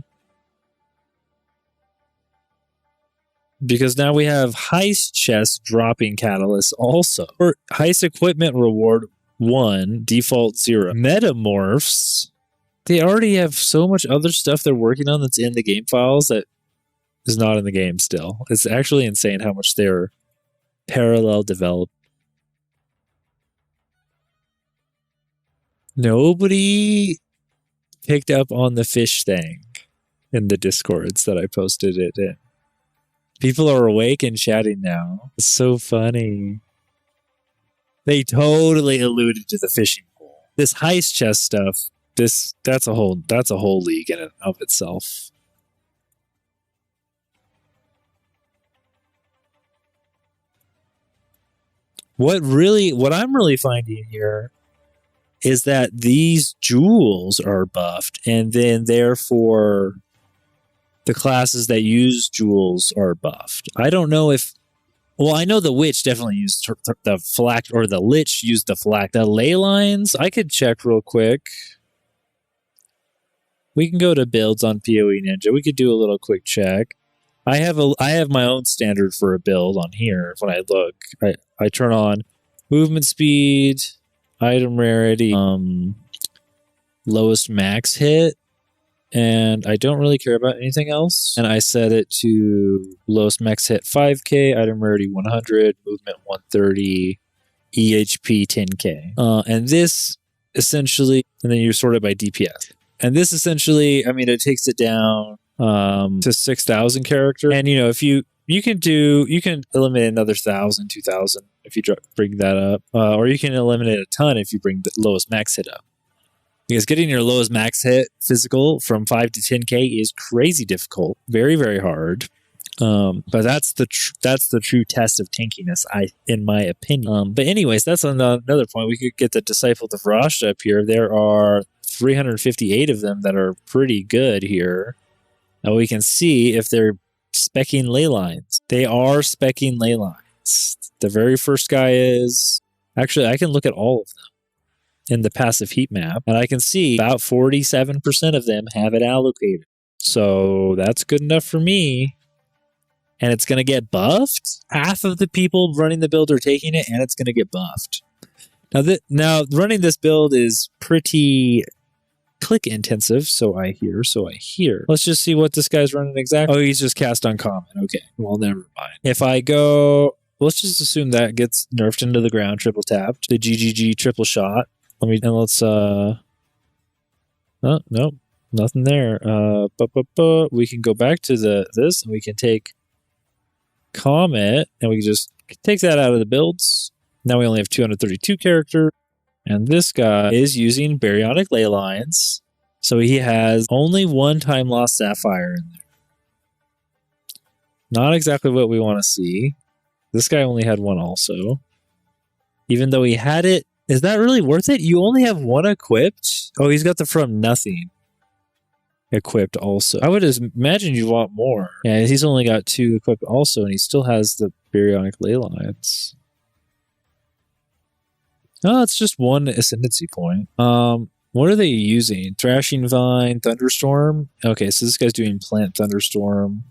Because now we have heist chests dropping catalysts also. For heist equipment reward 1, default 0. Metamorphs. They already have so much other stuff they're working on that's in the game files that is not in the game still. It's actually insane how much they're parallel developed. Nobody picked up on the fish thing in the discords that I posted it in. People are awake and chatting now. It's so funny. They totally alluded to the fishing pole. this heist chest stuff, that's a whole league in and of itself. What I'm really finding here is that these jewels are buffed, and then therefore the classes that use jewels are buffed. I don't know if, well, I know the witch definitely used the phylactery, or the lich used the phylactery. The ley lines, I could check real quick. We can go to builds on PoE Ninja. We could do a little quick check. I have my own standard for a build on here. When I look, I turn on movement speed, item rarity, lowest max hit, and I don't really care about anything else. And I set it to lowest max hit 5k, item rarity 100, movement 130, EHP 10k. And this essentially, and then you sort it by DPS. And this essentially, I mean, it takes it down to 6,000 character. And if you can eliminate another 1,000, 2,000 if you bring that up, or you can eliminate a ton if you bring the lowest max hit up. Because getting your lowest max hit physical from 5 to 10k is crazy difficult, very very hard. But that's the true test of tankiness, in my opinion. But anyways, that's another point. We could get the Disciple of Varashta up here. There are 358 of them that are pretty good here. Now we can see if they're speccing ley lines. They are speccing ley lines. The very first guy is... Actually, I can look at all of them in the passive heat map, and I can see about 47% of them have it allocated. So that's good enough for me. And it's going to get buffed. Half of the people running the build are taking it, and it's going to get buffed. Now running this build is pretty click intensive, so I hear. Let's just see what this guy's running exactly. Oh, he's just cast uncommon. Okay, well, never mind. If I go, let's just assume that gets nerfed into the ground, triple tapped, the GGG triple shot. Let's oh, nope, nothing there. We can go back to this, and we can take Comet, and we can just take that out of the builds. Now we only have 232 characters. And this guy is using Baryonic Ley Lines. So he has only one time lost Sapphire in there. Not exactly what we want to see. This guy only had one also. Even though he had it, is that really worth it? You only have one equipped? Oh, he's got the From Nothing equipped also. I would imagine you'd want more. Yeah, he's only got 2 equipped also, and he still has the Baryonic Ley Lines. No, it's just one ascendancy point. What are they using? Thrashing Vine, Thunderstorm? Okay, so this guy's doing Plant Thunderstorm.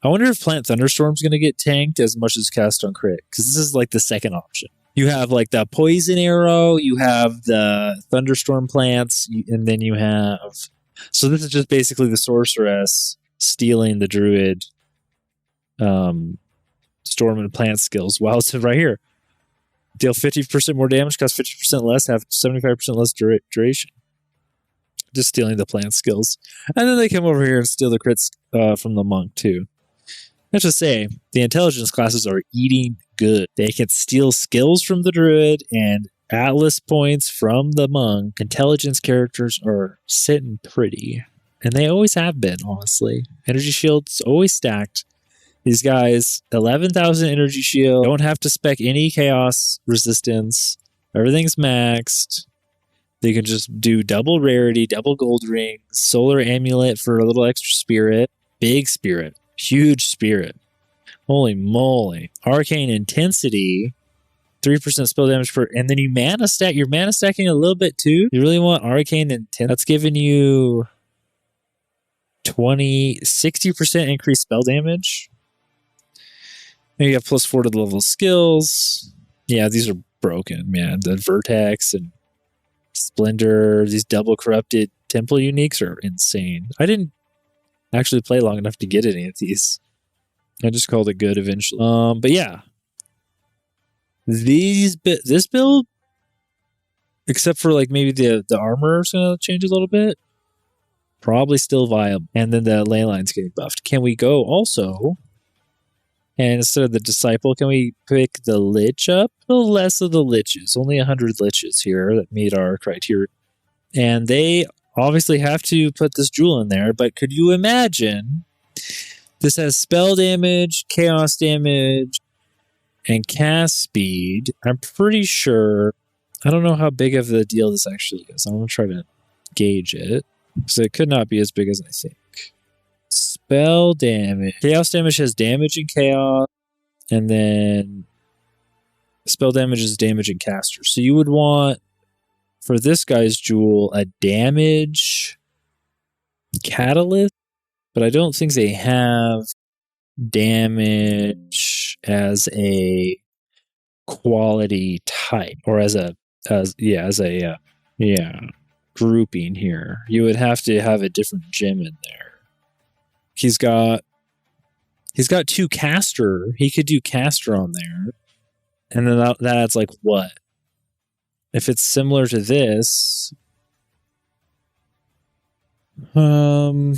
I wonder if Plant Thunderstorm's going to get tanked as much as Cast on Crit, because this is like the second option. You have like the Poison Arrow, you have the Thunderstorm plants, and then you have... So this is just basically the Sorceress stealing the Druid Storm and Plant skills. Wow, it's right here. Deal 50% more damage, cost 50% less, have 75% less duration. Just stealing the plant skills. And then they come over here and steal the crits from the monk, too. Let's just say, the intelligence classes are eating good. They can steal skills from the druid and atlas points from the monk. Intelligence characters are sitting pretty. And they always have been, honestly. Energy shields always stacked. These guys, 11,000 energy shield, don't have to spec any chaos resistance. Everything's maxed. They can just do double rarity, double gold rings, solar amulet for a little extra spirit, big spirit, huge spirit. Holy moly. Arcane intensity, 3% spell damage per, and then you mana stack. You're mana stacking a little bit too. You really want arcane intensity? That's giving you 60% increased spell damage. You have +4 to the level of skills. Yeah, these are broken, man. The Vertex and Splendor, these double corrupted temple uniques are insane. I didn't actually play long enough to get any of these. I just called it good eventually. But yeah. This build, except for like maybe the armor is going to change a little bit, probably still viable. And then the ley line's getting buffed. Can we go also And instead of the disciple, can we pick the lich up? A little less of the liches. Only 100 liches here that meet our criteria. And they obviously have to put this jewel in there, but could you imagine this has spell damage, chaos damage, and cast speed. I'm pretty sure, I don't know how big of a deal this actually is. I'm going to try to gauge it. So it could not be as big as I think. Spell damage. Chaos damage has damage and chaos, and then spell damage is damage and caster. So you would want, for this guy's jewel, a damage catalyst, but I don't think they have damage as a quality type, or as a grouping here. You would have to have a different gem in there. He's got 2 caster. He could do caster on there, and then that adds like what? If it's similar to this, I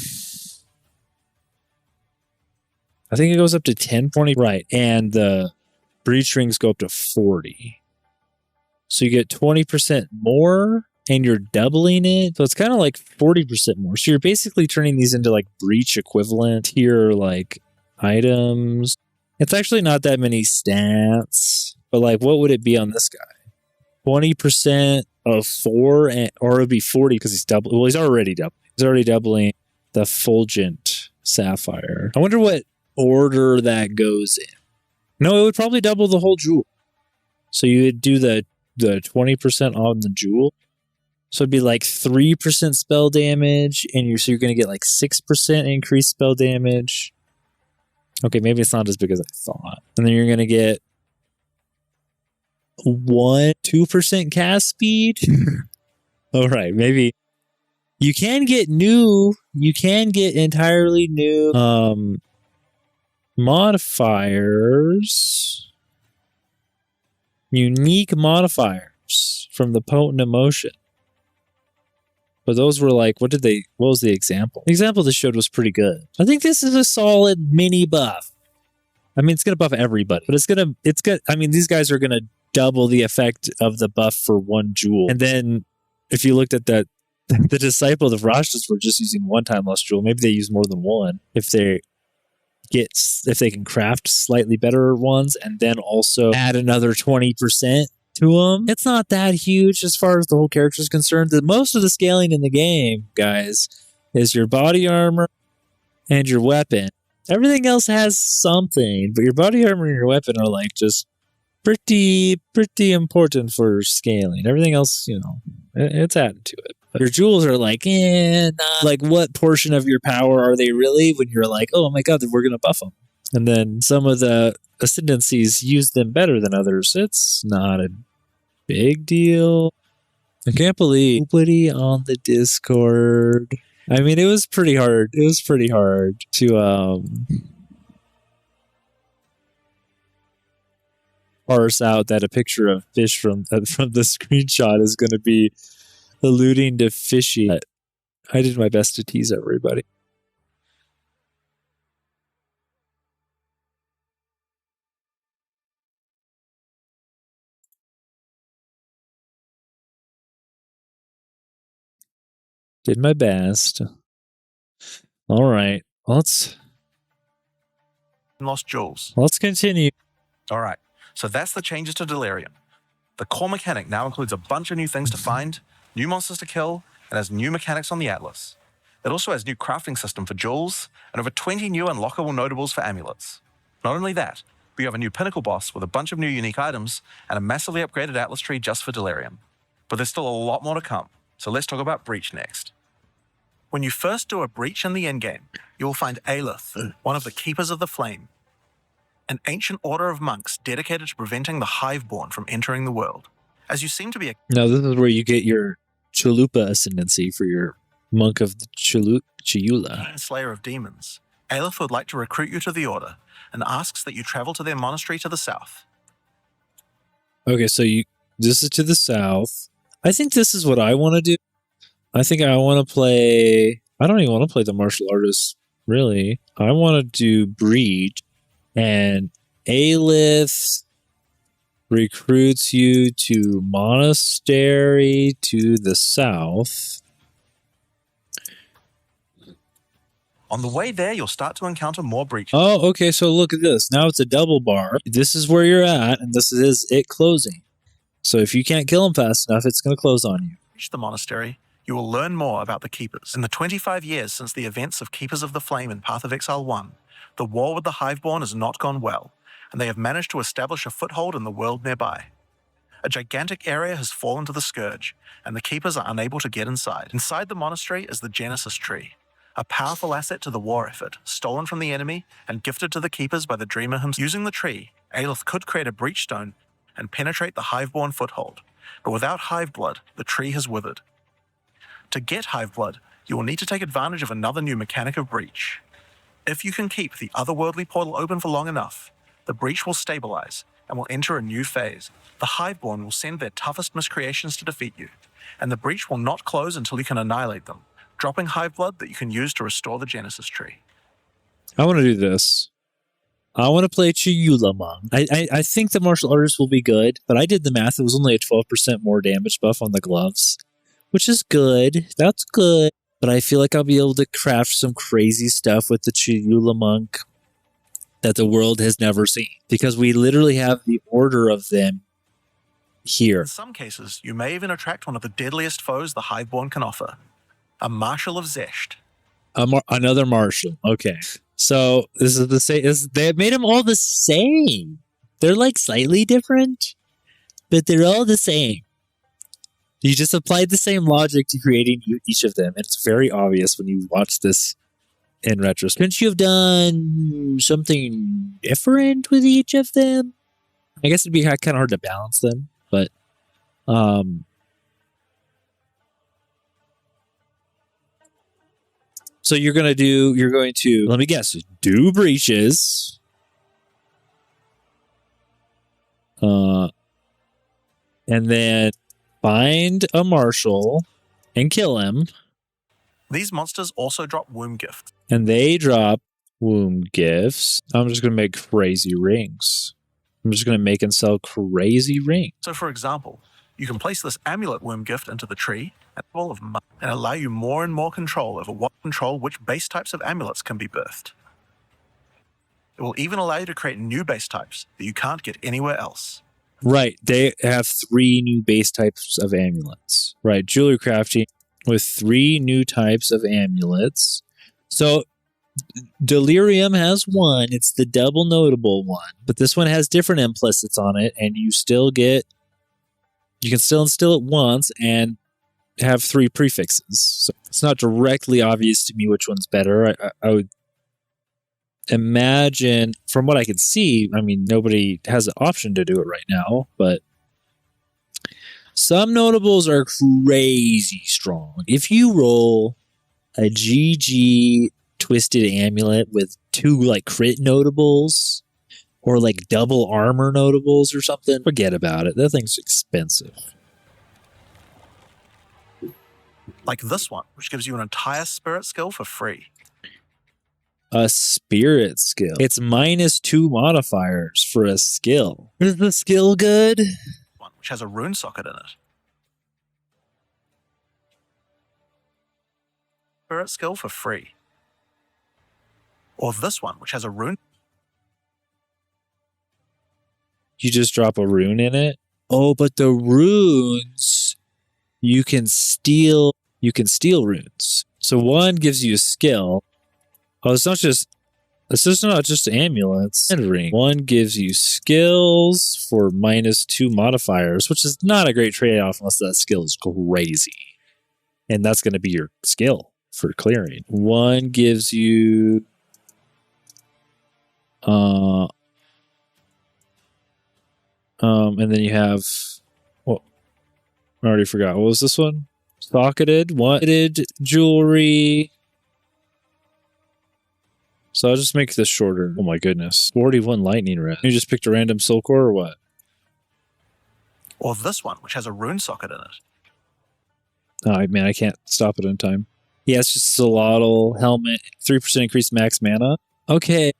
think it goes up to 10, 20, right? And the breach rings go up to 40. So you get 20% more, and you're doubling it. So it's kind of like 40% more. So you're basically turning these into like breach equivalent tier like items. It's actually not that many stats, but like what would it be on this guy? 20% of 4, or it would be 40 because he's doubling. Well, he's already doubling. He's already doubling the Fulgent Sapphire. I wonder what order that goes in. No, it would probably double the whole jewel. So you would do the 20% on the jewel. So it'd be like 3% spell damage, and you're going to get like 6% increased spell damage. Okay, maybe it's not as big as I thought. And then you're going to get 2% cast speed. All right, maybe you can get entirely new modifiers, unique modifiers from the potent emotion. But those were like, what was the example? The example they showed was pretty good. I think this is a solid mini buff. I mean, it's going to buff everybody, but I mean, these guys are going to double the effect of the buff for 1 jewel. And then if you looked at the disciple of Rashtas were just using 1 time lost jewel. Maybe they use more than 1 if they can craft slightly better ones and then also add another 20% to them. It's not that huge as far as the whole character is concerned. Most of the scaling in the game, guys, is your body armor and your weapon. Everything else has something, but your body armor and your weapon are like just pretty important for scaling. Everything else, it's added to it. But your jewels are like, nah. Like what portion of your power are they really when you're like, oh my god, we're going to buff them. And then some of the ascendancies use them better than others. It's not a big deal. I can't believe nobody on the Discord. I mean, it was pretty hard. It was pretty hard to parse out that a picture of fish from the screenshot is going to be alluding to fishy. But I did my best to tease everybody. Did my best. All right, let's Lost jewels. Let's continue. All right, so that's the changes to Delirium. The core mechanic now includes a bunch of new things to find, new monsters to kill, and has new mechanics on the Atlas. It also has new crafting system for jewels, and over 20 new unlockable notables for amulets. Not only that, but you have a new pinnacle boss with a bunch of new unique items, and a massively upgraded Atlas tree just for Delirium. But there's still a lot more to come, so let's talk about Breach next. When you first do a breach in the endgame, you will find Aelith, one of the Keepers of the Flame, an ancient order of monks dedicated to preventing the Hiveborn from entering the world. As you seem to be a... No, this is where you get your Chalupa ascendancy for your monk of the Chiula. Slayer of demons, Aelith would like to recruit you to the order and asks that you travel to their monastery to the south. Okay, so this is to the south. I think this is what I want to do. I think I want to play... I don't even want to play the martial artist, really. I want to do Breach. And Aelith recruits you to Monastery to the south. On the way there, you'll start to encounter more breaches. Oh, okay, so look at this. Now it's a double bar. This is where you're at, and this is it closing. So if you can't kill them fast enough, it's going to close on you. Reach the monastery, you will learn more about the Keepers. In the 25 years since the events of Keepers of the Flame in Path of Exile 1, the war with the Hiveborn has not gone well, and they have managed to establish a foothold in the world nearby. A gigantic area has fallen to the Scourge, and the Keepers are unable to get inside. Inside the monastery is the Genesis Tree, a powerful asset to the war effort, stolen from the enemy and gifted to the Keepers by the Dreamer himself. Using the tree, Aelith could create a breachstone and penetrate the Hiveborn foothold, but without Hiveblood, the tree has withered. To get Hiveblood, you will need to take advantage of another new mechanic of breach. If you can keep the otherworldly portal open for long enough, the breach will stabilize and will enter a new phase. The Hiveborn will send their toughest miscreations to defeat you, and the breach will not close until you can annihilate them, dropping Hiveblood that you can use to restore the Genesis Tree. I want to do this. I want to play Chiyulamon. I think the martial artist will be good, but I did the math. It was only a 12% more damage buff on the gloves, which is good. That's good. But I feel like I'll be able to craft some crazy stuff with the Chiyulamon that the world has never seen, because we literally have the order of them here. In some cases, you may even attract one of the deadliest foes the Hiveborn can offer, a Marshal of Zesht. Another Marshal. Okay. So this is the same. They made them all the same. They're like slightly different, but they're all the same. You just applied the same logic to creating each of them. And it's very obvious when you watch this in retrospect. Couldn't you have done something different with each of them? I guess it'd be kind of hard to balance them, but so you're going to, let me guess, do breaches. And then find a Marshal and kill him. These monsters also drop womb gifts. And they drop womb gifts. I'm just going to make crazy rings. I'm just going to make and sell crazy rings. So for example, you can place this amulet womb gift into the tree and allow you more and more control over which base types of amulets can be birthed. It will even allow you to create new base types that you can't get anywhere else. Right. They have 3 new base types of amulets. Right. Jewelry crafting with 3 new types of amulets. So Delirium has 1. It's the double notable one. But this one has different implicits on it, and you can still instill it once and have 3 prefixes. So it's not directly obvious to me which one's better. I would imagine, from what I can see, I mean, nobody has the option to do it right now, but some notables are crazy strong. If you roll a GG twisted amulet with 2 like crit notables or like double armor notables or something, forget about it. That thing's expensive. Like this one, which gives you an entire spirit skill for free. A spirit skill. It's -2 modifiers for a skill. Is the skill good? One, which has a rune socket in it. Spirit skill for free. Or this one, which has a rune. You just drop a rune in it? Oh, but the runes, you can steal runes. So one gives you a skill. Oh, it's not just amulets. One gives you skills for -2 modifiers, which is not a great trade-off unless that skill is crazy. And that's going to be your skill for clearing. One gives you and then you have, well, I already forgot. What was this one? Socketed, wanted jewelry. So I'll just make this shorter. Oh my goodness. 41 lightning red. You just picked a random soul core or what? Or this one, which has a rune socket in it. Oh man, I can't stop it in time. Yeah, it's just Solotl helmet, 3% increased max mana. Okay.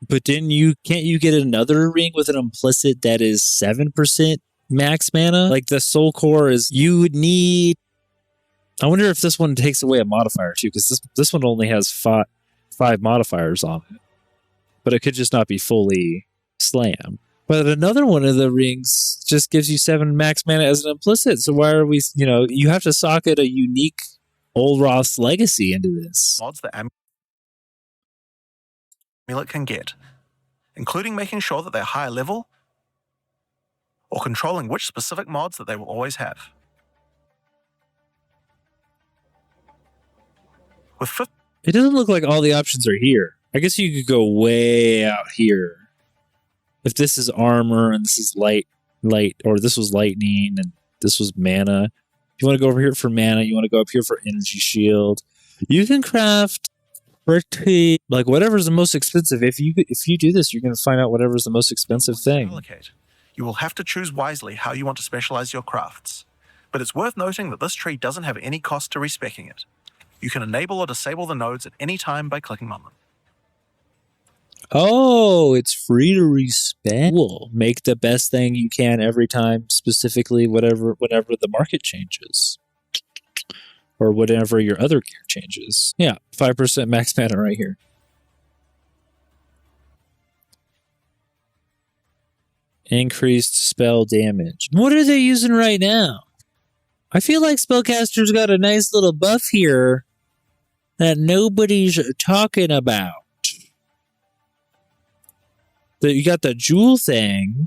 But can't you get another ring with an implicit that is 7% max mana? Like the soul core is, you would need, I wonder if this one takes away a modifier too, because this one only has five modifiers on it. But it could just not be fully slam. But another one of the rings just gives you 7 max mana as an implicit. So why are we, you have to socket a unique Olroth's legacy into this. Mods that Amulet can get, including making sure that they're high level or controlling which specific mods that they will always have. With it doesn't look like all the options are here. I guess you could go way out here. If this is armor and this is light, or this was lightning and this was mana. If you want to go over here for mana, you want to go up here for energy shield. You can craft pretty, like whatever's the most expensive. If you do this, you're going to find out whatever's the most expensive thing. Allocate. You will have to choose wisely how you want to specialize your crafts. But it's worth noting that this tree doesn't have any cost to respecking it. You can enable or disable the nodes at any time by clicking on them. Oh, it's free to respec. Cool. Make the best thing you can every time, specifically whenever the market changes. Or whatever your other gear changes. Yeah, 5% max mana right here. Increased spell damage. What are they using right now? I feel like Spellcaster's got a nice little buff here that nobody's talking about. You got the jewel thing.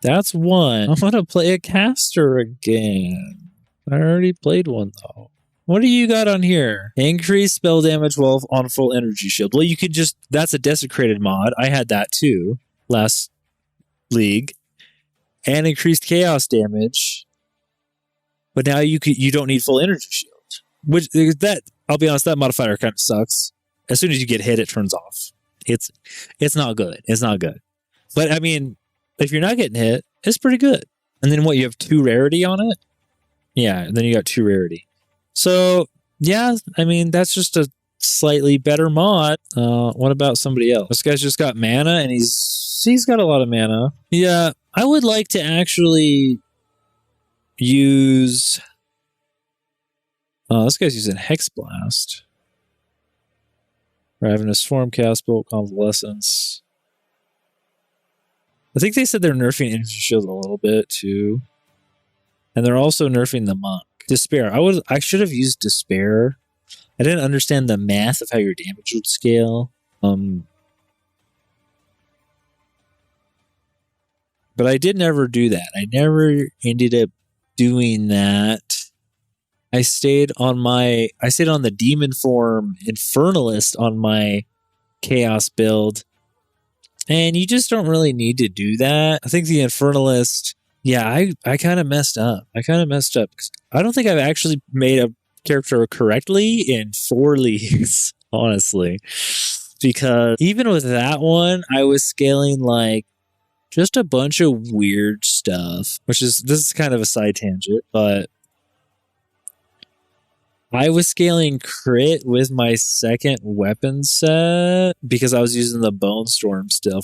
That's one. I'm going to play a caster again. I already played one, though. What do you got on here? Increase spell damage while on full energy shield. Well, you could just... That's a desecrated mod. I had that, too, last league. And increased chaos damage. But now you don't need full energy shield. Which, I'll be honest, that modifier kind of sucks. As soon as you get hit, it turns off. It's not good. It's not good. But, I mean, if you're not getting hit, it's pretty good. And then what, you have 2 rarity on it? Yeah, and then you got 2 rarity. So, yeah, I mean, that's just a slightly better mod. What about somebody else? This guy's just got mana, and he's got a lot of mana. Yeah, I would like to actually use... this guy's using Hex Blast. Ravenous Formcast, Bolt Convalescence. I think they said they're nerfing Energy Shield a little bit, too. And they're also nerfing the Monk. Despair. I should have used Despair. I didn't understand the math of how your damage would scale. But I did never do that. I never ended up doing that. I stayed on the Demon Form Infernalist on my Chaos build. And you just don't really need to do that. I think the Infernalist, yeah, I kind of messed up. I don't think I've actually made a character correctly in 4 leagues, honestly. Because even with that one, I was scaling like just a bunch of weird stuff, this is kind of a side tangent, but I was scaling crit with my second weapon set because I was using the Bone Storm still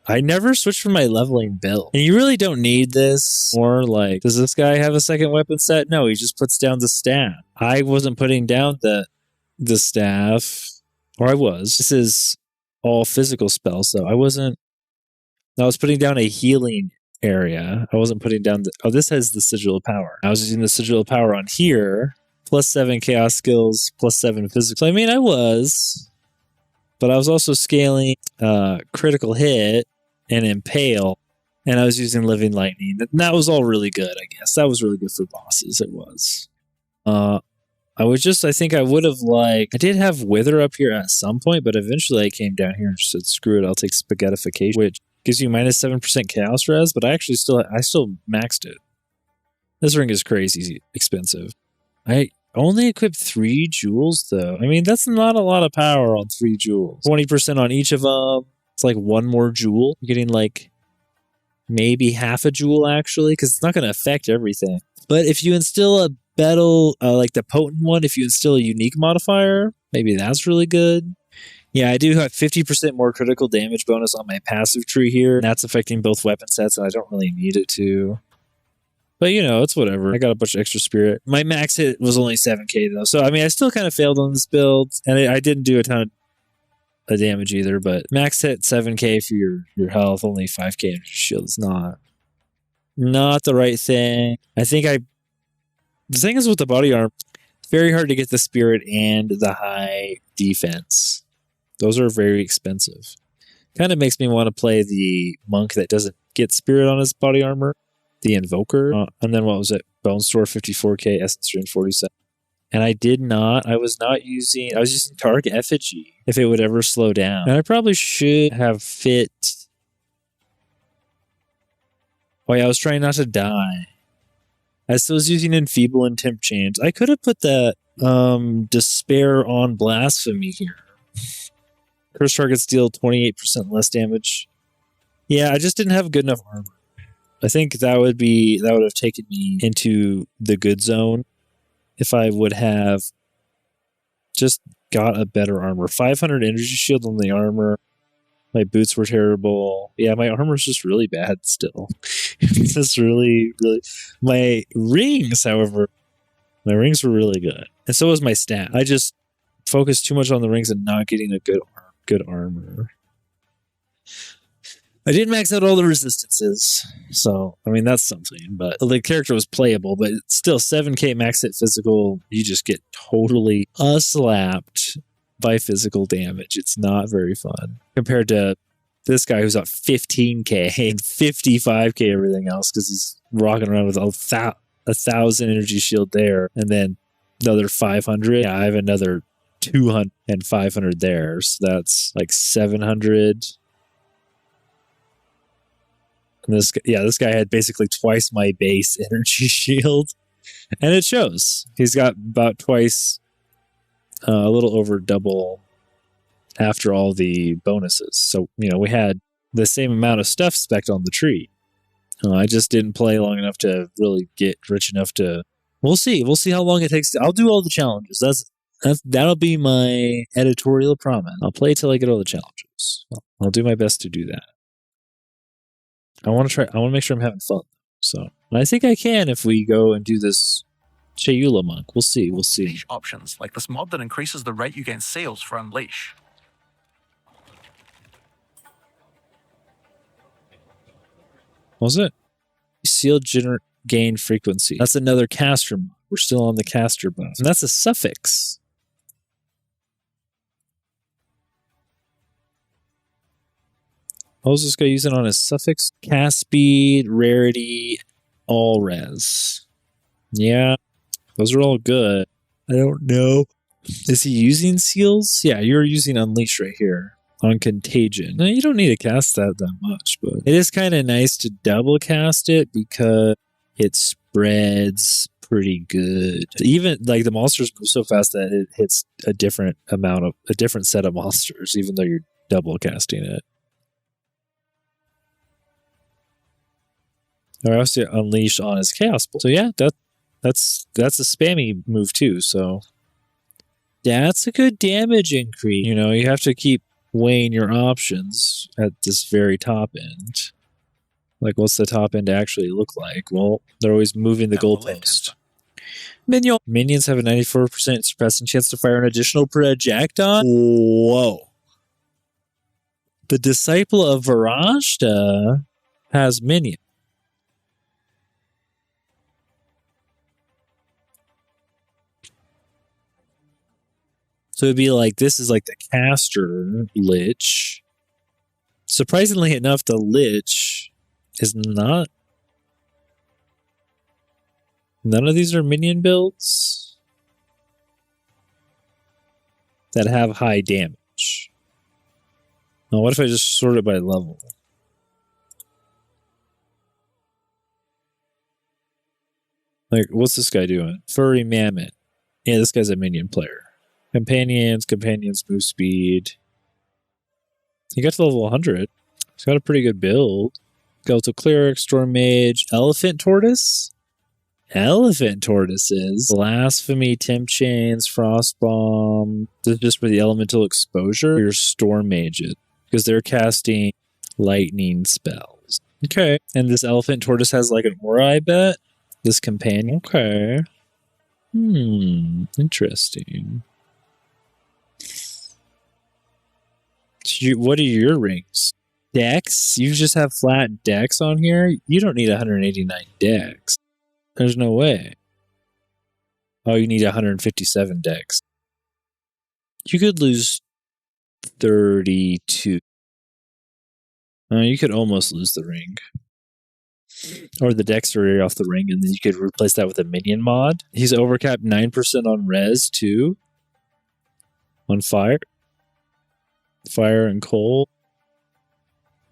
I never switched from my leveling build. And you really don't need this. Or like, does this guy have a second weapon set? No, he just puts down the staff. I wasn't putting down the staff, or I was. This is all physical spells, so I was putting down a healing area. I wasn't putting down this has the Sigil of Power. I was using the Sigil of Power on here. +7 chaos skills, +7 physical. So, I mean, but I was also scaling critical hit and impale, and I was using living lightning. And that was all really good, I guess. That was really good for bosses. It was. I think I would have I did have Wither up here at some point, but eventually I came down here and said, screw it, I'll take Spaghettification, which gives you -7% chaos res, but I still maxed it. This ring is crazy expensive. I only equipped 3 jewels, though. I mean, that's not a lot of power on 3 jewels. 20% on each of them. It's like 1 more jewel. You're getting like maybe half a jewel, actually, because it's not going to affect everything. But if you instill a battle, like the potent one, if you instill a unique modifier, maybe that's really good. Yeah, I do have 50% more critical damage bonus on my passive tree here. That's affecting both weapon sets, and I don't really need it to. But, you know, it's whatever. I got a bunch of extra spirit. My max hit was only 7k, though. So, I mean, I still kind of failed on this build. And I didn't do a ton of damage either. But max hit 7k for your health, only 5k in your shield is not the right thing. I think the thing is with the body armor, it's very hard to get the spirit and the high defense. Those are very expensive. Kind of makes me want to play the monk that doesn't get spirit on his body armor. The Invoker, and then what was it? Bone Store 54k, Essence Drain 47. And I was using Target Effigy if it would ever slow down. And I probably should have fit. Oh yeah, I was trying not to die. I still was using Enfeeble and Temp Chains. I could have put that Despair on Blasphemy here. Curse targets deal 28% less damage. Yeah, I just didn't have good enough armor. I think that would have taken me into the good zone if I would have just got a better armor. 500 energy shield on the armor. My boots were terrible. Yeah, my armor's just really bad still. It's just really, really. My rings, however, were really good. And so was my stat. I just focused too much on the rings and not getting a good armor. I didn't max out all the resistances, so, I mean, that's something, but the character was playable, but still, 7k max hit physical, you just get totally slapped by physical damage. It's not very fun. Compared to this guy who's at 15k and 55k everything else, because he's rocking around with a 1,000 energy shield there, and then another 500. Yeah, I have another 200 and 500 there, so that's like 700. And this guy had basically twice my base energy shield, and it shows. He's got about twice, a little over double after all the bonuses. So, you know, we had the same amount of stuff spec'd on the tree. I just didn't play long enough to really get rich enough to. We'll see. We'll see how long it takes. I'll do all the challenges. That'll be my editorial promise. I'll play till I get all the challenges. I'll do my best to do that. I want to make sure I'm having fun. So I think I can if we go and do this Chayula monk. We'll see. Unleash options like this mod that increases the rate you gain seals for Unleash. What was it? Seal gain frequency. That's another caster mod. We're still on the caster buff. And that's a suffix. What was this guy using on his suffix? Cast speed, rarity, all res. Yeah, those are all good. I don't know. Is he using seals? Yeah, you're using Unleash right here on Contagion. No, you don't need to cast that much, but it is kind of nice to double cast it because it spreads pretty good. Even like the monsters move so fast that it hits a different set of monsters, even though you're double casting it. Or else you Unleash on his Chaos Bolt. So yeah, that's a spammy move too. So that's a good damage increase. You know, you have to keep weighing your options at this very top end. Like, what's the top end actually look like? Well, they're always moving the goalpost. Minions have a 94% surpassing chance to fire an additional projectile. Whoa. The Disciple of Varashta has minions. So it'd be like, this is like the caster Lich. Surprisingly enough, the Lich is not. None of these are minion builds that have high damage. Now, what if I just sort it by level? Like, what's this guy doing? Furry Mammoth. Yeah, this guy's a minion player. Companions move speed. He got to level 100. He's got a pretty good build. Skeletal Cleric, Storm Mage, Elephant Tortoise. Elephant tortoises, blasphemy, temp chains, frost bomb. This is just for the elemental exposure. Your storm mages, because they're casting lightning spells. Okay, and this elephant tortoise has like an aura, I bet. This companion. Okay. Interesting. What are your rings? Dex? You just have flat dex on here? You don't need 189 dex. There's no way. Oh, you need 157 dex. You could lose 32. You could almost lose the ring. Or the dexterity off the ring, and then you could replace that with a minion mod. He's overcapped 9% on res, too. On fire. Fire and cold.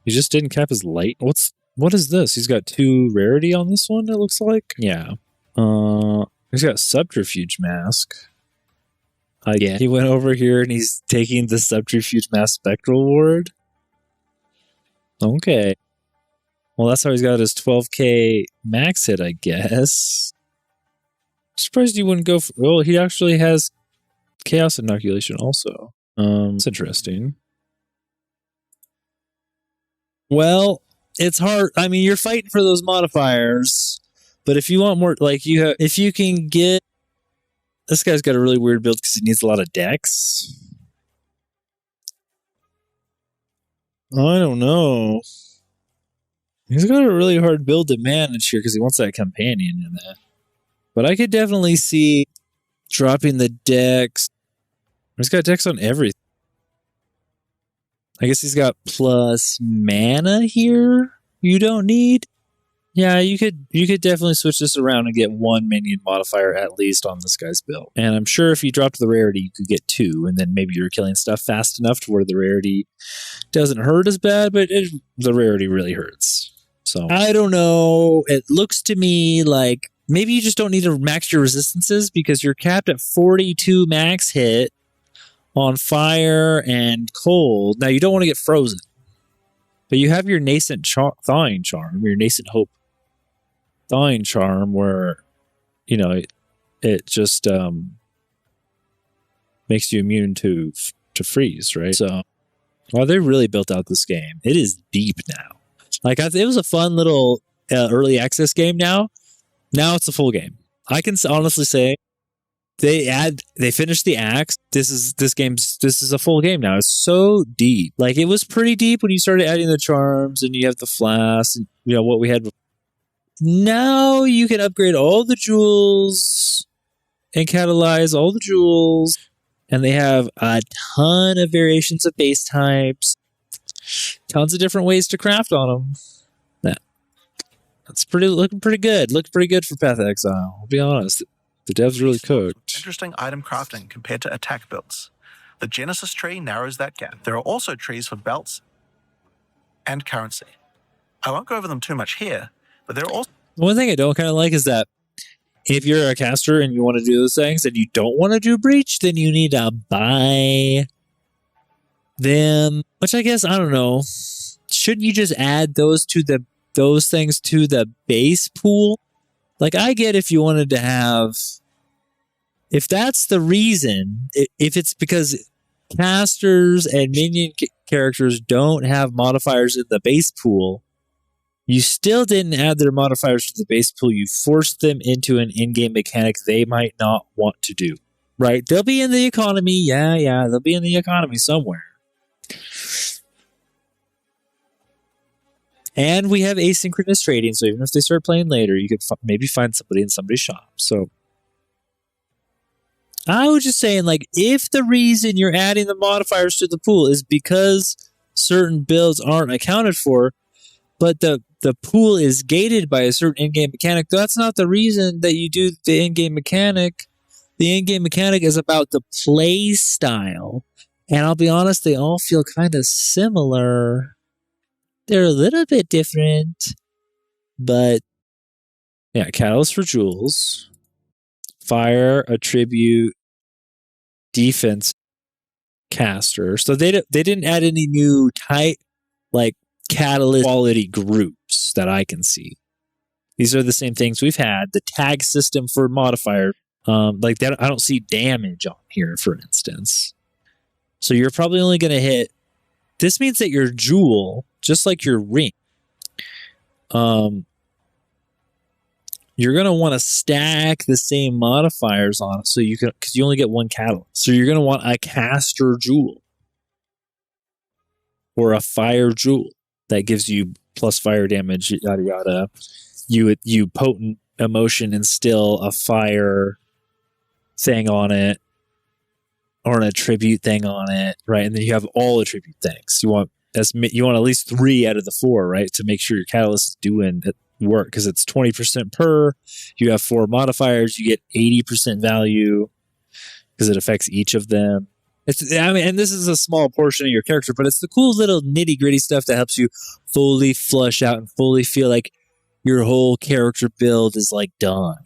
He just didn't cap his light. What is this? He's got 2 rarity on this one, it looks like. Yeah. He's got subterfuge mask. Yeah. He went over here and he's taking the subterfuge mask spectral ward. Okay. Well, that's how he's got his 12k max hit, I guess. Surprised he wouldn't go for... Well, he actually has chaos inoculation also. It's interesting. Well, it's hard. I mean, you're fighting for those modifiers, but if you want more, like if you can get, this guy's got a really weird build because he needs a lot of dex. I don't know. He's got a really hard build to manage here because he wants that companion in that. But I could definitely see dropping the dex. He's got dex on everything. I guess he's got plus mana here. You don't need. Yeah, you could definitely switch this around and get 1 minion modifier at least on this guy's build. And I'm sure if you dropped the rarity, you could get 2, and then maybe you're killing stuff fast enough to where the rarity doesn't hurt as bad, but the rarity really hurts. So I don't know. It looks to me like maybe you just don't need to max your resistances because you're capped at 42 max hit on fire and cold. Now, you don't want to get frozen. But you have your nascent thawing charm, your nascent hope thawing charm where, it just makes you immune to freeze, right? So, well, they really built out this game. It is deep now. Like, it was a fun little early access game now. Now it's a full game. I can honestly say they finished the acts. This is a full game now. It's so deep. Like, it was pretty deep when you started adding the charms and you have the flask and what we had before. Now you can upgrade all the jewels and catalyze all the jewels, and they have a ton of variations of base types, tons of different ways to craft on them. That's looking pretty good. Looked pretty good for Path of Exile. I'll be honest. The devs really cooked. Interesting item crafting compared to attack builds. The Genesis tree narrows that gap. There are also trees for belts and currency. I won't go over them too much here, but there are also... One thing I don't kind of like is that if you're a caster and you want to do those things and you don't want to do breach, then you need to buy them. Which I guess, I don't know. Shouldn't you just add those things to the base pool? Like, I get if you wanted to have... If that's the reason, if it's because casters and minion characters don't have modifiers in the base pool, you still didn't add their modifiers to the base pool. You forced them into an in-game mechanic they might not want to do. Right? They'll be in the economy. Yeah. They'll be in the economy somewhere. And we have asynchronous trading, so even if they start playing later, you could maybe find somebody in somebody's shop. So I was just saying, like, if the reason you're adding the modifiers to the pool is because certain builds aren't accounted for, but the pool is gated by a certain in-game mechanic, that's not the reason that you do the in-game mechanic. The in-game mechanic is about the play style. And I'll be honest, they all feel kind of similar. They're a little bit different, but yeah, catalyst for jewels, fire, attribute, defense, caster. So they didn't add any new type, like catalyst quality groups that I can see. These are the same things we've had. The tag system for modifier, like that, I don't see damage on here, for instance. So you're probably only going to hit. This means that your jewel, just like your ring, you're going to want to stack the same modifiers on it so you can, because you only get one catalyst. So you're going to want a caster jewel or a fire jewel that gives you plus fire damage, yada yada. You potent emotion instill a fire thing on it or an attribute thing on it, right? And then you have all attribute things. You want at least 3 out of the 4, right, to make sure your catalyst is doing work, because it's 20% per. You have 4 modifiers. You get 80% value because it affects each of them. And this is a small portion of your character, but it's the cool little nitty gritty stuff that helps you fully flush out and fully feel like your whole character build is like done.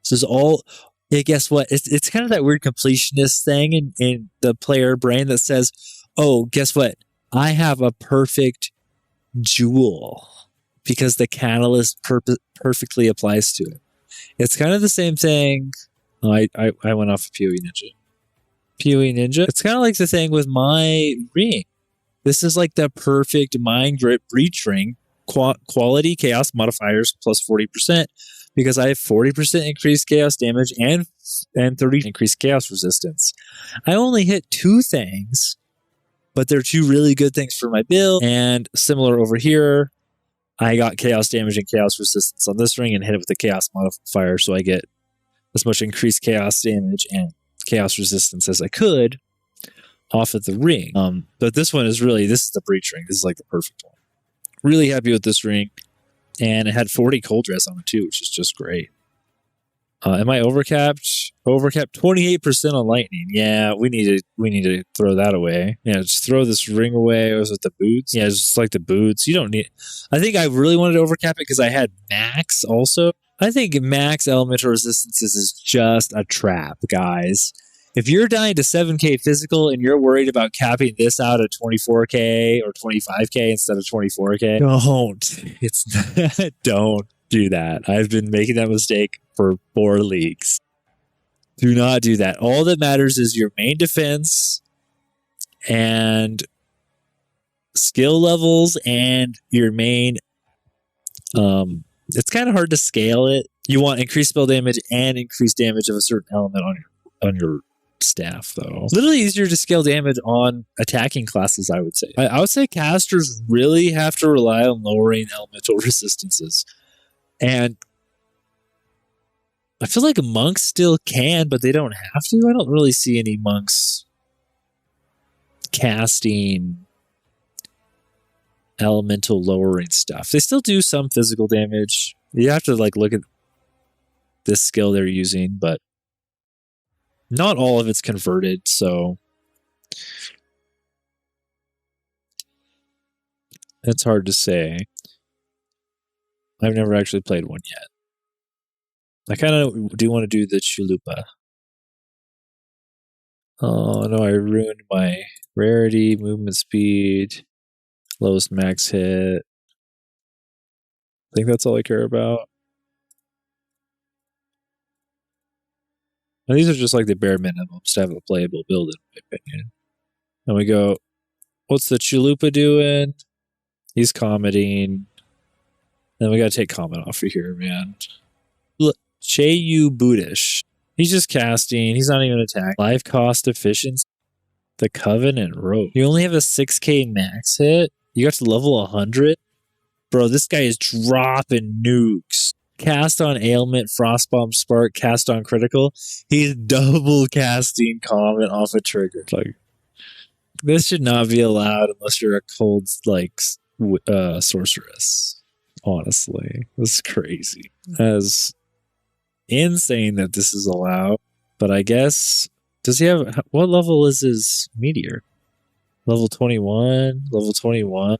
So it's all. Yeah, guess what? It's kind of that weird completionist thing in the player brain that says, "Oh, guess what? I have a perfect jewel because the catalyst perfectly applies to it." It's kind of the same thing. Oh, I went off of PoE Ninja. PoE Ninja. It's kind of like the thing with my ring. This is like the perfect mind grip breach ring. Quality chaos modifiers plus 40%, because I have 40% increased chaos damage and 30 increased chaos resistance. I only hit 2 things, but they're 2 really good things for my build. And similar over here, I got chaos damage and chaos resistance on this ring and hit it with a chaos modifier, so I get as much increased chaos damage and chaos resistance as I could off of the ring. But this is the breach ring. This is like the perfect one. Really happy with this ring. And it had 40 cold dress on it too, which is just great. Am I overcapped? Overcapped 28% on lightning. Yeah, we need to throw that away. Yeah, just throw this ring away. Was it the boots? Yeah, it's just like the boots. You don't need. I think I really wanted to overcap it because I had max also. I think max elemental resistances is just a trap, guys. If you're dying to 7k physical and you're worried about capping this out at 24k or 25k instead of 24k, don't do that. I've been making that mistake for 4 leagues. Do not do that. All that matters is your main defense and skill levels and your main. It's kind of hard to scale it. You want increased spell damage and increased damage of a certain element on your staff, though. A little easier to scale damage on attacking classes, I would say. I would say casters really have to rely on lowering elemental resistances. And I feel like monks still can, but they don't have to. I don't really see any monks casting elemental lowering stuff. They still do some physical damage. You have to look at this skill they're using, but not all of it's converted, so it's hard to say. I've never actually played one yet. I kind of do want to do the Chalupa. Oh no, I ruined my rarity, movement speed, lowest max hit. I think that's all I care about. And these are just like the bare minimums to have a playable build, in my opinion. And we go, what's the Chalupa doing? He's commenting. Then we gotta take comment off of here, man. Look, Chayu Budish. He's just casting. He's not even attacking. Life cost efficiency. The Covenant Rope. You only have a 6k max hit. You got to level 100. Bro, this guy is dropping nukes. Cast on ailment, frostbomb, spark, cast on critical. He's double casting comment off a trigger. This should not be allowed unless you're a cold sorceress. Honestly, this is crazy. As insane that this is allowed, but I guess does he have what level is his meteor? Level 21. Level 21.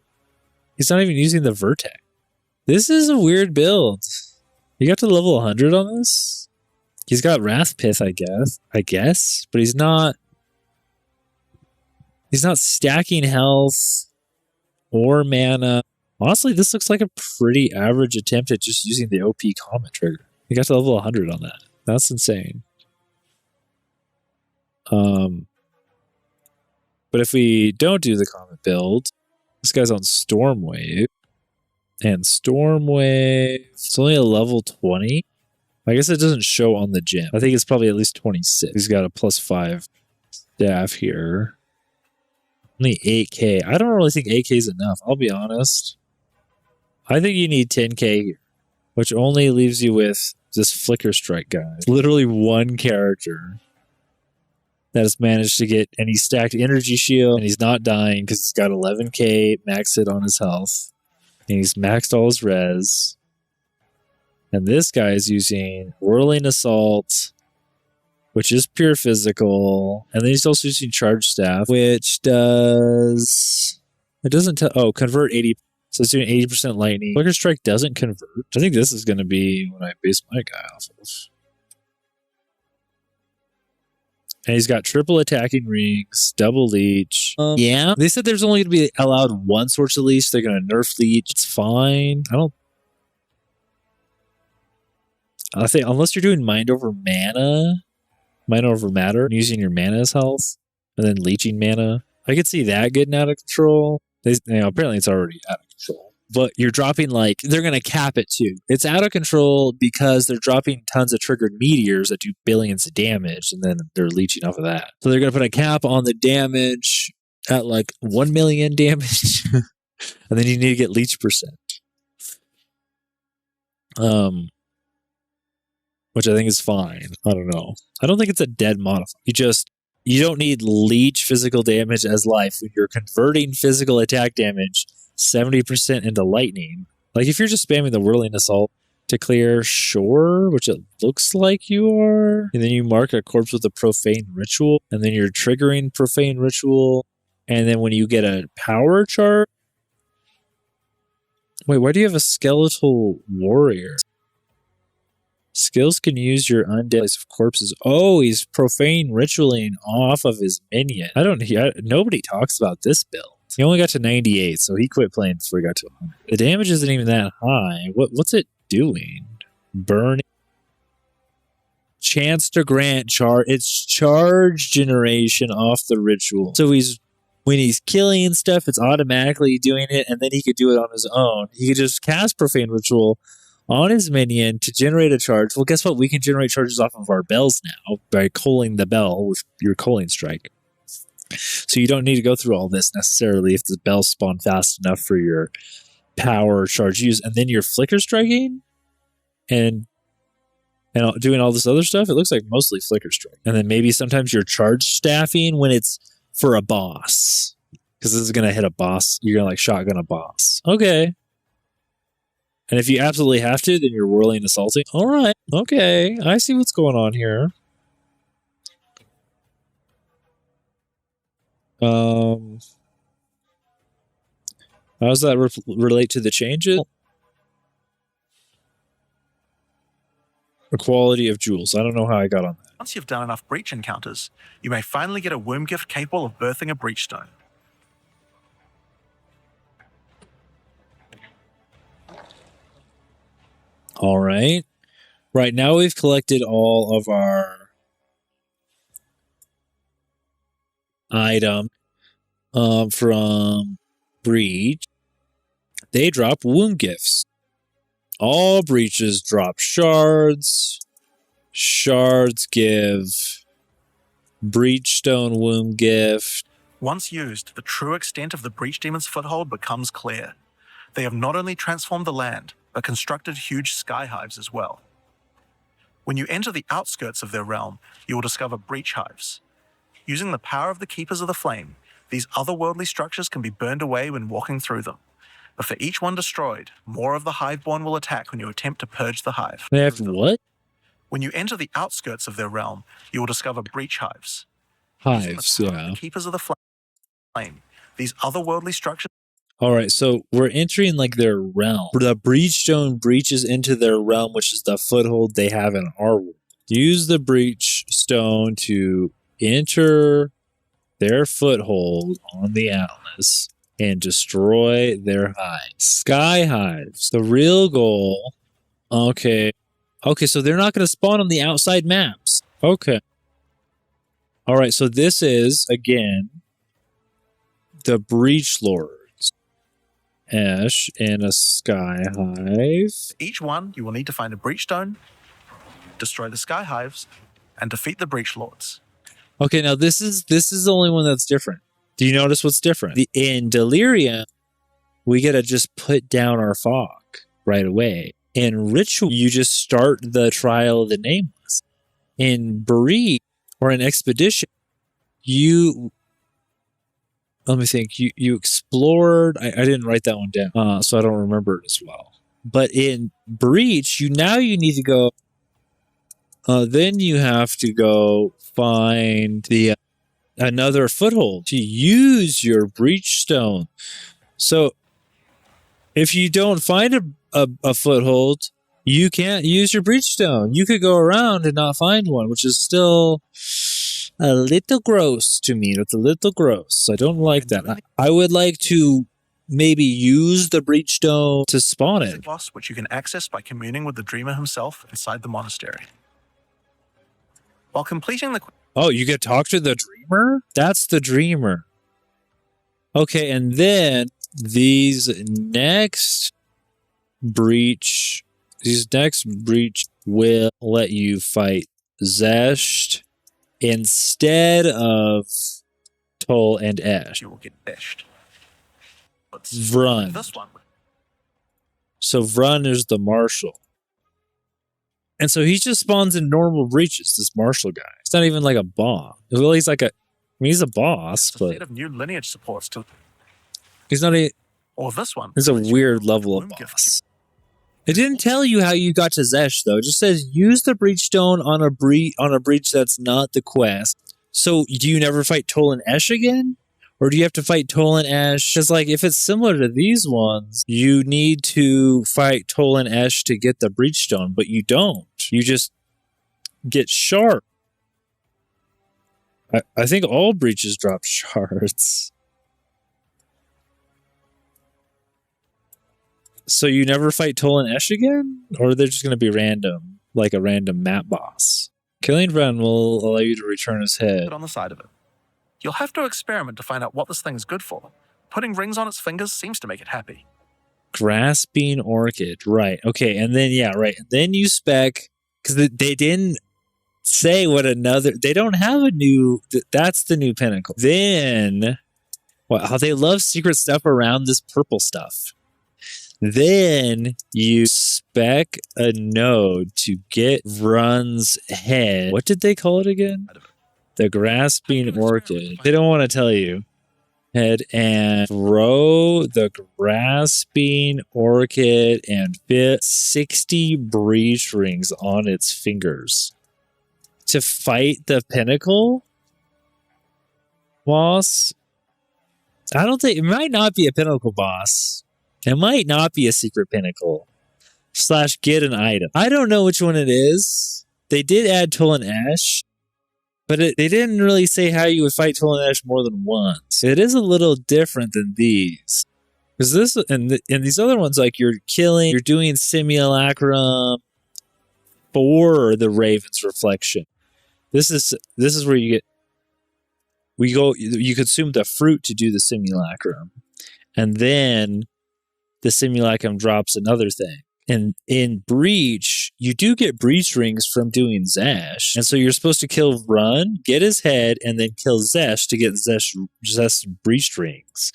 He's not even using the vertex. This is a weird build. You got to level 100 on this? He's got Wrath Pith, I guess, but he's not stacking health or mana. Honestly, this looks like a pretty average attempt at just using the OP comet trigger. You got to level 100 on that. That's insane. But if we don't do the comet build, this guy's on Stormwave. And Stormwave, it's only a level 20. I guess it doesn't show on the gem. I think it's probably at least 26. He's got a +5 staff here. Only 8k. I don't really think 8k is enough. I'll be honest. I think you need 10k here, which only leaves you with this Flicker Strike guy. It's literally one character that has managed to get, and he stacked Energy Shield, and he's not dying because he's got 11k max hit on his health, and he's maxed all his res. And this guy is using Whirling Assault, which is pure physical. And then he's also using Charge Staff, which does... It doesn't tell... Oh, convert 80. So it's doing 80% lightning. Flicker Strike doesn't convert. I think this is going to be what I base my guy off of. And he's got triple attacking rings, double leech. Yeah. They said there's only going to be allowed one source of leech. They're going to nerf leech. It's fine. I think unless you're doing mind over mana, mind over matter, using your mana as health, and then leeching mana, I could see that getting out of control. Apparently it's already out of control. But you're dropping they're going to cap it too. It's out of control because they're dropping tons of triggered meteors that do billions of damage, and then they're leeching off of that. So they're going to put a cap on the damage at 1 million damage, and then you need to get leech percent. Which I think is fine. I don't know. I don't think it's a dead modifier. You don't need leech physical damage as life when you're converting physical attack damage 70% into lightning. If you're just spamming the Whirling Assault to clear, sure, which it looks like you are. And then you mark a corpse with a Profane Ritual, and then you're triggering Profane Ritual. And then when you get a power chart... Wait, why do you have a Skeletal Warrior? Skills can use your undead of corpses. Oh, he's profane ritualing off of his minion. Nobody talks about this build. He only got to 98, so he quit playing before he got to 100. The damage isn't even that high. What's it doing? Burning. Chance to grant charge. It's charge generation off the ritual. So when he's killing stuff, it's automatically doing it, and then he could do it on his own. He could just cast Profane Ritual on his minion to generate a charge. Well, guess what? We can generate charges off of our bells now by culling the bell with your culling strike. So you don't need to go through all this necessarily if the bells spawn fast enough for your power charge use. And then you're flicker striking and doing all this other stuff. It looks like mostly flicker strike. And then maybe sometimes you're charge staffing when it's for a boss. Because this is going to hit a boss. You're going to shotgun a boss. Okay. And if you absolutely have to, then you're Whirling Assaulting. All right. Okay. I see what's going on here. How does that relate to the changes? The quality of jewels. I don't know how I got on that. Once you've done enough breach encounters, you may finally get a womb gift capable of birthing a breach stone. All right. Right now we've collected all of our item from breach. They drop womb gifts. All breaches drop shards. Shards give breach stone womb gift. Once used, the true extent of the breach demon's foothold becomes clear. They have not only transformed the land, but constructed huge sky hives as well. When you enter the outskirts of their realm, you will discover breach hives. Using the power of the Keepers of the Flame, these otherworldly structures can be burned away when walking through them. But for each one destroyed, more of the Hiveborn will attack when you attempt to purge the hive. They have what? When you enter the outskirts of their realm, you will discover breach hives. Hives, yeah. The Keepers of the Flame, these otherworldly structures. All right, so we're entering their realm. The breach stone breaches into their realm, which is the foothold they have in our world. Use the breach stone to enter their foothold on the Atlas. and destroy their hives. Sky hives. The real goal. Okay. Okay, so they're not going to spawn on the outside maps. Okay. All right, so this is, again, the Breach Lords. Ash in a sky hive. Each one, you will need to find a breach stone, destroy the sky hives, and defeat the breach lords. Okay, now this is the only one that's different. Do you notice what's different? In Delirium, we gotta just put down our fog right away. In Ritual, you just start the trial of the Nameless. In Breach or in Expedition, let me think. You explored. I didn't write that one down, so I don't remember it as well. But in Breach, you need to go. Then you have to go find another foothold to use your breach stone. So if you don't find a foothold, you can't use your breach stone. You could go around and not find one, which is still a little gross to me. It's a little gross. I don't like that. I would like to maybe use the breach stone to spawn it. It's a boss which you can access by communing with the dreamer himself inside the monastery. While completing the... Oh, you get to talk to the dreamer? That's the dreamer. Okay, and then these next breach will let you fight Zesht instead of Toll and Ash. You will get bashed. Vrun. This one. So Vrun is the marshal. And so he just spawns in normal breaches, this marshal guy. It's not even like a boss. Well, he's like he's a boss, It's a but set of new lineage supports to... he's not a... Or this one. It's a weird level of boss. It didn't tell you how you got to Zesh, though. It just says use the breach stone on a breach that's not the quest. So do you never fight Toll and Ash again? Or do you have to fight Toll and Ash? Because like if it's similar to these ones, you need to fight Toll and Ash to get the breach stone, but you don't. You just get shard. I think all breaches drop shards. So you never fight Toll and Ash again? Or they're just going to be random, like a random map boss? Killing Vrun will allow you to return his head. On the side of it. You'll have to experiment to find out what this thing is good for. Putting rings on its fingers seems to make it happy. Grasping Orchid. Right. Okay. And then, yeah, right. And then you spec, because they didn't say what another, they don't have a new, that's the new pinnacle. Then, how they love secret stuff around this purple stuff. Then you spec a node to get Vrun's head. What did they call it again? The Grasping Orchid. They don't want to tell you. Head and throw the Grasping Orchid and fit 60 breach rings on its fingers. To fight the pinnacle boss? I don't think, it might not be a pinnacle boss. It might not be a secret pinnacle. / get an item. I don't know which one it is. They did add Toll and Ash. But they didn't really say how you would fight Toll and Ash more than once. It is a little different than these. Because this and these other ones, like you're doing simulacrum for the Raven's reflection. This is where you consume the fruit to do the simulacrum. And then the simulacrum drops another thing. And in Breach, you do get breach rings from doing Zesh. And so you're supposed to kill Vrun, get his head, and then kill Zesh to get Zesh breach rings.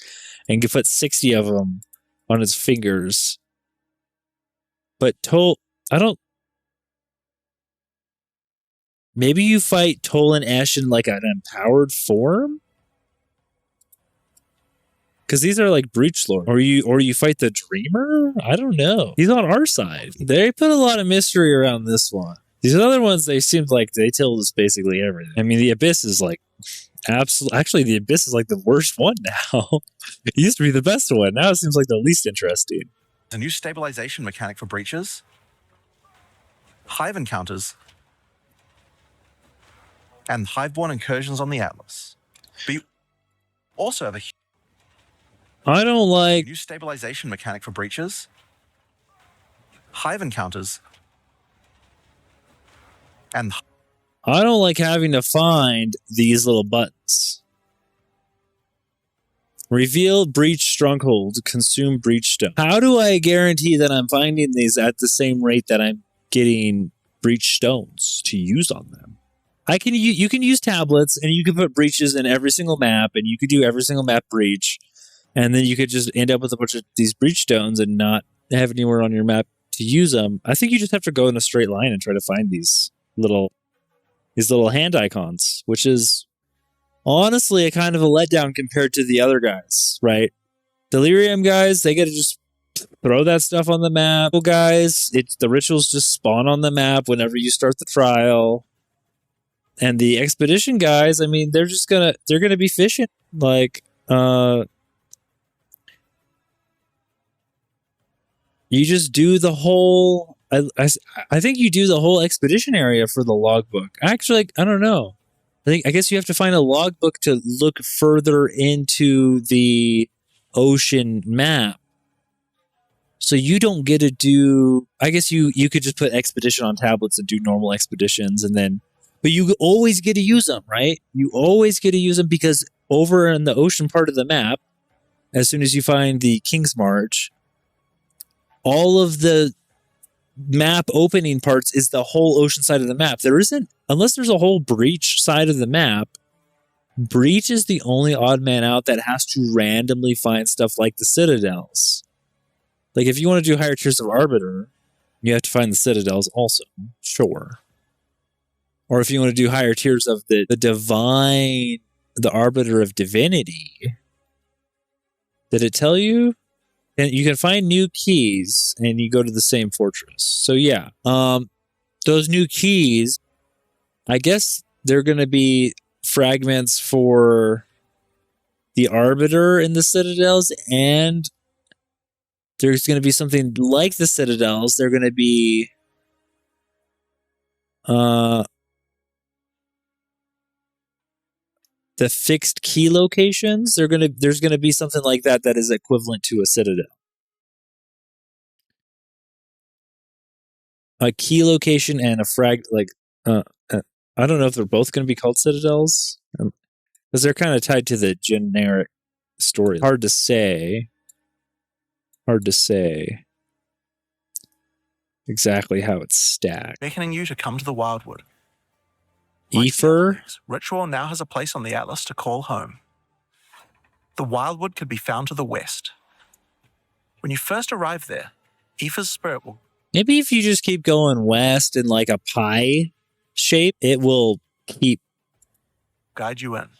And you put 60 of them on his fingers. But maybe you fight Toll and Ash in like an empowered form? Because these are like breach lord, or you fight the dreamer. I don't know. He's on our side. They put a lot of mystery around this one. These other ones, they seemed like they told us basically everything. I mean, the Abyss is like absolutely. Actually, the Abyss is like the worst one now. It used to be the best one. Now it seems like the least interesting. A new stabilization mechanic for breaches, hive encounters, and hiveborn incursions on the Atlas. But you also have I don't like... New stabilization mechanic for breaches, hive encounters, and I don't like having to find these little buttons. Reveal breach stronghold, consume breach stone. How do I guarantee that I'm finding these at the same rate that I'm getting breach stones to use on them? You can use tablets and you can put breaches in every single map and you could do every single map breach. And then you could just end up with a bunch of these breach stones and not have anywhere on your map to use them. I think you just have to go in a straight line and try to find these little hand icons, which is honestly a kind of a letdown compared to the other guys, right? Delirium guys, they get to just throw that stuff on the map. Guys, the rituals just spawn on the map whenever you start the trial. And the expedition guys, I mean, they're gonna be fishing. Like, you just do the whole. I think you do the whole expedition area for the logbook. Actually, I don't know. I guess you have to find a logbook to look further into the ocean map. So you don't get to do. I guess you could just put expedition on tablets and do normal expeditions, and then. But you always get to use them, right? You always get to use them because over in the ocean part of the map, as soon as you find the King's March, all of the map opening parts is the whole ocean side of the map. There isn't, unless there's a whole breach side of the map, breach is the only odd man out that has to randomly find stuff like the citadels. Like if you want to do higher tiers of Arbiter, you have to find the citadels also, sure. Or if you want to do higher tiers of the divine, the Arbiter of Divinity, did it tell you? And you can find new keys and you go to the same fortress. So yeah, those new keys, I guess they're going to be fragments for the Arbiter in the Citadels, and there's going to be something like the Citadels. They're going to be the fixed key locations. There's going to be something like that is equivalent to a Citadel. A key location and a I don't know if they're both going to be called Citadels, because they're kind of tied to the generic story. Hard to say exactly how it's stacked. beckoning you to come to the Wildwood. Ether? Ritual now has a place on the Atlas to call home. The Wildwood could be found to the west. When you first arrive there, Aoife's spirit will Maybe if you just keep going west in like a pie shape, it will keep guide you in,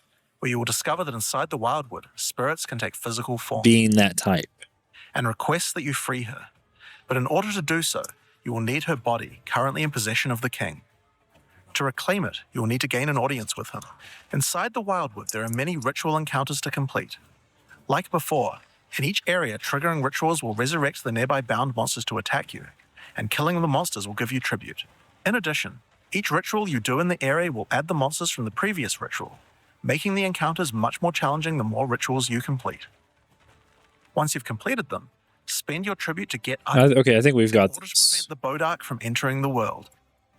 where you will discover that inside the Wildwood, spirits can take physical form being that type. and request that you free her. But in order to do so, you will need her body, currently in possession of the king. To reclaim it, you will need to gain an audience with him. Inside the Wildwood, there are many ritual encounters to complete. Like before, in each area, triggering rituals will resurrect the nearby bound monsters to attack you, and killing the monsters will give you tribute. In addition, each ritual you do in the area will add the monsters from the previous ritual, making the encounters much more challenging the more rituals you complete. Once you've completed them, spend your tribute to get Okay, I think we've got in order to this. prevent the Bodark from entering the world.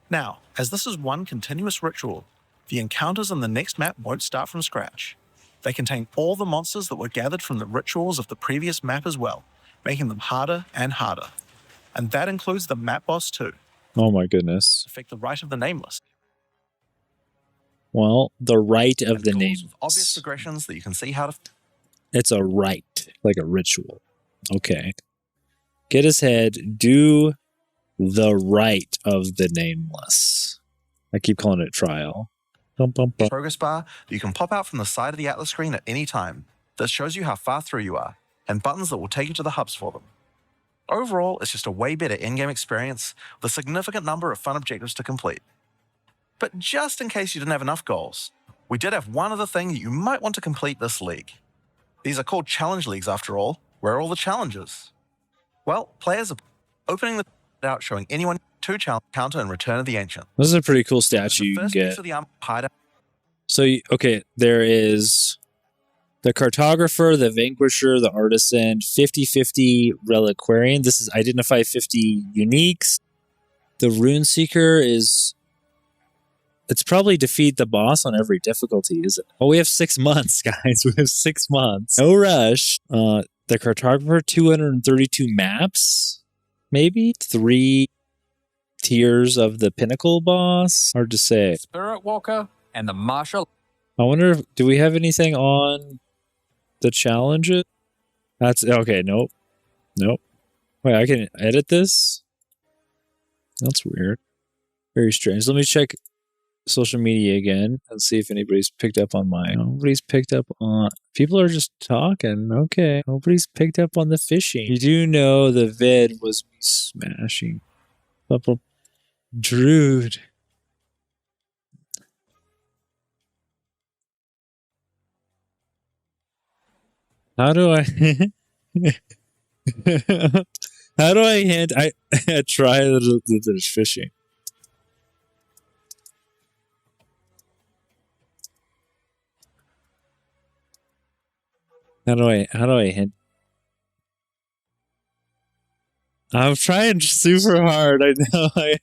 Now, as this is one continuous ritual, the encounters on the next map won't start from scratch. They contain all the monsters that were gathered from the rituals of the previous map as well, making them harder and harder. And that includes the map boss too. Oh my goodness. Affect the right of the Nameless. Well, the right of And the tools name. with obvious progressions that you can see how to. It's a rite, like a ritual. Okay. Get his head, do the rite of the Nameless. I keep calling it trial. Bum, bum, bum. Progress bar that you can pop out from the side of the Atlas screen at any time. This shows you how far through you are, and buttons that will take you to the hubs for them. Overall, it's just a way better in-game experience with a significant number of fun objectives to complete. But just in case you didn't have enough goals, we did have one other thing that you might want to complete this league. These are called challenge leagues after all. Where are all the challenges? Well, players are opening the out showing anyone 2 challenge counter in Return of the Ancient. This is a pretty cool This is statue the you can first piece get. of the armor hideout. So, okay, there is The Cartographer, the Vanquisher, the Artisan, 50-50 Reliquarian. This is identify 50 uniques. The Rune Seeker is... It's probably defeat the boss on every difficulty, is it? Oh, we have 6 months, guys. We have 6 months. No rush. The Cartographer, 232 maps, maybe? 3 tiers of the Pinnacle boss? Hard to say. Spirit Walker and the Martial. I wonder if... Do we have anything on the challenges? That's... Okay, nope. Nope. Wait, I can edit this? That's weird. Very strange. Let me check social media again and see if anybody's picked up on mine. Nobody's picked up on... People are just talking. Okay. Nobody's picked up on the fishing. You do know the vid was me smashing. Druid. How do I... How do I hint? I try that there's fishing. How do I hint? I'm trying super hard. I know. I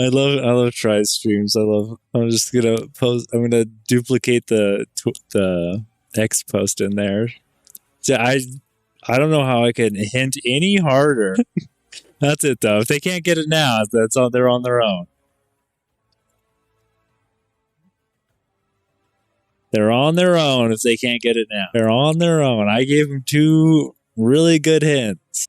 love try streams. I'm just gonna post. I'm gonna duplicate the X post in there. Yeah, I don't know how I can hint any harder. That's it though. If they can't get it now, that's all. They're on their own. They're on their own if they can't get it now. They're on their own. I gave them 2 really good hints.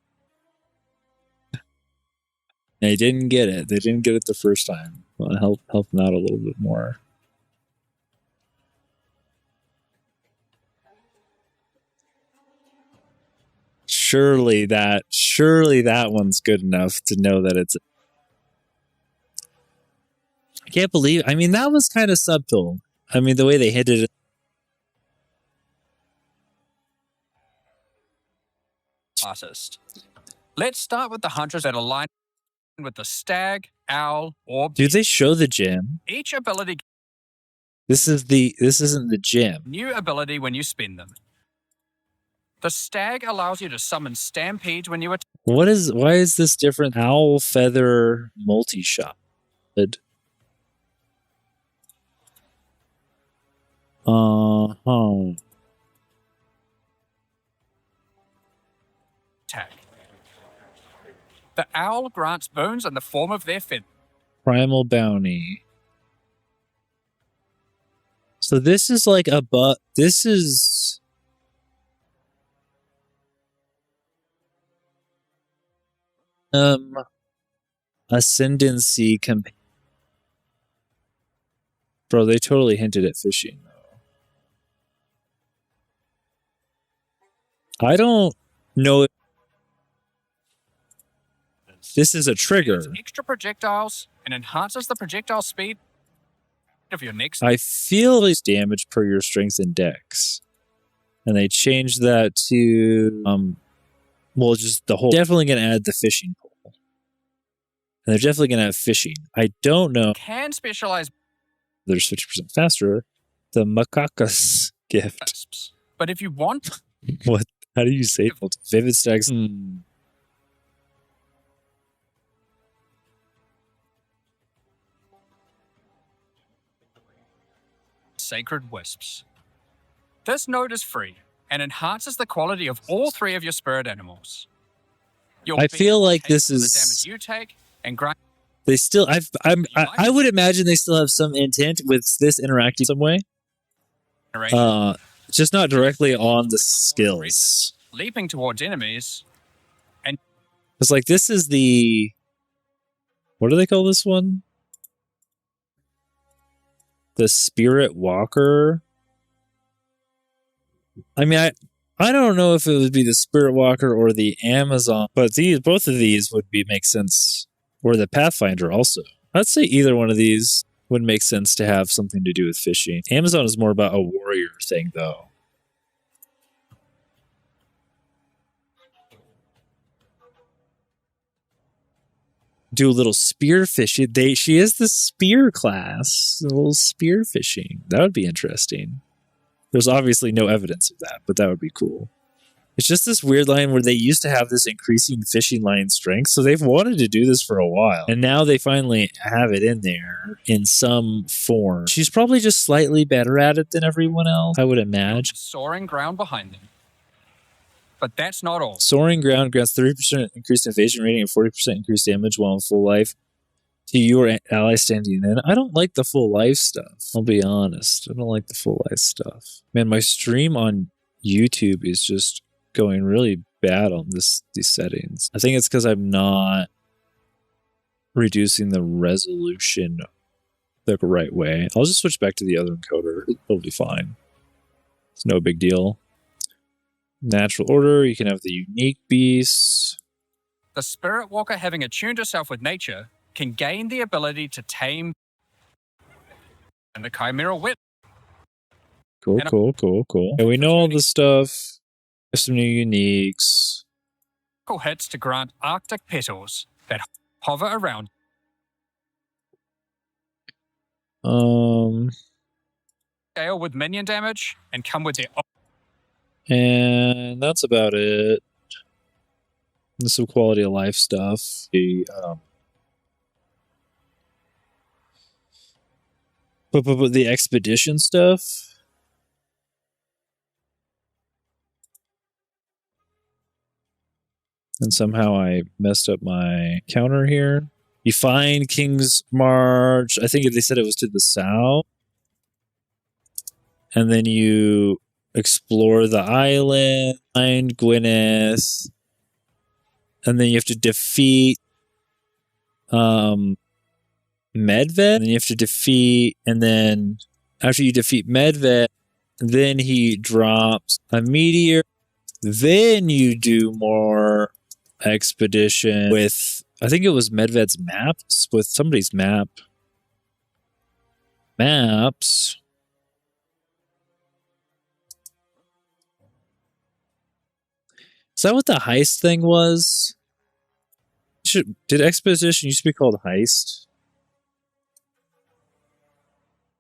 They didn't get it. They didn't get it the first time. Well, help them out a little bit more. Surely that one's good enough to know that it's... I can't believe... I mean, that was kind of subtle. I mean, the way they hit it... Artist. Let's start with the hunters that align with the stag, owl, or... Do they show the gem? Each ability... This isn't the gem. New ability when you spin them. The stag allows you to summon stampedes when you attack. Why is this different? Owl feather multi-shot. Attack. The owl grants boons in the form of their feather. Primal bounty. So this is like this is... Ascendancy Bro, they totally hinted at fishing though. I don't know if this is a trigger. Extra projectiles and enhances the projectile speed of your next... I feel it's damage per your strength and dex. And they changed that to well, just the whole... Definitely gonna add the fishing pole. And they're definitely gonna have fishing. I don't know. Can specialize... They're 50% faster. The Macaca's gift. But if you want... What? How do you say it? Vivid stacks. Sacred wisps. This node is free and enhances the quality of all 3 of your spirit animals. I feel like this is... The damage you take and grind... They still... I would imagine they still have some intent with this interacting some way. Just not directly on the skills. Leaping towards enemies. And it's like, this is the... What do they call this one? The Spirit Walker. I mean, I don't know if it would be the Spirit Walker or the Amazon, but both of these would make sense. Or the Pathfinder also. I'd say either one of these would make sense to have something to do with fishing. Amazon is more about a warrior thing, though. Do a little spear fishing. She is the spear class. A little spear fishing. That would be interesting. There's obviously no evidence of that, but that would be cool. It's just this weird line where they used to have this increasing fishing line strength, so they've wanted to do this for a while. And now they finally have it in there in some form. She's probably just slightly better at it than everyone else, I would imagine. Soaring ground behind them. But that's not all. Soaring ground grants 30% increased evasion rating and 40% increased damage while in full life to your ally standing in. I don't like the full life stuff. I'll be honest. I don't like the full life stuff. Man, my stream on YouTube is just going really bad on these settings. I think it's because I'm not reducing the resolution the right way. I'll just switch back to the other encoder. It'll be fine. It's no big deal. Natural order, you can have the unique beasts. The Spirit Walker, having attuned herself with nature, can gain the ability to tame and the Chimera Whip. Cool. And we know all this stuff. There's some new uniques. Hits to grant Arctic petals that hover around. Scale with minion damage and come with their. And that's about it. And some quality of life stuff. But the expedition stuff. And somehow I messed up my counter here. You find King's March. I think they said it was to the south. And then you explore the island, find Gwyneth. And then you have to defeat Medved. And then you have to defeat, and then after you defeat Medved, then he drops a meteor. Then you do more expedition with, I think it was Medved's maps, with somebody's maps. Is that what the heist thing was? Did expedition used to be called heist?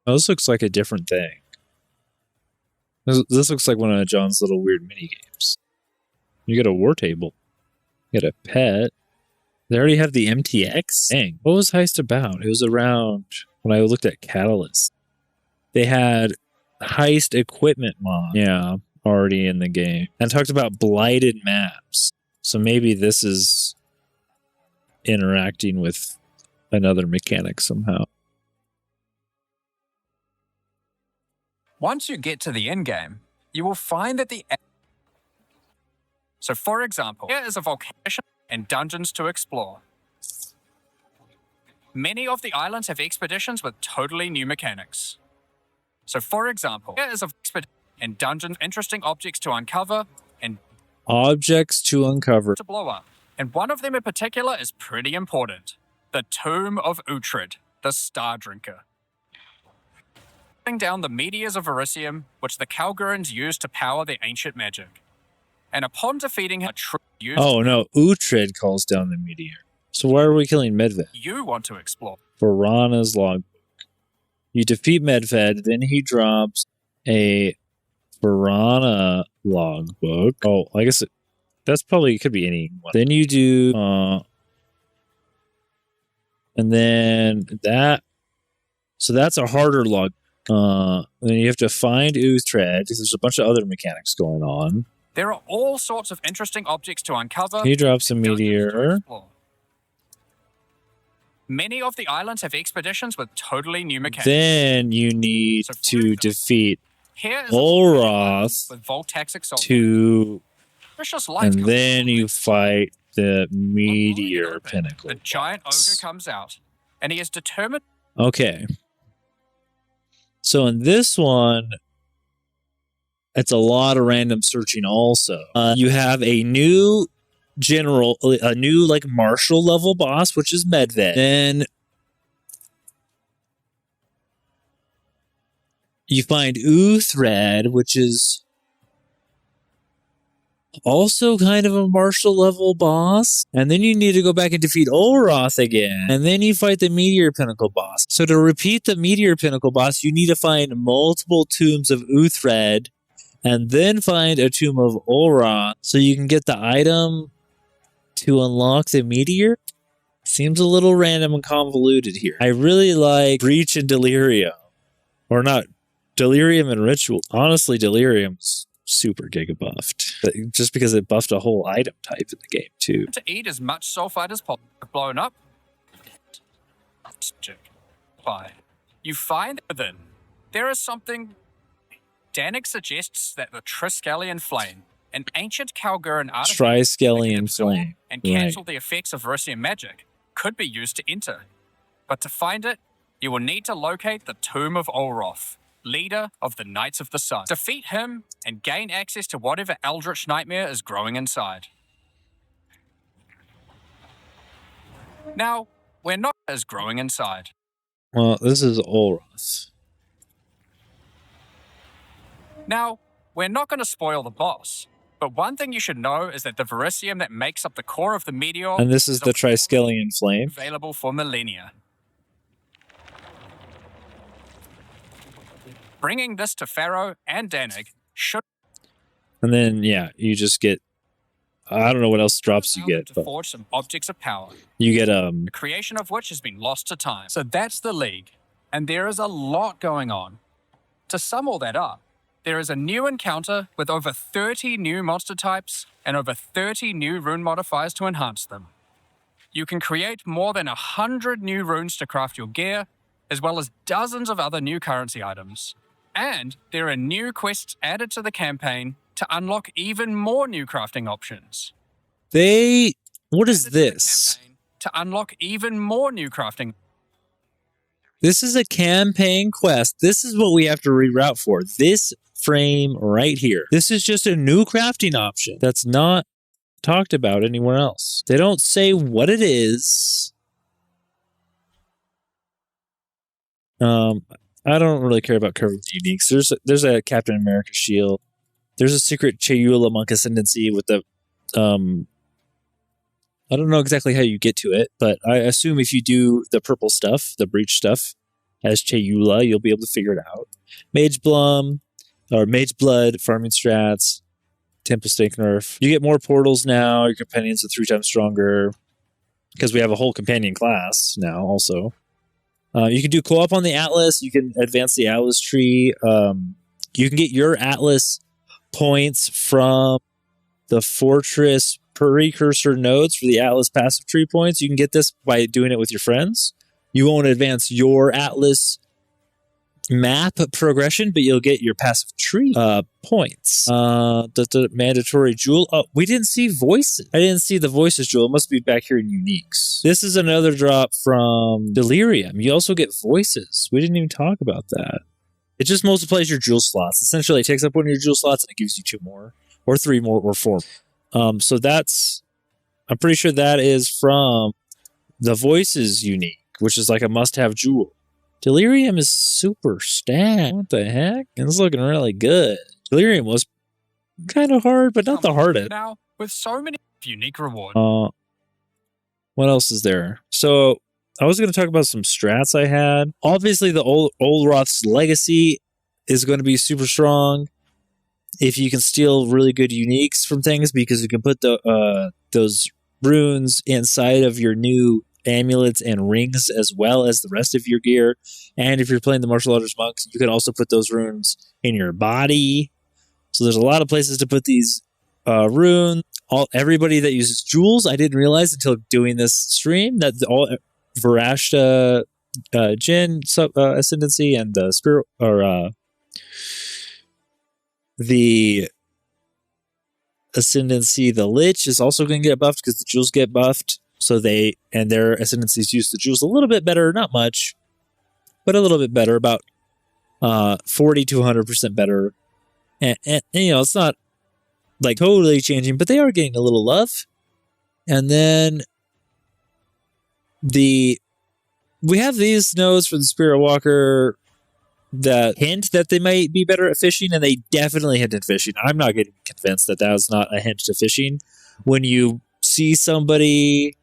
Oh, this looks like a different thing. This looks like one of John's little weird mini games. You get a war table. You get a pet. They already have the MTX? Dang. What was heist about? It was around when I looked at Catalyst. They had heist equipment mod. Yeah, already in the game. And talked about blighted maps. So maybe this is interacting with another mechanic somehow. Once you get to the endgame, you will find that So for example, here is a volcano and dungeons to explore. Many of the islands have expeditions with totally new mechanics. So for example, here is a expedition and dungeons, interesting objects to uncover and objects to uncover to blow up. And one of them in particular is pretty important. The Tomb of Uhtred, the Star Drinker. Down the meteors of Elysium, which the Kalgurans used to power their ancient magic. And upon defeating her, oh no, Uhtred calls down the meteor. So why are we killing Medved? You want to explore Varana's logbook. You defeat Medved, then he drops a Varana logbook. Oh, I guess that's probably could be any one. Then you do and then that, so that's a harder log. Then you have to find Uhtred because there's a bunch of other mechanics going on. There are all sorts of interesting objects to uncover. He drops a meteor. Many of the islands have expeditions with totally new mechanics. Then you need to defeat Olroth with Voltaxic to, and then you fight the meteor pinnacle. The giant ogre comes out, and he is determined. Okay. So in this one, it's a lot of random searching also. You have a new general, a new like marshal level boss, which is Medved. Then you find Uhtred, which is also kind of a martial level boss. And then you need to go back and defeat Olroth again. And then you fight the Meteor Pinnacle boss. So to repeat the Meteor Pinnacle boss, you need to find multiple tombs of Uthred and then find a tomb of Olroth so you can get the item to unlock the Meteor. Seems a little random and convoluted here. I really like Breach and Delirium. Or not, Delirium and Ritual. Honestly, Delirium's super giga buffed. Just because it buffed a whole item type in the game, too. To eat as much sulfite as possible. Blown up. You find within. There is something. Danik suggests that the Triskelion Flame, an ancient Kalguran artifact, Triskelion Flame. And cancel the effects of Verisian magic, could be used to enter. But to find it, you will need to locate the Tomb of Olroth, leader of the Knights of the Sun. Defeat him and gain access to whatever eldritch nightmare is growing inside. Now, we're not as growing inside. Well, this is Olroth. Now, we're not going to spoil the boss, but one thing you should know is that the Verisium that makes up the core of the meteor... And this is the Triskelion Flame. ...available for millennia. Bringing this to Pharaoh and Danik should... And then, yeah, you just get... I don't know what else drops you get, to but forge some objects of power. you get The creation of which has been lost to time. So that's the League, and there is a lot going on. To sum all that up, there is a new encounter with over 30 new monster types and over 30 new rune modifiers to enhance them. You can create more than 100 new runes to craft your gear, as well as dozens of other new currency items. And there are new quests added to the campaign to unlock even more new crafting options. What is Added to the this? campaign to unlock even more new crafting. This is a campaign quest. This is what we have to reroute for. This frame right here. This is just a new crafting option that's not talked about anywhere else. They don't say what it is. I don't really care about covering the uniques. There's a Captain America shield. There's a secret Chayula Monk Ascendancy with the I don't know exactly how you get to it, but I assume if you do the purple stuff, the breach stuff, as Chayula, you'll be able to figure it out. Mage Blood farming strats, Temple Stake nerf. You get more portals now. Your companions are 3 times stronger because we have a whole companion class now. Also, you can do co-op on the Atlas. You can advance the Atlas tree. You can get your Atlas points from the Fortress precursor nodes for the Atlas passive tree points. You can get this by doing it with your friends. You won't advance your Atlas map progression, but you'll get your passive tree points. The mandatory jewel. Oh, we didn't see voices. I didn't see the voices jewel. It must be back here in uniques. This is another drop from Delirium. You also get voices. We didn't even talk about that. It just multiplies your jewel slots. Essentially, it takes up one of your jewel slots and it gives you 2 more, or 3 more, or 4. So that's, I'm pretty sure that is from the voices unique, which is like a must-have jewel. Delirium is super stacked. What the heck? It's looking really good. Delirium was kind of hard, but not the hardest. Now, with so many unique rewards. What else is there? So I was going to talk about some strats I had. Obviously, the Olroth's legacy is going to be super strong if you can steal really good uniques from things, because you can put those runes inside of your new amulets and rings as well as the rest of your gear. And if you're playing the martial arts monks, you can also put those runes in your body. So there's a lot of places to put these runes. Everybody that uses jewels, I didn't realize until doing this stream that all Varashta Jin Ascendancy and the Spirit, or the Ascendancy, the Lich, is also going to get buffed because the jewels get buffed. So their Ascendancies use the jewels a little bit better, not much, but a little bit better, about 40 to 100% better. And it's not like totally changing, but they are getting a little love. And then we have these nodes for the Spirit Walker that hint that they might be better at fishing, and they definitely hinted fishing. I'm not getting convinced that that was not a hint to fishing. When you see somebody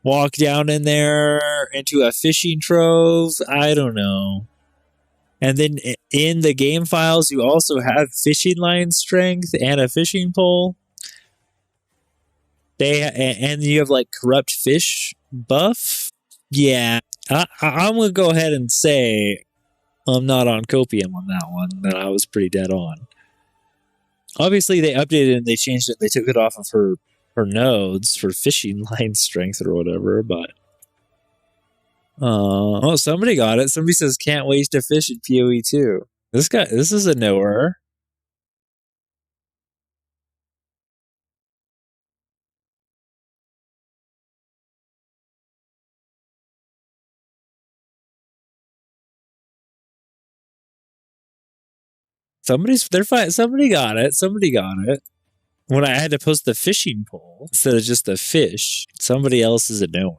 walk down in there into a fishing trove, I don't know. And then in the game files, you also have fishing line strength and a fishing pole. And you have like corrupt fish buff. Yeah, I'm gonna go ahead and say I'm not on copium on that one. That I was pretty dead on. Obviously, they updated it and they changed it. They took it off of her nodes for fishing line strength or whatever. But oh, somebody got it. Somebody says can't wait to fish in PoE2. This is a knower. Somebody got it. Somebody got it. When I had to post the fishing pole instead of just the fish, somebody else is a knower.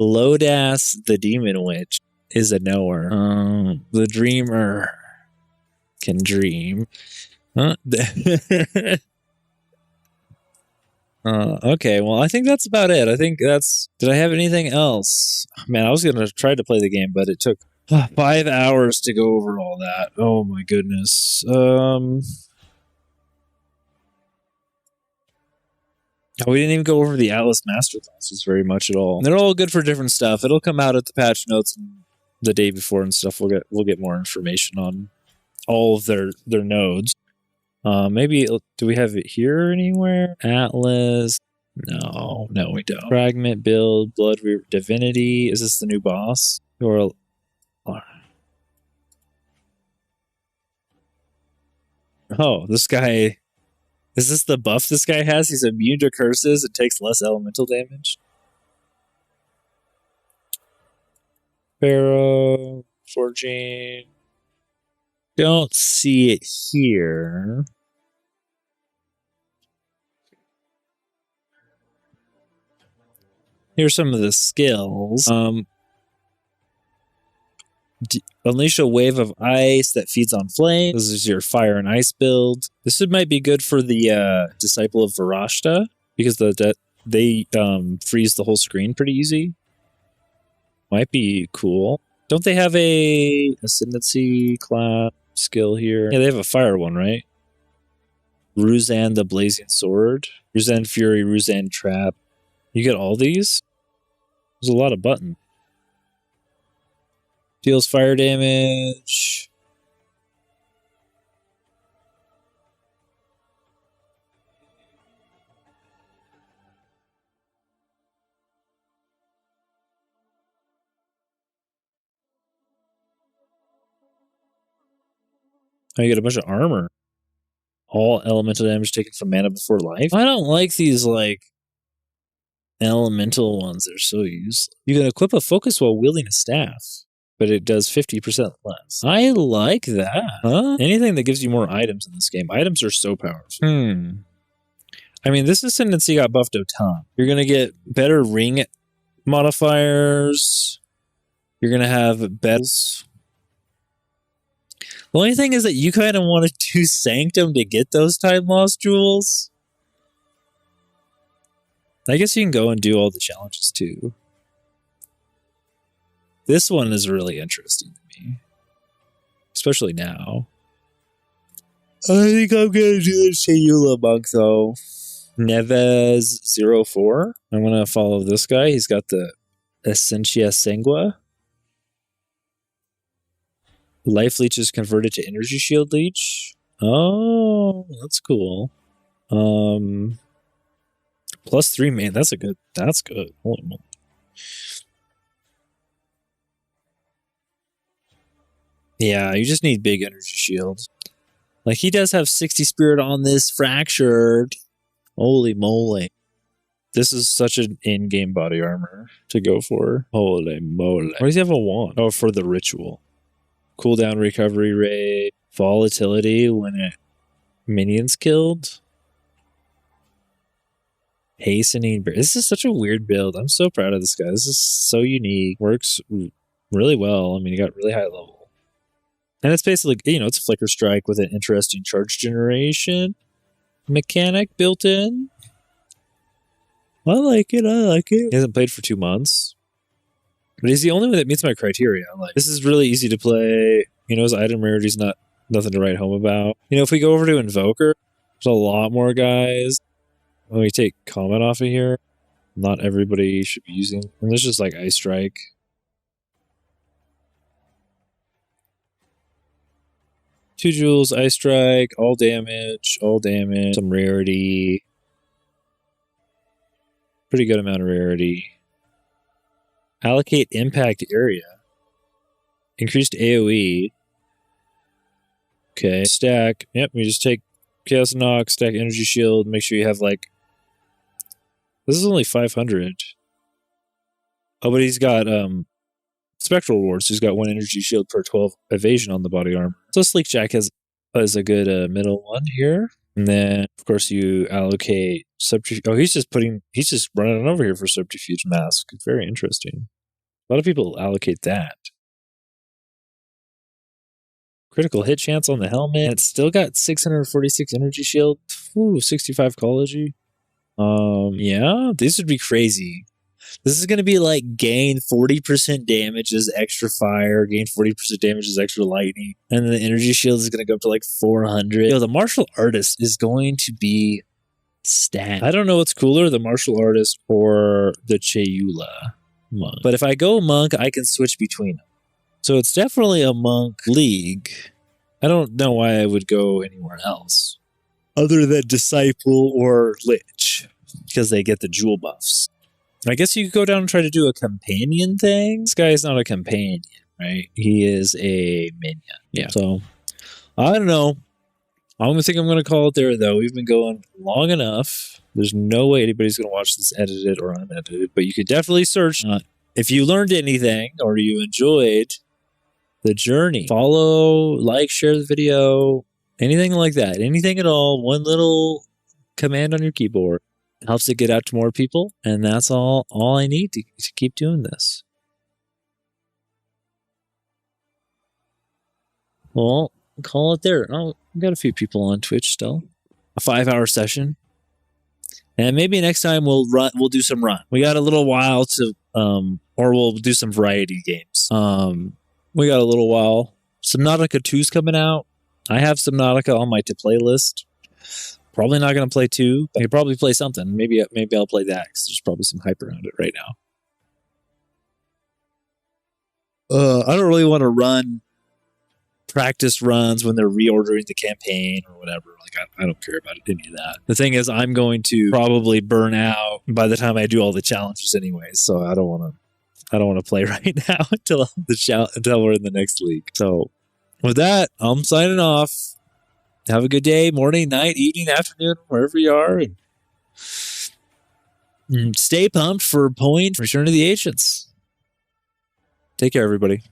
Lodass, the demon witch, is a knower. The dreamer can dream. Huh? Okay, well, I think that's about it. I think that's... Did I have anything else? Man, I was going to try to play the game, but it took 5 hours to go over all that. Oh, my goodness. We didn't even go over the Atlas Master classes very much at all. They're all good for different stuff. It'll come out at the patch notes the day before and stuff. We'll get more information on all of their nodes. Maybe do we have it here anywhere? Atlas. No, we don't. Fragment build, blood divinity. Is this the new boss? Or oh, this guy. Is this the buff this guy has? He's immune to curses and takes less elemental damage. Pharaoh, forging. Don't see it here. Here's some of the skills. Unleash a wave of ice that feeds on flame. This is your fire and ice build. This might be good for the Disciple of Varashta because they freeze the whole screen pretty easy. Might be cool. Don't they have a Ascendancy class skill here? Yeah, they have a fire one, right? Ruzan the Blazing Sword. Ruzan Fury, Ruzan Trap. You get all these? There's a lot of buttons. Deals fire damage. Oh, you get a bunch of armor. All elemental damage taken from mana before life. I don't like these, like, elemental ones. They're so useless. You can equip a focus while wielding a staff, but it does 50% less. I like that. Huh? Anything that gives you more items in this game. Items are so powerful. I mean, this Ascendancy got buffed a ton. You're going to get better ring modifiers. You're going to have better... The only thing is that you kind of want to do Sanctum to get those time lost jewels. I guess you can go and do all the challenges too. This one is really interesting to me. Especially now. I think I'm going to do the Shayula monk though. Neves04. I'm going to follow this guy. He's got the Essentia Sangua. Life leech is converted to energy shield leech. Oh, that's cool. +3, man, that's good. Holy moly. Yeah, you just need big energy shield. Like, he does have 60 spirit on this fractured. Holy moly. This is such an in-game body armor to go for. Holy moly. Why does he have a wand? Oh, for the ritual. Cooldown recovery rate. Volatility when it minions killed. Hastening. This is such a weird build. I'm so proud of this guy. This is so unique. Works really well. I mean, he got really high level. And it's basically, it's a Flicker Strike with an interesting charge generation mechanic built in. I like it. He hasn't played for 2 months. But he's the only one that meets my criteria. Like, this is really easy to play. His item rarity's nothing to write home about. If we go over to Invoker, there's a lot more guys. When we take Comet off of here, not everybody should be using. And there's just like Ice Strike. Two Jewels, Ice Strike, all damage, some rarity. Pretty good amount of rarity. Allocate impact area. Increased AoE. Okay. Stack. Yep, we just take Chaos Knock, stack Energy Shield, make sure you have like... This is only 500. Oh, but he's got Spectral Ward, so he's got 1 Energy Shield per 12 evasion on the body armor. So Sleek Jack has a good middle one here. And then, of course, you allocate Subterfuge. Oh, he's just running over here for Subterfuge Mask. It's very interesting. A lot of people allocate that. Critical hit chance on the helmet. And it's still got 646 Energy Shield. Ooh, 65 Ecology. Yeah, this would be crazy. This is going to be like gain 40% damage as extra fire, gain 40% damage as extra lightning, and then the energy shield is going to go up to like 400. The martial artist is going to be stacked. I don't know what's cooler, the martial artist or the Chayula monk. But if I go monk, I can switch between them. So it's definitely a monk league. I don't know why I would go anywhere else other than disciple or lich, because they get the jewel buffs. I guess you could go down and try to do a companion thing. This guy is not a companion, right? He is a minion. Yeah. So, I don't know. I'm going to call it there, though. We've been going long enough. There's no way anybody's going to watch this edited or unedited, but you could definitely search. If you learned anything or you enjoyed the journey, follow, like, share the video, anything like that. Anything at all. One little command on your keyboard helps it get out to more people, and that's all I need to keep doing this. Well, call it there. Oh, we got a few people on Twitch still. A 5-hour session, and maybe next time we'll do some run. We got a little while to or we'll do some variety games. We got a little while. Subnautica 2's coming out. I have Subnautica on my to play list. Probably not going to play 2. I could probably play something. Maybe I'll play that because there's probably some hype around it right now. I don't really want to run practice runs when they're reordering the campaign or whatever. Like I don't care about any of that. The thing is, I'm going to probably burn out by the time I do all the challenges anyways. So I don't want to play right now until we're in the next league. So with that, I'm signing off. Have a good day, morning, night, evening, afternoon, wherever you are. And stay pumped for Point Return of the Ancients. Take care, everybody.